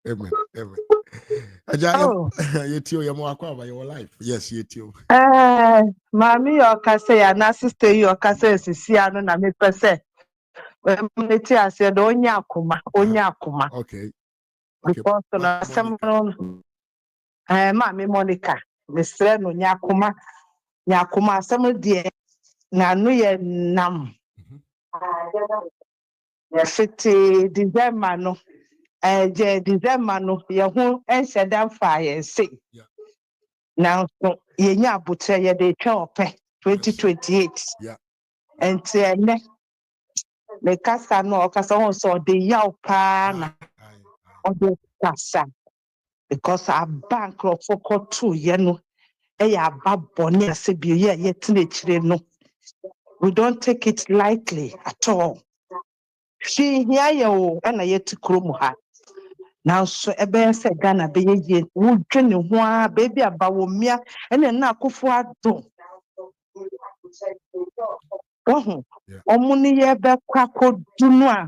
Amen. Ajay, you too, you're more by your life. Yes, you too. Mammy, your case, and sister, your case is Siano, and me per se. I said, Onyakuma. Okay. Because someone, Mammy Monica, Miss Onyakuma. Nyakuma asɛm deɛ na no yɛ nam. Fiti December no December no yɛho ɛnhyɛ da mfa yɛn se. Nanso yɛnya abotrɛ yɛde twa ɔpɛ 2028. Nti ɛnɛ me kasa no ɔkasa ho sɛ ɔde yaw paa na ɔde kasa because aba nkurɔfo kɔto yɛ no ɛyɛ aba bɔne asɛ bio yɛ a yɛtena akyire no. We don't take it lightly at all. Hwee hia yɛ o ɛna yɛte kurom ha. Nanso ɛbɛyɛ sɛ Ghana bɛyɛ yie wodwe ne ho a baabi aba wɔ mmea ɛna na akofo ado. Ɔmo ne yɛbɛkɔ akɔdu no a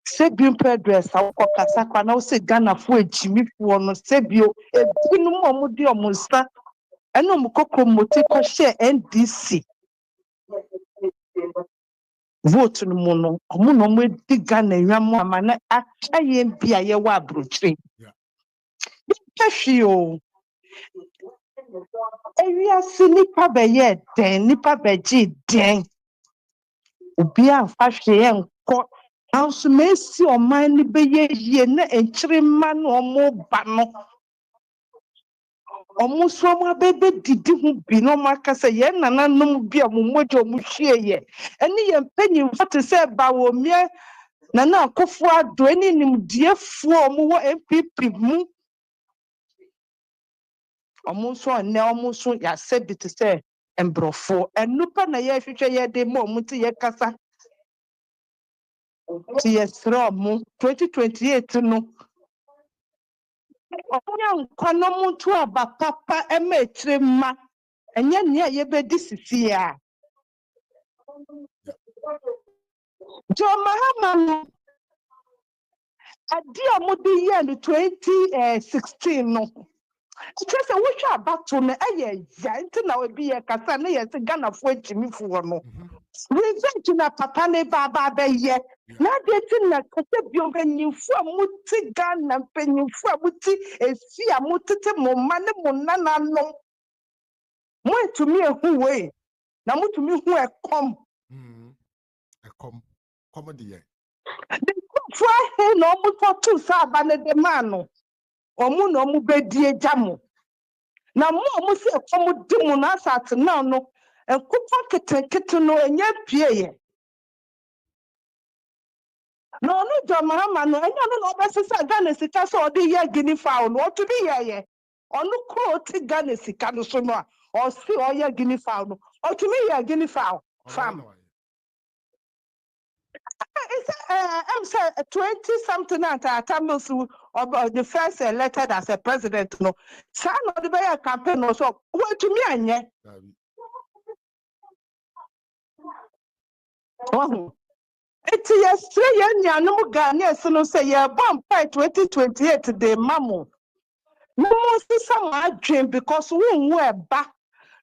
sɛ bi mpɛ dress a wokɔ kasa kwa na wo sɛ Ghanafoɔ agyimifoɔ no sɛ bio ebinom a ɔmo de ɔmo nsa ɛna ɔmo kɔkɔ mmɔti kɔhyɛ NDC vote no mu no ɔmo na ɔmo di Ghana nwamu ama na akyɛ yɛn bi a yɛwɔ aburokyire. Hwɛ o ewiase nipa bɛyɛ dɛn nipa bɛgye dɛn obi amfa hwee nkɔ nanso mesi ɔman ne bɛyɛ yie na nkyirima no ɔmo ba no ɔmo so ɔmo abɛdidi ho bi na ɔmo aka sɛ yɛn nananom bi a ɔmo mogya ɔmo hwie yɛ ɛne yɛn mpanyinfo te sɛ Bawomia Nana Akufo-Addo ɛne nimdiefoɔ ɔmo wɔ MPP mu ɔmo so ɔnɛ ɔmo so yɛasɛ bi te sɛ mborɔfo ɛnupa na yɛhwehwɛ yɛde ma ɔmo te yɛkasa te yɛsrɛ ɔmo 2028 no ɔmo nkwa na ɔmo to aba papa ɛma akyire mma ɛnyɛ nea yɛbɛdi sisi a John Maham no ade a ɔmo de yɛ no 2016 no kyerɛ sɛ wohwɛ abato no ɛyɛ ya nti na obi yɛ kasa na yɛsɛ Ghanafoɔ agyimifoɔ no revenge na papa ne baaba bɛyɛ na de ti na kasa bio mpanyinfo a mote Ghana mpanyinfo a mote efi a motete mo mma ne mo nananom mo etumi ehu wei na motumi hu ɛkɔm Comedy. the fry na ɔmo tɔto sa aba ne de ma no ɔmo na ɔmo bɛdi agya mo na mo ɔmo sɛ ɛkɔm di mo na asate na no ɛkopa ketekete no ɛnyɛ pie yɛ na ɔno John Mahama no ɛnyɛ no na ɔbɛsesa Ghana sika sɛ ɔde yɛ guinea fowl no ɔtumi yɛyɛ ɔno kuro ti Ghana sika no so no a ɔsi ɔyɛ guinea fowl no ɔtumi yɛ guinea fowl farm. It's I'm saying 20 something at the first elected as a president. No, son of the bear campaign or so. What to me, Anya? Oh, it's yesterday, no Ghana, so no say, yeah, bomb by 2028 today, Mammo. No more see some dream because we were back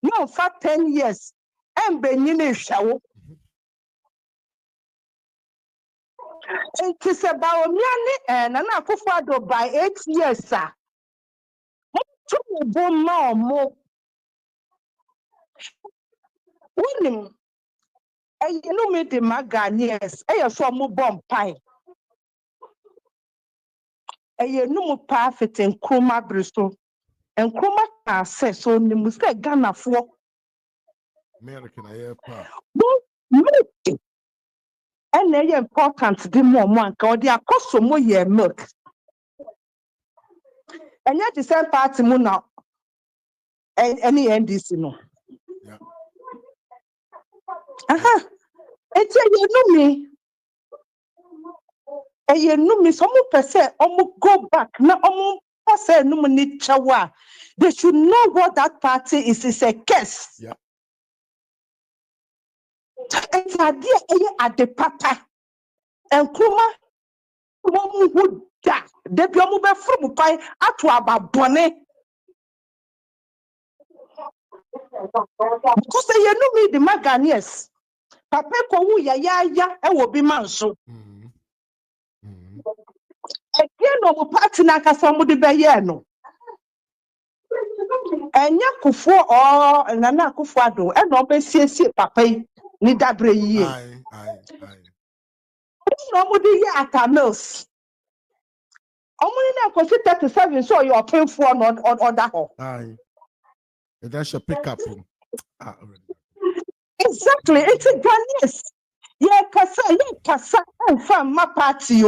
no for 10 years and Benin show. It is about me and Nana Akufo-Addo by 8 years, sir. Two more. Winning. You know me the Maganias, a former bomb pie. You know perfect in Kroma Bristol. And Kroma says so the must Ghana for American air park. And they are important the more one or they are cost so more year milk. And yet the same party now and any NDC no. Yeah. It's you know me. And you know me, some person go back now person no need chawa. They should know what that party is a case. Yeah. It's a dear at the pata and Kuma would die. They be over from pie at about bonnet. Because you know me the Maganias. Papa ko ya e will be manso. Again, no party na kasa mo de be ye no. Enya Kufuor or Nana Kufuado, and no BCC papa ni dabre ye. Aye. Nobody at a mills. Only now consider 37 so you're paying for on that hole. Aye. That's a pickup. Exactly, it's a Ghanaians. Yeah, kasa, and from my party,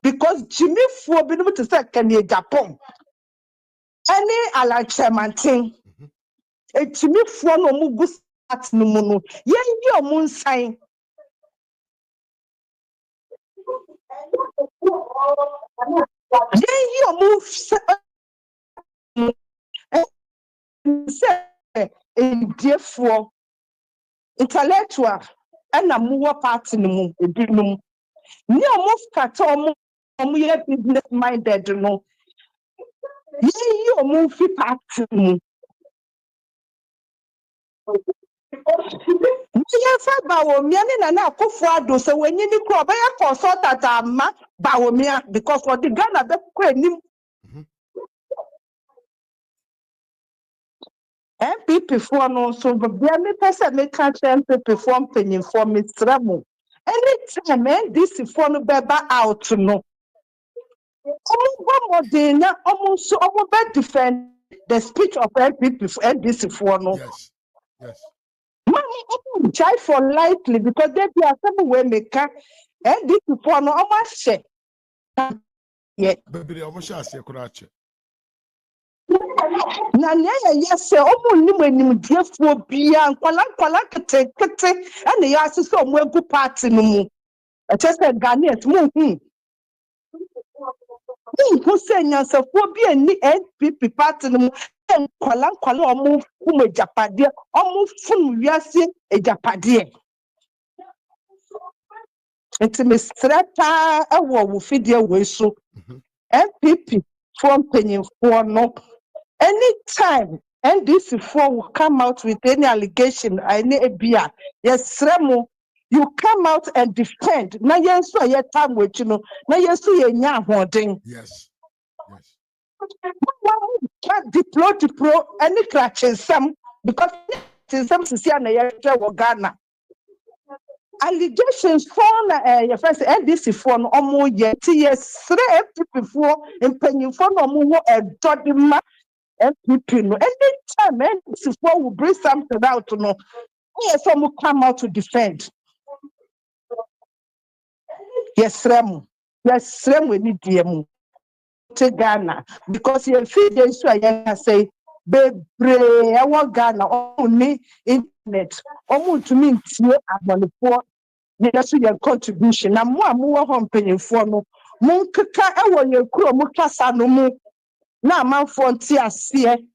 because Jimmy for being able to say, can you Japan? Any ala chairman thing. A Jimmy for no mugus at no mono. Yeah, your moon sign. Yeah, your move say a dear for intellectual and a more party no moon. No move cat or business minded, no. You move party. Yes, Bawomia and Kufuado. So when you crop, I consult that Bawomia because for the Ghana, the queen MPP for no so the only person they can't MPP form penny for Miss Ramo. Anytime this for no beba out no. Almost defend the speech of MPP for NDC for no. Yes. Try for lightly because they be a some way maker and this for no almost share. Yeah. Baby, almost as a crash. Nanya, yes, sir. Almost when dear for be and kete, and the ass is some way good parts in the moon. I just said Ghanaians moon. Who say yourself will be any NPP party in the moon. And Kwala move whom a Japadia, almost from Yasi a Japadia. It's a mistrata a war will feed your way so. MPP from penny for no. Anytime and this before will come out with any allegation, I need a beer. Yes, Remo, you come out and defend. Now, yes, so your time with you know. Now, yes, so you're holding. Yes. Can't deploy any crutches some because some Sicilian Ghana. Allegations for your first NDC for almost yet yes, 3 before and penny for no more a dodima. MPP no. Anytime NDC for will bring something out to know. Yes, some will come out to defend. Yes, Remo. Yes, Remo we need DM to Ghana because you feel this so I say baby I want Ghana only internet. To me about for your contribution. Na more company for no. Mon kaka e wo ye kuro mo kasa no mu. Na amanfo nti ase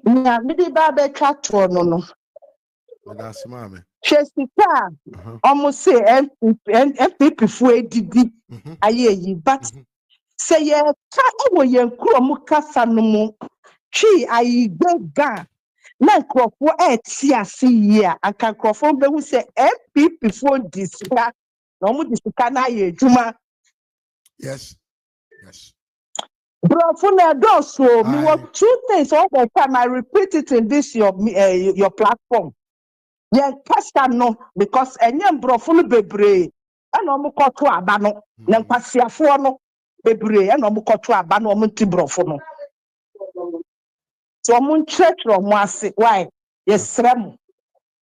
na midi ba be twa to no That's mama. Chesika almost say MPP fu edidi ayeyi but say ye ka e wo ye kuro mo kasa no mu twi ayi gbega na nkrofo ti ase yi a aka nkrofo be hu say MPP fu disika na omo disika na ye adwuma. Yes. Bro, so me work 2 things all the time. I repeat it in this your platform. Yeah, pastor no because any bro bebre. And no koto aba no. Na kwasiafo no bebre. And no koto aba no mo ti bro no. So mo church ro mo ase. Why? Yes, rem.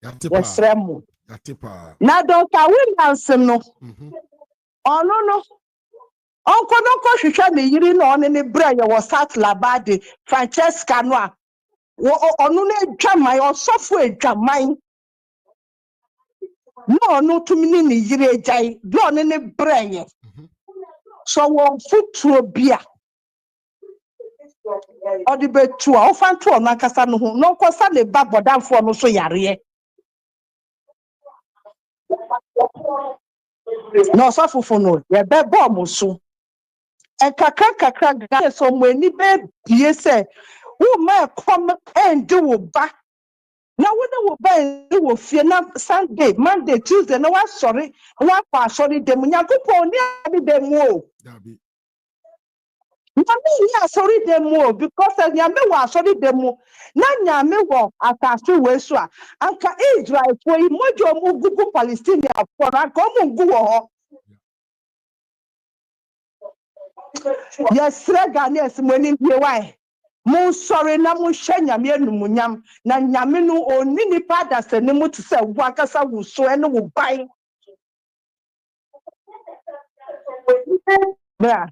Yes, rem. Na Dr. Williamson no. Oh no. Uncle no hwehwe me yiri na one ne bra ye was start labade Francesca no a onu na adwaman osofo adwaman no onu tumi ne yiri agyan do one ne bra ye so won futuro bia odi betu a ofanto na kasa no ho no kosa le ba bodamfo no so yare no osofo no ye be bomb so and kakra ga so mani be bie say wo ma come and do ba na wo na wo ba wo fie na Sunday Monday Tuesday na wa sorry dem nyankopon ni abi dem o Nyame sorry demo because nyame wa sorry demo na nyame wo atase we so a anka Israel for imojo mu gugu Palestinian for anka mu gu wo ho yes Ghanaians moni bie why mo sorry na mo hye nyame anumunyam na nyame no oni nipa da se ne mo te se wo akasa wo so ene wo ban bra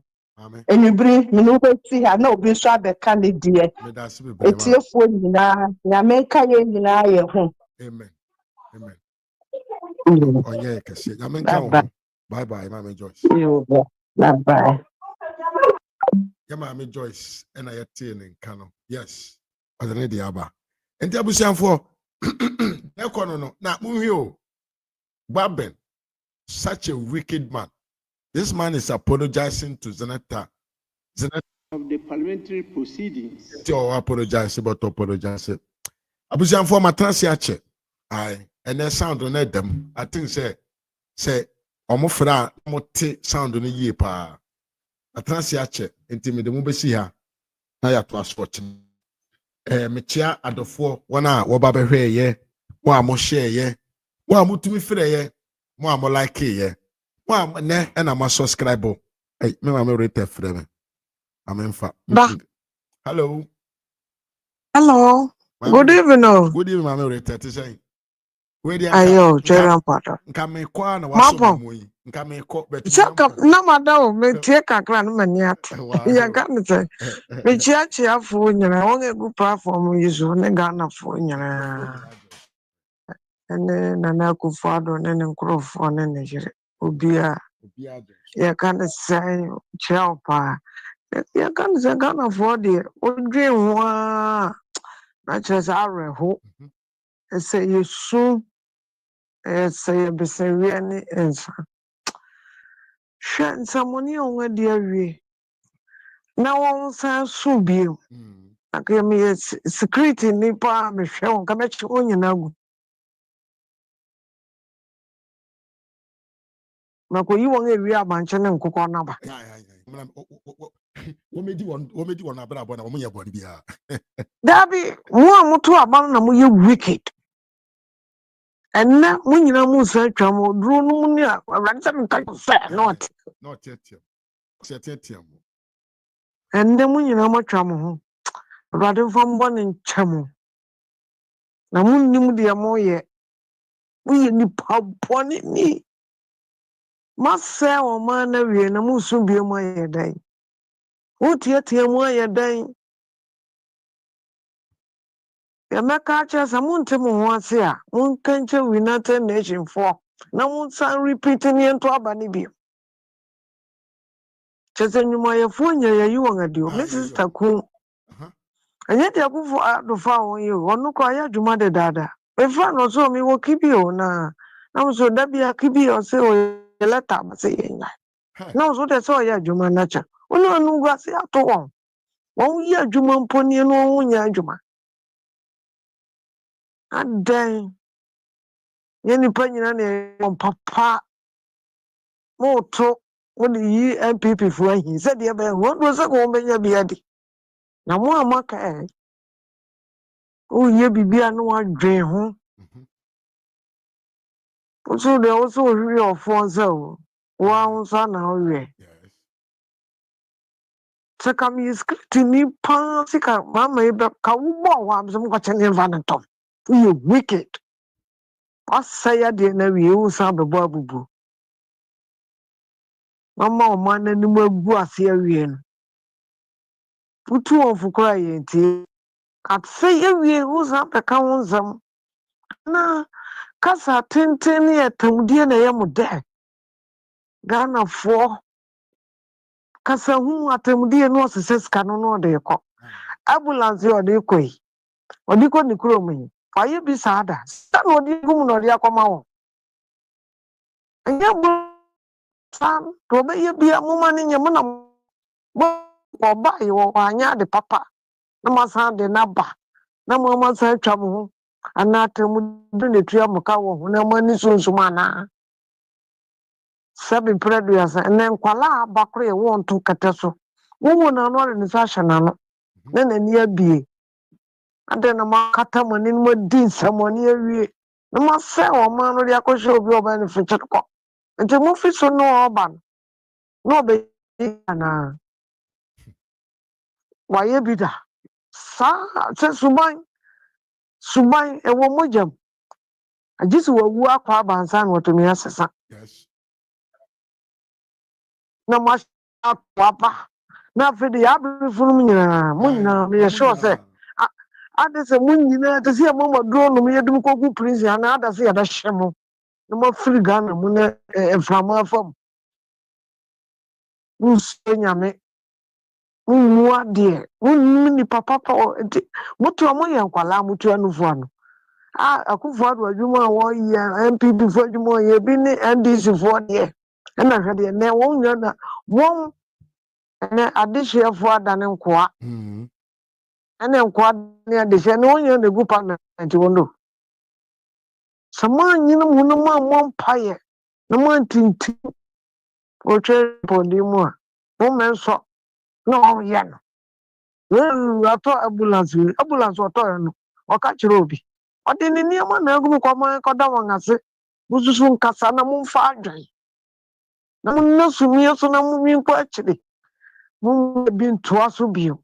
Enibri minubeti ha na obi so abeka ne die etiefo nyina nyame ka ye nyina ye ho amen amen onye kese nyame ka ho bye bye mama Joyce bye bye ya mama Joyce ena ye tie ne nka no yes adene de aba enti abusianfo ekono no na munhwe o Baben such a wicked man. This man is apologizing to Zenata of the parliamentary proceedings. Apologize about apologize. Abusian for my transiache. I and then sound on them. I think say omofra mote sound on ye pa. A transiache intimi the mubesi ha. Na ya to aswatch. Mechia adofo wana wababe hwe ye. Wa mo share ye. Wa mutumi frɛ ye. Mo am like ye. Mo am ne na ma subscribe. Hey, me ma me rate frɛ me. Amenfa. Hello. Hello. Good evening. Good evening, Mama Rita. Say. Ayo, Jerry Potter. Nkame kwa na waso moyi. Nkame ko betu. Chaka na madam me tie kakra no maniat. Ya ka me say. Me chia fo nyina won egu platform yizo ne Ghana fo nyina. Ene na na kufado ne nkrofo ne ne jire. Obia. Ya kan say chia pa. Ya kan say Ghana fo de odwen ho a na chese areho. Say you soon say be say we any answer. Shan samoni onwe dia wi. Na won san so bio. Aka me security ni pa me hwe won ka me chi onyina gu. Na ko yi won ewi abanche ne nkokọ na ba. Wo medi won abra bo na wo ye body bia. Dabi mo amuto aban na mo ye wicked. Enna mo nyina mo sa atwa mo duro no mu ni awrade se nka se not Tiam. Ende mo nyina mo atwa mo ho. Awrade mfam bo ne ncham. Na mo nnim de mo ye. Mo ye ni pabone ni. Mase o ma na wie na mo so bie mo ye dan. Wo tie mo ye dan. Ya meka cha sa mo ntem ho ase a, mo kanche United Nations for. Na mo san repeat ni ento aba ni bi. Chese nyuma ye fo nya ye yi won adio. Me sister ku. Anya de akufo do fa won ye. Onu ko aya dwuma de dada. Me fa no so mi wo kibi o na. Na mo so da bia kibi o se o ye leta ma se ye nya. Na so de so ya dwuma na cha. Onu anu gwa se ato won. Won yi adwuma mponi no won nya adwuma. Adan ye nipa nyina ne on papa moto wodi yi MPP fu ahi se de be won do se ko benya bia di na mo amaka o ye bibia no adwen ho so de o so hwi ofo se o wa unsa na o we se kam yi script ni pa sika mama e be ka wo bo wa am se mo kwa chene va na tom you wicked asaya de na wi u sa be bo abubu mama o man na ni mu agu ase awie no putu on fukura ye ntie at say awie u sa be ka won zam na kasa tenten ne etamdie na ye mu de Ghana fo kasa hu atamdie no sese ska no de ko ambulance o de koi odiko ni kuro mu aye bi saada sa no di gum no de akoma wo anya bu san to be ye bia mu mane nye mu na bo ba ye wo anya de papa na masa de na ba na mo masa twa mu ho anata mu de ne tua mu ka wo na mani sunsuma na sabi predu asa enen kwala bakre ye won to kata so Woman na no ne sasha na no. Na ni abie. Ade na makata mani no din samoni awie. Na ma se o ma no dia kwhye obi oba ne fiche ko. Nti mo fi so no oba no. No be na. Wa ye bi da. Sa se suban ewo mojam. Ajisi wa wu akwa abansa no to me asesa. Yes. Na ma akwa na fe de ya be funu nyina mo nyina me sure say ade se mo nyina te se mo dro no me yedum kogu prince ana ada se ya da hyemo na mo firi Ghana mo na eframa fam nso nyame mu ade mo ni papa mo to mo ye nkwala mo to anufu ano akufo ado adwuma wo ye MPP fo adwuma ye bi ni NDC fo de na hwe de na won nyana won na adehye fo ada ne nkoa ene nkoa ne adehye ne won nyana gu parliament wondo sama nyina mu no ma mpaye na ma tinti o twe podi mu a wo menso na o ye no we ato ambulance oto no o ka kire obi o de ni niam na agu ko ma ko da won ase bususu nkasa na mu mfa adwen na mu nasumi so na mu mi nko akire mu bi ntoa so bio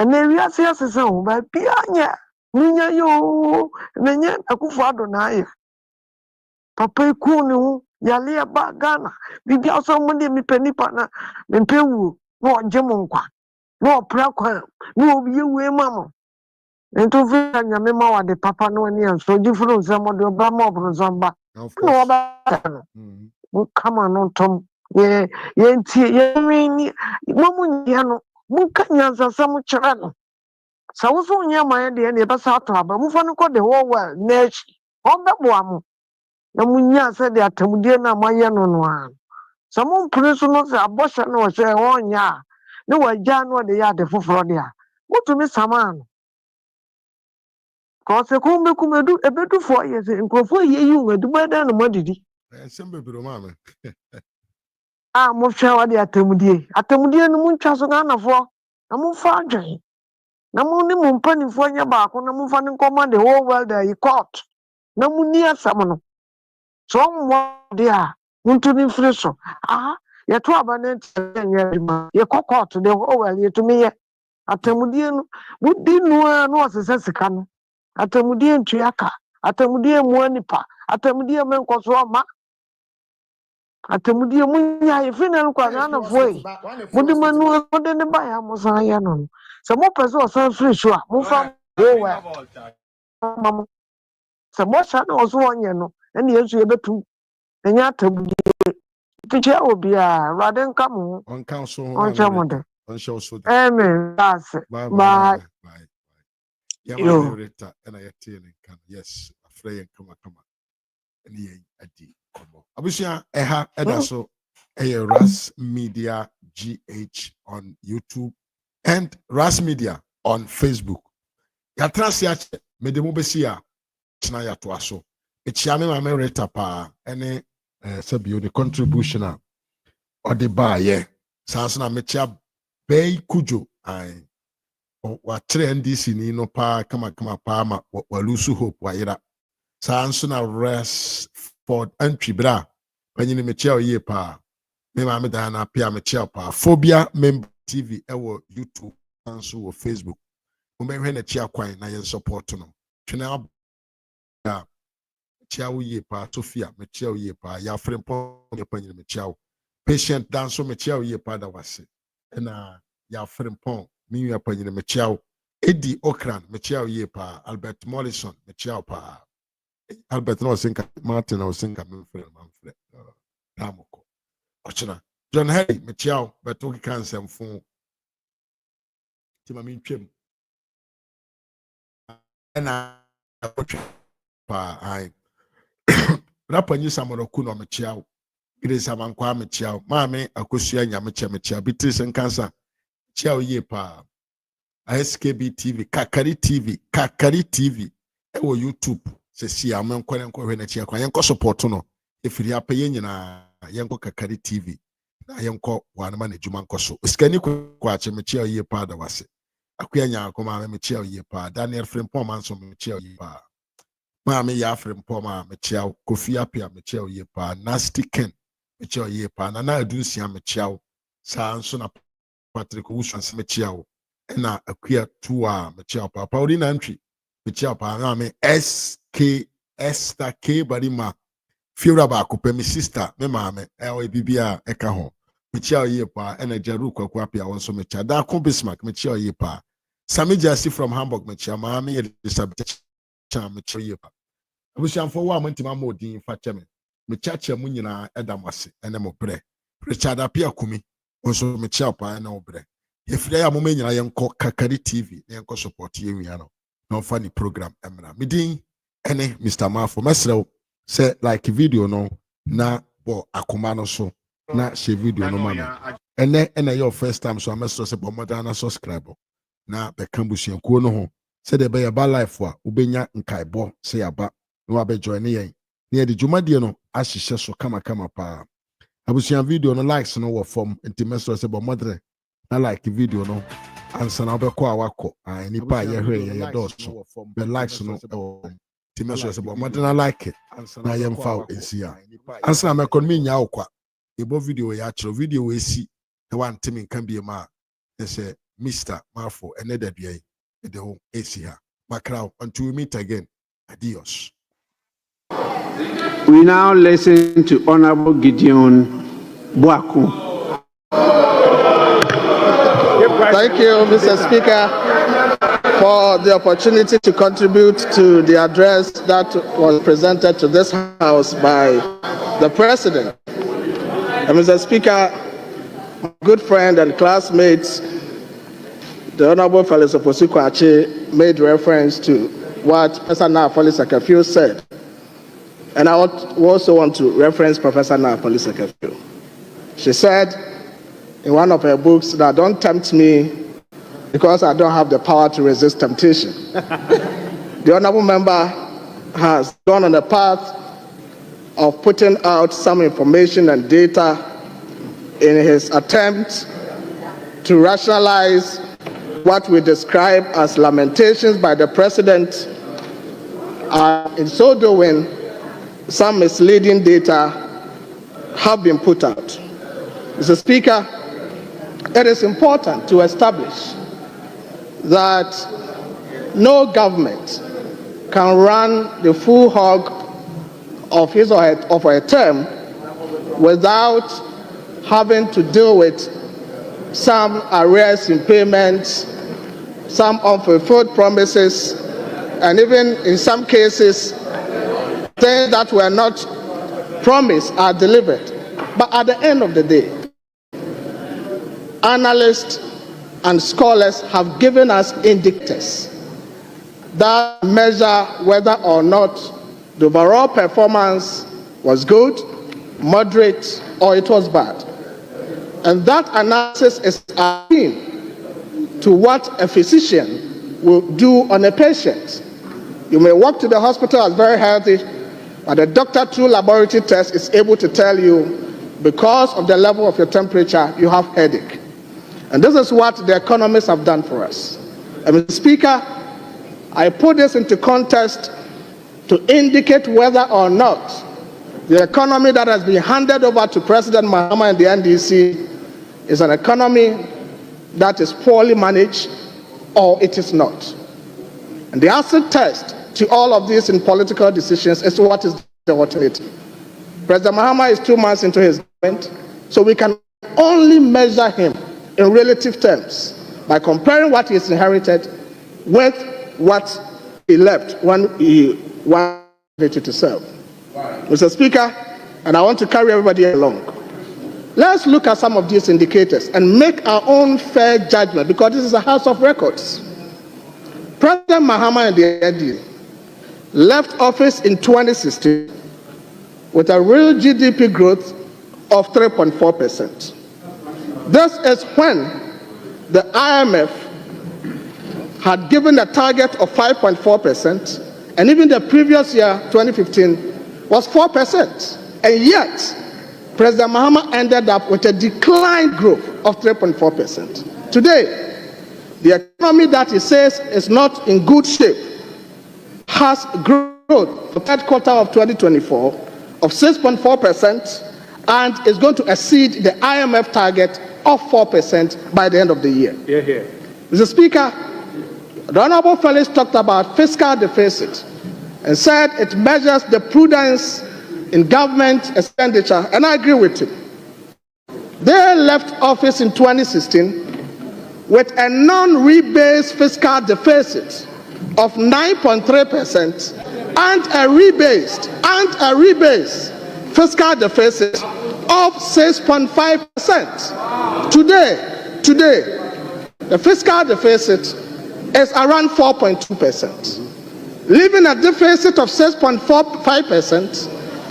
ene wi ase asese ho ba bia nya ninya yo nenye akufo ado na aye papa iku ne ho yale ba Ghana bibi aso mo de mi panipa na mpewu na onje mo nkwa na opra kwa na obi yewe mamo ento fi nyame ma wa de papa no ani anso jifuru nsa mo de oba mo obro zamba na oba no kama no tom ye ntie ye ni mo munya no mo kanya sasa mo kire no sa wo so nya ma ye de ne ba sa to aba mo fa no ko de wo wa na chi on be bo am na munya se de atamudie na maye no no a so mo mpre so no se aboshe no hye wonya ne wagya no de ya de foforo de a mutumi saman ko se kumbe kumedu ebedu fo ye se nkrofo ye yi wedu bada no modidi sembe biro mama mo hwe wa de atamudie no muntwa so Ghana fo na mo fa adwen na mo ni mo mpanifo nya ba ko na mo fa ne command the whole world the court na mo ni asam no so mo de a muntuni free so ye to abane nya ma ye court the whole world ye to me ye atamudie no wudi no a no osese sika no atamudie ntuaka atamudie mu anipa atamudie menkoso ma atamudie munya ye final kwa na foi mudi manu mudi ne ba ya musa ya no se mo pese o san free so a mo fa wo wa mama se mo sha na oso onye no ene yesu ye betu enya atamudie piche obi a rade nka mo on council on chamode on show so amen that's it bye ya ma reta ena yete ne kan yes afre kama ene ye adi komo abusia eha eda so RAZ Media GH on YouTube and RAZ Media on Facebook ya transia me de mo besi a tena ya to aso echia me ma reta pa ene sabio the contribution or the ba ye sanso na mechia bay kujo ai wa tre NDC ni no pa kama pa ma wa lusu hope wa ira sanso na rest for entry bra panyi mechia ye pa me ma me da na pia mechia pa phobia member TV ewo YouTube sanso wo Facebook mo be hwe na chia kwan na ye support no twena ya chia wo ye pa Sofia mechia wo ye pa ya frempo me panyi mechia patient danso mechia wo ye pa da wase na ya frempon mi ya panyi mechia wo Eddie Okran mechia wo ye pa Albert Morrison mechia wo pa Albert no sinka Martin no sinka memfre tamoko ochina John Harry mechia wo beto kansem fun ti ma mi twem na pa ai rapanyi samoroku no mechia wo Grace Amankwa mechia maame akosua nya mechia Beatrice Nkansa chia oye pa SKB TV Kakari TV ewo YouTube se si amenkwa hwe na chia kwa yenko support no efiri apaye nyina yenko Kakari TV na yɛnkɔ wanema ne dwuma nkɔ so osikani kwaakye mekyia yie paa da wase akoya nyankoma mekyia yie paa Daniel Frimpom anso mekyia yie paa maame ya Frimpom a mekyia Kofi Apia mekyia yie paa Nasty Ken mekyia yie paa Nana Adunsia mekyia saa nso na Patrick Wusu mekyia na akoya tuwa mekyia paa Pauli Nantwi mekyia paa maame SK Esther K Barima Fiora ba ko me sister me maame bibia eka ho mekyia yie paa na Jaru Kwaku Apia wonso mekyia da ko Bismarck mekyia yie paa Sami Jasi from Hamburg mekyia maame Elizabeth cha mekyia yie paa abusiamfo wa amantima modin fa kyeme mekyia mu nyina edamase ene mo bre Richard Apia Kumi wonso mekyia paa na obre yefira ya moma nyina yenko Kakari TV yenko support yewia no na fa ni program emra medin ene Mr. Mafo mesrew say like video no na bo akoma no so na share video no mama ene your first time so ameso say bo modern subscribe na be kambusiankuo no ho say de be ba life a ubenya nkaibo say aba no abe join yen na de dwumade no ahihye so kama pa abusian video no likes no wo form intimeso say bo modern na like video no ansa na obekọ awakọ ani pa ye hwe ye dos the likes no Timeso se bo modern like it na yem foul esia ansa me kon me nya okwa ebo video ya chiro video we si e wan timi kan bi ma say Mr. Mafo eneda dua e de ho esia makra until we meet again adios. We now listen to Honorable Gideon Boaku. Thank you, Mr. Speaker, for the opportunity to contribute to the address that was presented to this House by the President. And Mr. Speaker, my good friend and classmate, the Honorable Felix Oposukwachi, made reference to what Professor Naafoli Sekefio said. And I also want to reference Professor Naafoli Sekefio. She said in one of her books that don't tempt me because I don't have the power to resist temptation. The honorable member has gone on a path of putting out some information and data in his attempt to rationalize what we describe as lamentations by the president. In so doing, some misleading data have been put out. Mr. Speaker, it is important to establish that no government can run the full hog of his or her term without having to deal with some arrears in payments, some unfulfilled promises, and even in some cases, things that were not promised are delivered. But at the end of the day, analysts and scholars have given us indicators that measure whether or not the overall performance was good, moderate, or it was bad. And that analysis is akin to what a physician will do on a patient. You may walk to the hospital as very healthy, but the doctor through laboratory test is able to tell you because of the level of your temperature, you have headache. And this is what the economists have done for us. Mr. Speaker, I put this into context to indicate whether or not the economy that has been handed over to President Maham and the NDC is an economy that is poorly managed or it is not. And the acid test to all of this in political decisions is what is the alternative. President Mahama is 2 months into his government, so we can only measure him in relative terms by comparing what he's inherited with what he left when he wanted to serve. Mr. Speaker, and I want to carry everybody along. Let's look at some of these indicators and make our own fair judgment, because this is a house of records. President Mahama and the NDC left office in 2016 with a real GDP growth of 3.4%. This is when the IMF had given a target of 5.4%, and even the previous year, 2015, was 4%. And yet, President Mahama ended up with a declined growth of 3.4%. Today, the economy that he says is not in good shape has growth for the third quarter of 2024 of 6.4% and is going to exceed the IMF target of 4% by the end of the year. Mr. Speaker, the Honorable Felix talked about fiscal deficit and said it measures the prudence in government expenditure, and I agree with him. They left office in 2016 with a non-rebased fiscal deficit of 9.3% and a rebased fiscal deficit of 6.5%. Today, the fiscal deficit is around 4.2%, leaving a deficit of 6.45%,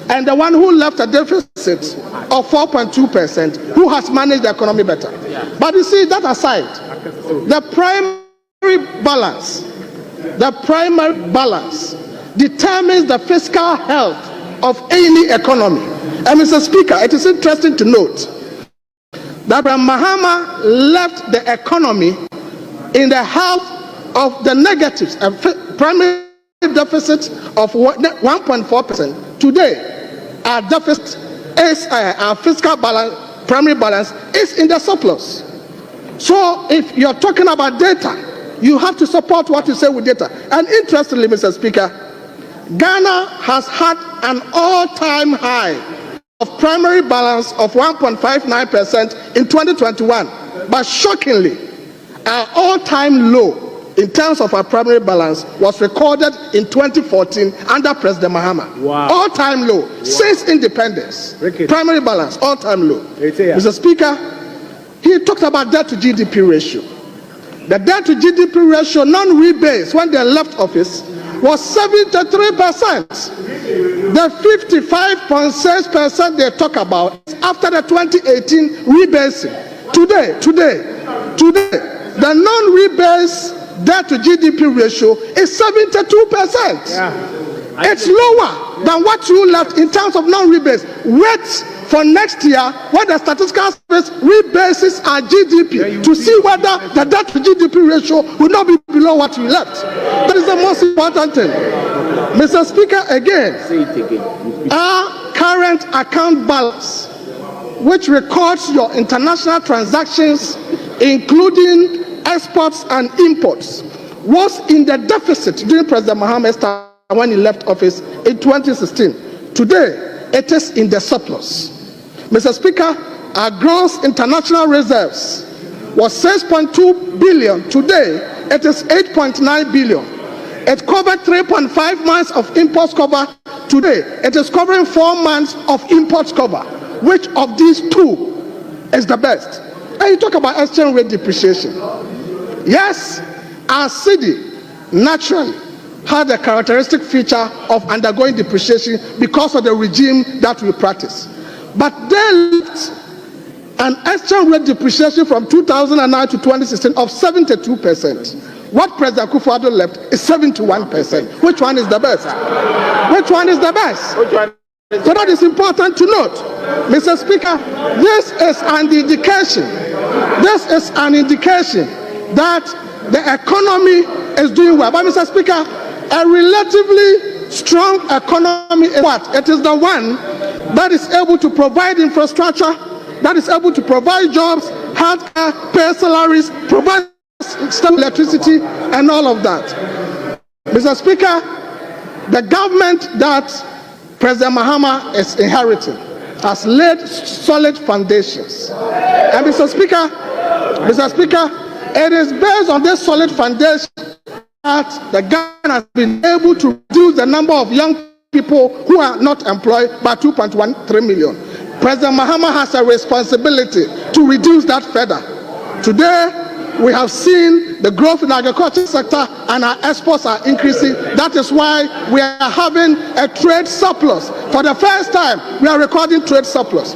and the one who left a deficit of 4.2%, who has managed the economy better. But you see, that aside, the primary balance determines the fiscal health of any economy. And Mr. Speaker, it is interesting to note that Mahama left the economy in the health of the negatives, a primary deficit of 1.4%. Today, our deficit is our fiscal balance, primary balance is in the surplus. So if you're talking about data, you have to support what you say with data. And interestingly, Mr. Speaker, Ghana has had an all-time high of primary balance of 1.59% in 2021. But shockingly, our all-time low in terms of our primary balance was recorded in 2014 under President Mahama. Wow. All-time low. Wow. Since independence. Primary balance, all-time low. Mr. Speaker, he talked about debt to GDP ratio. The debt to GDP ratio, non-rebased, when they left office, was 73%. The 55.6% they talk about is after the 2018 rebasing. Today, the non-rebased debt to GDP ratio is 72%. It's lower than what you left in terms of non-rebase. Wait for next year when the statistical service rebases our GDP to see whether the debt to GDP ratio will not be below what you left. That is the most important thing. Mr. Speaker, again, our current account balance, which records your international transactions, including exports and imports, was in the deficit during President Mahama's time when he left office in 2016. Today, it is in the surplus. Mr. Speaker, our gross international reserves was 6.2 billion. Today, it is 8.9 billion. It covered 3.5 months of imports cover. Today, it is covering 4 months of imports cover. Which of these two is the best? And you talk about exchange rate depreciation. Yes, our city naturally had a characteristic feature of undergoing depreciation because of the regime that we practice. But they left an exchange rate depreciation from 2009 to 2016 of 72%. What President Akufo-Addo left is 71%. Which one is the best? Which one is the best? So that is important to note. Mr. Speaker, this is an indication. This is an indication that the economy is doing well. But Mr. Speaker, a relatively strong economy is what? It is the one that is able to provide infrastructure, that is able to provide jobs, healthcare, pay salaries, provide stable electricity, and all of that. Mr. Speaker, the government that President Mahama is inheriting has laid solid foundations. And Mr. Speaker, it is based on this solid foundation that the government has been able to reduce the number of young people who are not employed by 2.13 million. President Mahama has a responsibility to reduce that further. Today, we have seen the growth in the agriculture sector and our exports are increasing. That is why we are having a trade surplus. For the first time, we are recording trade surplus.